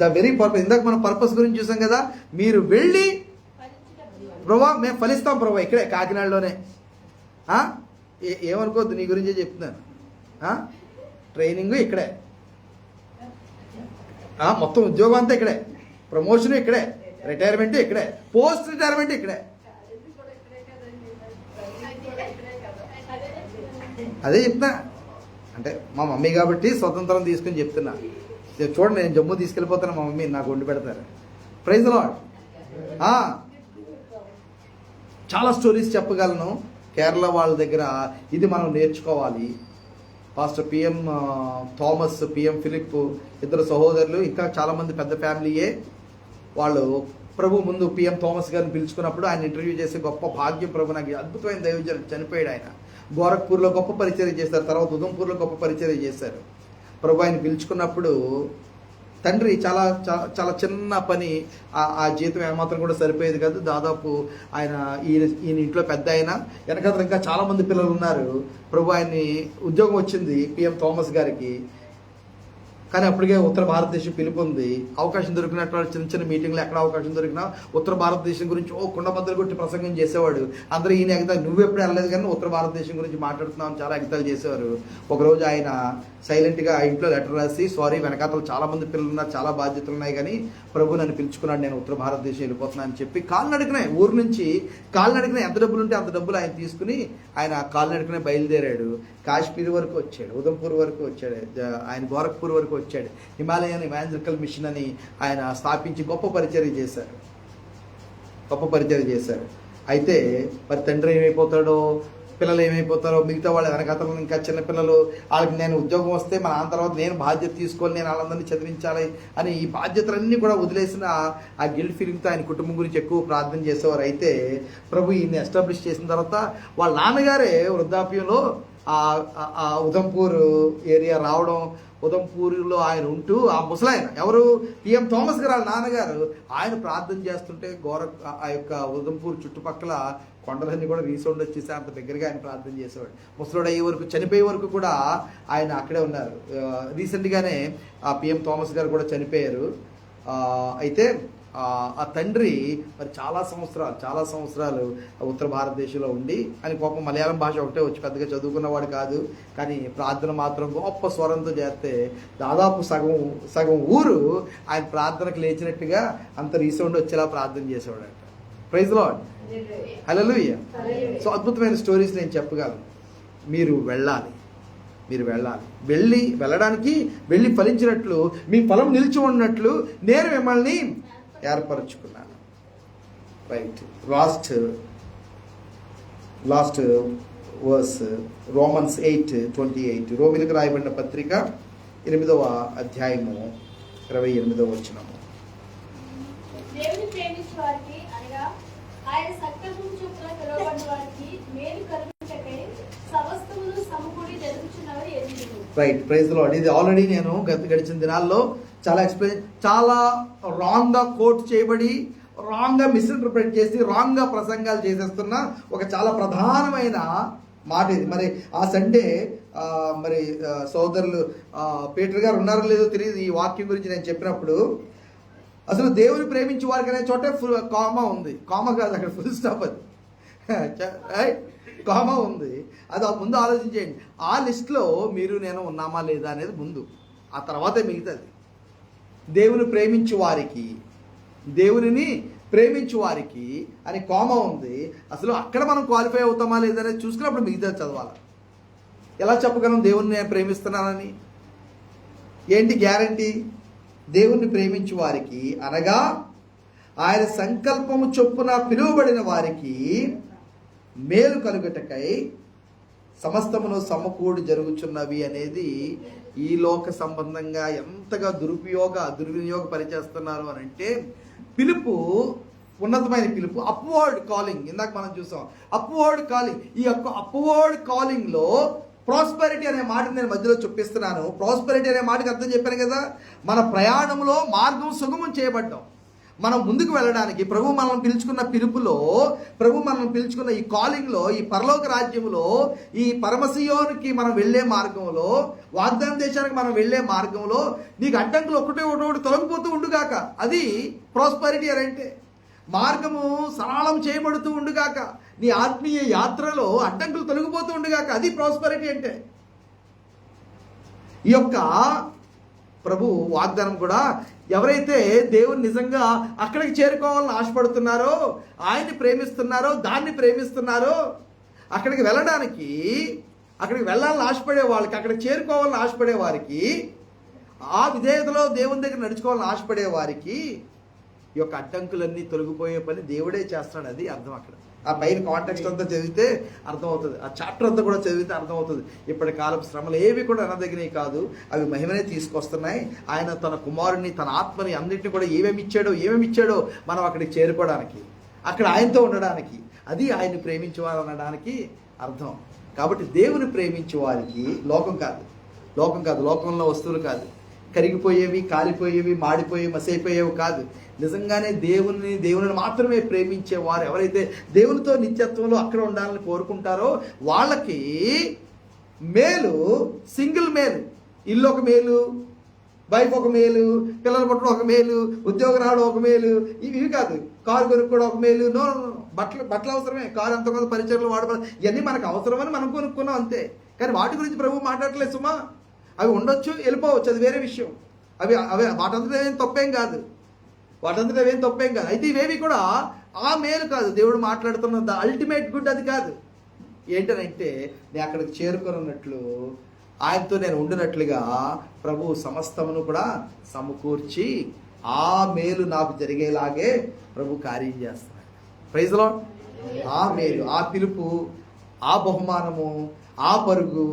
ద వెరీ పర్పస్. ఇందాక మనం పర్పస్ గురించి చూసాం కదా. మీరు వెళ్ళి ప్రభా మేము ఫలిస్తాం ప్రభా, ఇక్కడే కాకినాడలోనే. ఏమనుకోవద్దు, నీ గురించే చెప్తున్నాను. ట్రైనింగ్ ఇక్కడే, మొత్తం ఉద్యోగం అంతా ఇక్కడే, ప్రమోషన్ ఇక్కడే, రిటైర్మెంట్ ఇక్కడే, పోస్ట్ రిటైర్మెంట్ ఇక్కడే. అదే చెప్తున్నా. అంటే మా మమ్మీ కాబట్టి స్వతంత్రం తీసుకుని చెప్తున్నా. చూడండి, నేను జమ్మూ తీసుకెళ్ళిపోతాను, మా మమ్మీ నాకు వండి పెడతారు. Praise the lord. చాలా స్టోరీస్ చెప్పగలను కేరళ వాళ్ళ దగ్గర. ఇది మనం నేర్చుకోవాలి. Pastor PM Thomas, PM Philip, ఇద్దరు సహోదరులు, ఇంకా చాలామంది పెద్ద ఫ్యామిలీయే. వాళ్ళు ప్రభు ముందు పిఎం థామస్ గారిని పిలుచుకున్నప్పుడు ఆయన ఇంటర్వ్యూ చేసే గొప్ప భాగ్యం ప్రభు నాకు, అద్భుతమైన దైవజనుడు, చనిపోయాడు ఆయన. గోరఖ్పూర్లో గొప్ప పరిచర్య చేశారు, తర్వాత ఉదంపూర్లో గొప్ప పరిచర్య చేశారు. ప్రభు ఆయన పిలుచుకున్నప్పుడు తండ్రి చాలా చాలా చాలా చిన్న పని, ఆ జీతం ఏమాత్రం కూడా సరిపోయేది కాదు. దాదాపు ఈయన ఇంట్లో పెద్ద ఆయన, వెనకాల ఇంకా చాలామంది పిల్లలు ఉన్నారు. ప్రభు ఆయన్ని ఉద్యోగం వచ్చింది పిఎం థామస్ గారికి. కానీ అప్పటికే ఉత్తర భారతదేశం పిలుపు ఉంది. అవకాశం దొరికినట్టు చిన్న చిన్న మీటింగ్లు ఎక్కడ అవకాశం దొరికినా ఉత్తర భారతదేశం గురించి కుండబద్దలు కొట్టి ప్రసంగం చేసేవాడు. అందరూ ఈయన ఎగతాలు, నువ్వెప్పుడు వెళ్ళలేదు కానీ ఉత్తర భారతదేశం గురించి మాట్లాడుతున్నావు అని చాలా ఎగతాలు చేసేవారు. ఒకరోజు ఆయన సైలెంట్గా ఆ ఇంట్లో లెటర్ రాసి, సారీ వెనకాతలు చాలామంది పిల్లలు ఉన్నారు, చాలా బాధ్యతలు ఉన్నాయి, కానీ ప్రభు నన్ను పిలుచుకున్నాడు, నేను ఉత్తర భారతదేశం వెళ్ళిపోతున్నాను అని చెప్పి కాలినడకనే ఊరు నుంచి కాలినడకనే ఎంత డబ్బులు ఉంటే అంత డబ్బులు ఆయన తీసుకుని ఆయన కాలినడకనే బయలుదేరాడు. కాశ్మీర్ వరకు వచ్చాడు, ఉదంపూర్ వరకు వచ్చాడు, ఆయన గోరఖ్పూర్ వరకు వచ్చాడు. హిమాలయన్ ఇవాంజలికల్ మిషన్ అని ఆయన స్థాపించి గొప్ప పరిచర్య చేశారు. అయితే మరి తండ్రి ఏమైపోతాడో, పిల్లలు ఏమైపోతారో, మిగతా వాళ్ళు వెనకాతలు ఇంకా చిన్నపిల్లలు, వాళ్ళకి నేను ఉద్యోగం వస్తే మా నాన్న తర్వాత నేను బాధ్యత తీసుకోవాలి, నేను వాళ్ళందరినీ చదివించాలి అని ఈ బాధ్యతలన్నీ కూడా వదిలేసిన ఆ గిల్ట్ ఫీలింగ్తో ఆయన కుటుంబం గురించి ఎక్కువ ప్రార్థన చేసేవారు. అయితే ప్రభు ఈయన్ని ఎస్టాబ్లిష్ చేసిన తర్వాత వాళ్ళ నాన్నగారే వృద్ధాప్యంలో ఆ ఉదంపూర్ ఏరియా రావడం, ఉదంపూర్లో ఆయన ఉంటూ ఆ ముసలాయన ఎవరు పిఎం థామస్ గారు వాళ్ళ నాన్నగారు ఆయన ప్రార్థన చేస్తుంటే ఆ యొక్క ఉదంపూర్ చుట్టుపక్కల కొండలన్నీ కూడా రీసౌండ్ వచ్చేసి అంత దగ్గరగా ఆయన ప్రార్థన చేసేవాడు. ముసలోడు అయ్యే వరకు, చనిపోయే వరకు కూడా ఆయన అక్కడే ఉన్నారు. రీసెంట్గానే ఆ పిఎం థామస్ గారు కూడా చనిపోయారు. అయితే ఆ తండ్రి మరి చాలా సంవత్సరాలు ఉత్తర భారతదేశంలో ఉండి, ఆయన పాపం మలయాళం భాష ఒకటే వచ్చి పెద్దగా చదువుకున్నవాడు కాదు, కానీ ప్రార్థన మాత్రం గొప్ప స్వరంతో చేస్తే దాదాపు సగం ఊరు ఆయన ప్రార్థనకు లేచినట్టుగా అంత రీసౌండ్ వచ్చేలా ప్రార్థన చేసేవాడు అంట. ప్రైజ్ లార్డ్, హల్లెలూయా. సో అద్భుతమైన స్టోరీస్ నేను చెప్పగలను. మీరు వెళ్ళడానికి వెళ్ళి ఫలించినట్లు, మీ ఫలం నిలిచి ఉన్నట్లు నేను మిమ్మల్ని ఏర్పరచుకున్నాను. రైట్, లాస్ట్ వర్స్ రోమన్స్ 8:28, రోమిలకు రాయబడిన పత్రిక 8వ అధ్యాయము 28వ వచనము. దేవుని ప్రేమించు వారికి అనగా ఆయన సంకల్పం చొప్పున పిలువబడిన వారికి మేలు కలుగుటకై సమస్తమును సమకూడి జరుగుచున్నవని ఎరుగుదుము. Right, praise the lord. ఇది ఆల్రెడీ నేను గడిచిన దినాల్లో చాలా రాంగ్గా కోట్ చేయబడి, రాంగ్గా మిస్ఇంటర్ప్రిట్ చేసి, రాంగ్గా ప్రసంగాలు చేసేస్తున్న ఒక చాలా ప్రధానమైన మాట ఇది. మరి ఆ సండే మరి సోదరులు పీటర్ గారు ఉన్నారో లేదో తెలియదు, ఈ వాక్యం గురించి నేను చెప్పినప్పుడు అసలు దేవుని ప్రేమించే వారికి అనే చోటే కామా ఉంది. కామా కాదు, అక్కడ ఫుల్ స్టాప్, అది కామా ఉంది. అది ముందు ఆలోచించేయండి. ఆ లిస్ట్లో మీరు నేను ఉన్నామా లేదా అనేది ముందు, ఆ తర్వాతే మిగతాది. దేవునిని ప్రేమించు వారికి అని కామా ఉంది. అసలు అక్కడ మనం క్వాలిఫై అవుతామా లేదనేది చూసుకున్నప్పుడు మిగతాది చదవాలి. ఎలా చెప్పగలం దేవుణ్ణి నేను ప్రేమిస్తున్నానని? ఏంటి గ్యారంటీ? దేవుణ్ణి ప్రేమించు వారికి అనగా ఆయన సంకల్పము చొప్పున పిలువబడిన వారికి మేలు కలుగుటకై సమస్తమును సమకూడి జరుగుచున్నవి అనేది ఈ లోక సంబంధంగా ఎంతగా దుర్వినియోగ పరిచేస్తున్నారు అని అంటే, పిలుపు ఉన్నతమైన పిలుపు, అప్వర్డ్ కాలింగ్. ఇందాక మనం చూసాం అప్వర్డ్ కాలింగ్. ఈ యొక్క అప్వర్డ్ కాలింగ్లో ప్రాస్పెరిటీ అనే మాట నేను మధ్యలో చూపిస్తున్నాను. ప్రాస్పెరిటీ అనే మాటకి అర్థం చెప్పాను కదా, మన ప్రయాణంలో మార్గం సుగమం చేయబడ్డాం. మనం ముందుకు వెళ్ళడానికి ప్రభు మనం పిలుచుకున్న పిలుపులో, ప్రభు మనం పిలుచుకున్న ఈ కాలింగ్లో, ఈ పరలోక రాజ్యంలో, ఈ పరమసియోనికి మనం వెళ్ళే మార్గంలో, వాగ్దాన దేశానికి మనం వెళ్ళే మార్గంలో నీకు అడ్డంకులు ఒకటి తొలగిపోతూ ఉండుగాక. అది ప్రాస్పెరిటీ అని అంటే. మార్గము సరళం చేయబడుతూ ఉండుగాక. నీ ఆత్మీయ యాత్రలో అడ్డంకులు తొలగిపోతూ ఉండుగాక. అది ప్రాస్పెరిటీ అంటే. ఈ యొక్క ప్రభు వాగ్దానం కూడా ఎవరైతే దేవుని నిజంగా అక్కడికి చేరుకోవాలని ఆశపడుతున్నారో, ఆయన్ని ప్రేమిస్తున్నారో, దాన్ని ప్రేమిస్తున్నారో, అక్కడికి వెళ్ళాలని ఆశపడే వాళ్ళకి, అక్కడికి చేరుకోవాలని ఆశపడే వారికి, ఆ విధేయతలో దేవుని దగ్గర నడుచుకోవాలని ఆశపడే వారికి ఈ యొక్క అడ్డంకులన్నీ తొలగిపోయే పని దేవుడే చేస్తాడు. అది అర్థం అక్కడ. ఆ పైన కాంటెక్స్ట్ అంతా చదివితే అర్థమవుతుంది, ఆ చాప్టర్ అంతా కూడా చదివితే అర్థమవుతుంది. ఇప్పటి కాలపు శ్రమలు ఏవి కూడా అనదగినవి కాదు, అవి మహిమనే తీసుకొస్తున్నాయి. ఆయన తన కుమారుని, తన ఆత్మని అన్నింటినీ కూడా ఏమేమి ఇచ్చాడో మనం అక్కడికి చేరుకోవడానికి, అక్కడ ఆయనతో ఉండడానికి, అది ఆయన్ని ప్రేమించేవారు అనడానికి అర్థం. కాబట్టి దేవుని ప్రేమించే వారికి లోకం కాదు, లోకంలో వస్తువులు కాదు, కరిగిపోయేవి, కాలిపోయేవి, మాడిపోయేవి, మసైపోయేవి కాదు. నిజంగానే దేవుని మాత్రమే ప్రేమించేవారు ఎవరైతే దేవునితో నిత్యత్వంలో అక్కడ ఉండాలని కోరుకుంటారో వాళ్ళకి మేలు, సింగిల్ మేలు. ఇల్లు ఒక మేలు, వైఫ్ ఒక మేలు, పిల్లలు పుట్టడం ఒక మేలు, ఉద్యోగం రావడం ఒక మేలు, ఇవి కాదు. కారు కొనుక్కోవడం ఒక మేలు. నో, బట్టలు అవసరమే, కారు అంత కొంత పరిచయలు వాడబడాలి, ఇవన్నీ మనకు అవసరమని మనం కొనుక్కున్నాం అంతే. కానీ వాటి గురించి ప్రభు మాట్లాడలేదు సుమా. అవి ఉండొచ్చు, వెళ్ళిపోవచ్చు, అది వేరే విషయం. అవి వాటంతటా ఏం తప్పేం కాదు. అయితే ఇవేవి కూడా ఆ మేలు కాదు. దేవుడు మాట్లాడుతున్న ద అల్టిమేట్ గుడ్ అది కాదు. ఏంటనంటే నేను అక్కడికి చేరుకున్నట్లు, ఆయనతో నేను ఉండినట్లుగా ప్రభు సమస్తమును కూడా సమకూర్చి ఆ మేలు నాకు జరిగేలాగే ప్రభు కార్యం చేస్తున్నాడు. Praise lord. ఆ మేలు, ఆ పిలుపు, ఆ బహుమానము, ఆ పరుగు,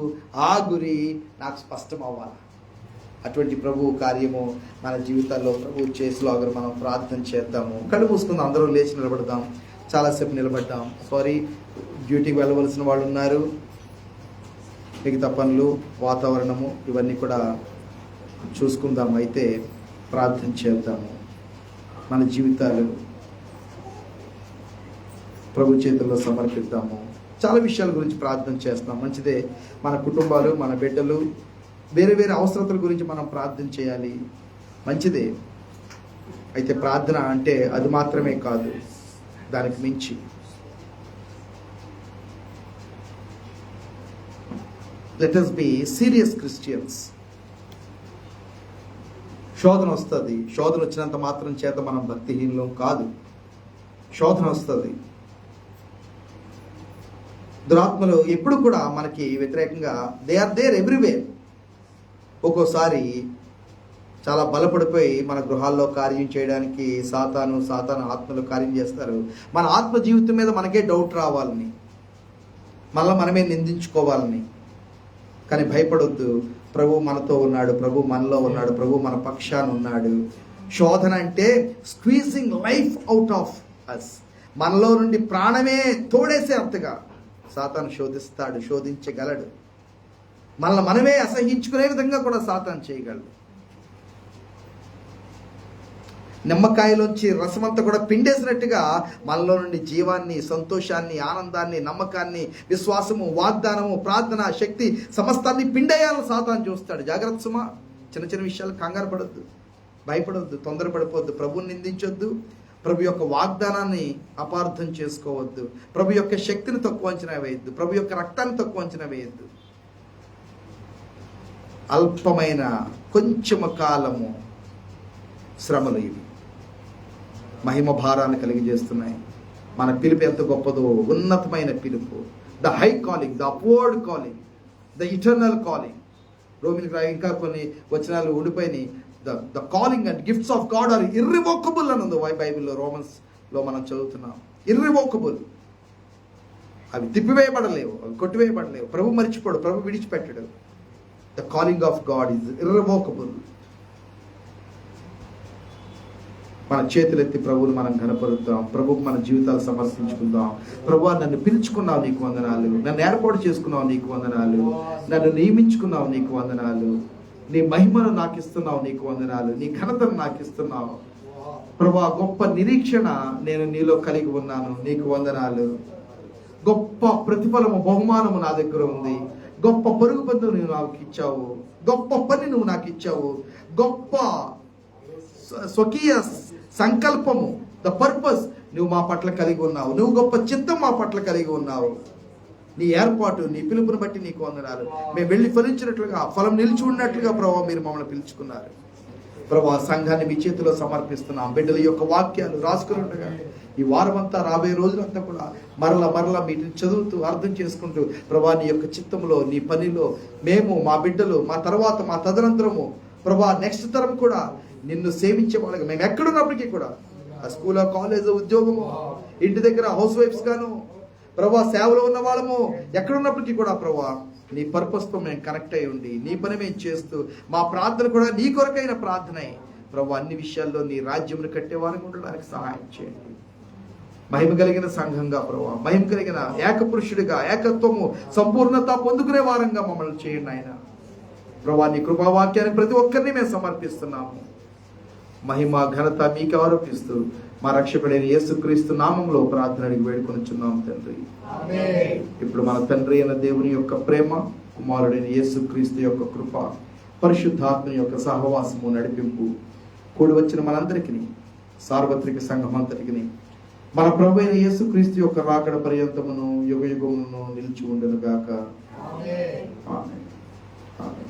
ఆ గురి నాకు స్పష్టం అవ్వాలి. అటువంటి ప్రభు కార్యము మన జీవితాల్లో ప్రభు చేసేలాగా మనం ప్రార్థన చేద్దాము. కళ్ళు మూసుకుందాం, అందరూ లేచి నిలబడదాం. చాలాసేపు నిలబడ్డాం. సారీ, డ్యూటీకి వెళ్ళవలసిన వాళ్ళు ఉన్నారు. మిగతా పనులు, వాతావరణము ఇవన్నీ కూడా చూసుకుందాం. అయితే ప్రార్థన చేద్దాము. మన జీవితాలు ప్రభు చేతుల్లో సమర్పిద్దాము. చాలా విషయాల గురించి ప్రార్థన చేస్తాం, మంచిదే. మన కుటుంబాలు, మన బిడ్డలు, వేరే వేరే అవసరతల గురించి మనం ప్రార్థన చేయాలి, మంచిదే. అయితే ప్రార్థన అంటే అది మాత్రమే కాదు, దానికి మించి let us be serious Christians. శోధన వస్తుంది. శోధన వచ్చినంత మాత్రం చేత మనం భక్తిహీనులం కాదు. శోధన వస్తుంది. దురాత్మలు ఎప్పుడు కూడా మనకి వ్యతిరేకంగా దే ఆర్ దేర్ ఎవ్రీవేర్. ఒక్కోసారి చాలా బలపడిపోయి మన గృహాల్లో కార్యం చేయడానికి సాతాను ఆత్మలు కార్యం చేస్తారు. మన ఆత్మ జీవితం మీద మనకే డౌట్ రావాలని, మళ్ళీ మనమే నిందించుకోవాలని. కానీ భయపడొద్దు, ప్రభు మనతో ఉన్నాడు, ప్రభు మనలో ఉన్నాడు, ప్రభు మన పక్షాన ఉన్నాడు. శోధన అంటే squeezing life out of us, మనలో నుండి ప్రాణమే తోడేసే అంతగా సాతాను శోధిస్తాడు, శోధించగలడు. మనల్ని మనమే అసహించుకునే విధంగా కూడా సాతాను చేయగలడు. నిమ్మకాయలోంచి రసమంతా కూడా పిండేసినట్టుగా మనలో నుండి జీవాన్ని, సంతోషాన్ని, ఆనందాన్ని, నమ్మకాన్ని, విశ్వాసము, వాగ్దానము, ప్రార్థన, శక్తి సమస్తాన్ని పిండేయాలని సాతాను చూస్తాడు. జాగ్రత్త సుమా. చిన్న చిన్న విషయాలు కంగారు పడొద్దు, భయపడొద్దు, తొందరపడిపోద్దు, ప్రభుని నిందించొద్దు, ప్రభు యొక్క వాగ్దానాన్ని అపార్థం చేసుకోవద్దు, ప్రభు యొక్క శక్తిని తక్కువ అంచనా వేయద్దు, ప్రభు యొక్క రక్తాన్ని తక్కువ అంచనా వేయద్దు. అల్పమైన కొంచెము కాలము శ్రమలు ఇవి మహిమ భారాన్ని కలిగజేస్తున్నాయి. మన పిలుపు ఎంత గొప్పదో, ఉన్నతమైన పిలుపు, the high calling, the upward calling, the eternal calling. రోమిలికి ఇంకా కొన్ని వచనాలు ఉండిపోయినాయి. The calling and gifts of God are irrevocable అని ఉంది బైబిల్లో. రోమన్స్లో మనం చదువుతున్నాం. ఇర్రివోకబుల్, అవి తిప్పివేయబడలేవు, అవి కొట్టివేయబడలేవు. ప్రభు మర్చిపోడు, ప్రభు విడిచిపెట్టడు. The calling of God is irrevocable. మన చేతులెత్తి ప్రభువుని మనం ఘనపరుద్దాం, ప్రభువుకు మన జీవితాలు సమర్పించుకుందాం. ప్రభువా, నన్ను పిలుచుకున్నావు, నీకు వందనాలు. నన్ను ఏర్పాటు చేసుకున్నావు, నీకు వందనాలు. నన్ను నియమించుకున్నావు, నీకు వందనాలు. నీ మహిమను నాకు ఇస్తున్నావు, నీకు వందనాలు. నీ ఘనతను నాకు ఇస్తున్నావు. ప్రభువా, గొప్ప నిరీక్షణ నేను నీలో కలిగి ఉన్నాను, నీకు వందనాలు. గొప్ప ప్రతిఫలము, బహుమానము నా దగ్గర ఉంది. గొప్ప పరుగు పందెం నువ్వు నాకు ఇచ్చావు, గొప్ప పని నువ్వు నాకు ఇచ్చావు, గొప్ప స్వకీయ సంకల్పము, ద పర్పస్ నువ్వు మా పట్ల కలిగి ఉన్నావు. నువ్వు గొప్ప చిత్తం మా పట్ల కలిగి ఉన్నావు. నీ ఏర్పాటు, నీ పిలుపుని బట్టి నీకు వందనాలు. మేము వెళ్ళి ఫలించినట్లుగా, ఫలం నిలిచి ఉన్నట్లుగా ప్రభావ మీరు మమ్మల్ని పిలుచుకున్నారు. ప్రభావ, సంఘాన్ని మీ చేతిలో సమర్పిస్తున్నాం. బిడ్డల యొక్క వాక్యాలు రాసుకుని ఉండగా ఈ వారం అంతా, రాబోయే రోజులంతా కూడా మరలా వీటిని చదువుతూ అర్థం చేసుకుంటూ ప్రభా, నీ యొక్క చిత్తంలో, నీ పనిలో మేము, మా బిడ్డలు, మా తర్వాత, మా తదనంతరము ప్రభా, నెక్స్ట్ తరం కూడా నిన్ను సేవించే వాళ్ళగా మేము ఎక్కడున్నప్పటికీ కూడా, ఆ స్కూల్, కాలేజ్, ఉద్యోగము, ఇంటి దగ్గర హౌస్ వైఫ్స్ గాను ప్రభా, సేవలో ఉన్న వాళ్ళము ఎక్కడున్నప్పటికీ కూడా ప్రభా, నీ పర్పస్తో మేము కనెక్ట్ అయి ఉండి నీ పని మేము చేస్తూ మా ప్రార్థన కూడా నీ కొరకైన ప్రార్థనే ప్రభు. అన్ని విషయాల్లో నీ రాజ్యమును కట్టేవారికి ఉండడానికి సహాయం చేయండి. మహిమ కలిగిన సంఘంగా ప్రభు, మహిమ కలిగిన ఏకపురుషుడిగా, ఏకత్వము సంపూర్ణత పొందుకునే వారంగా మమ్మల్ని చేయండి ఆయన ప్రభు. నీ కృపావాక్యానికి ప్రతి ఒక్కరిని మేము సమర్పిస్తున్నాము. మహిమ ఘనత మీకు ఆరోపిస్తూ మా రక్షకుడైన యేసుక్రీస్తు నామంలో ప్రార్థన అడిగి వేడుకొనిచున్నాము తండ్రి. ఇప్పుడు మన తండ్రి అయిన దేవుని యొక్క ప్రేమ, కుమారుడైన యేసుక్రీస్తు యొక్క కృప, పరిశుద్ధాత్మ యొక్క సహవాసము నడిపింపు కూడి వచ్చిన మనందరికీ, సార్వత్రిక సంఘం అంతటికి మన ప్రభు అయిన యేసుక్రీస్తు యొక్క రాకడ పర్యంతమును యుగ యుగమును నిలిచి ఉండను గాక. ఆమేన్. ఆమేన్.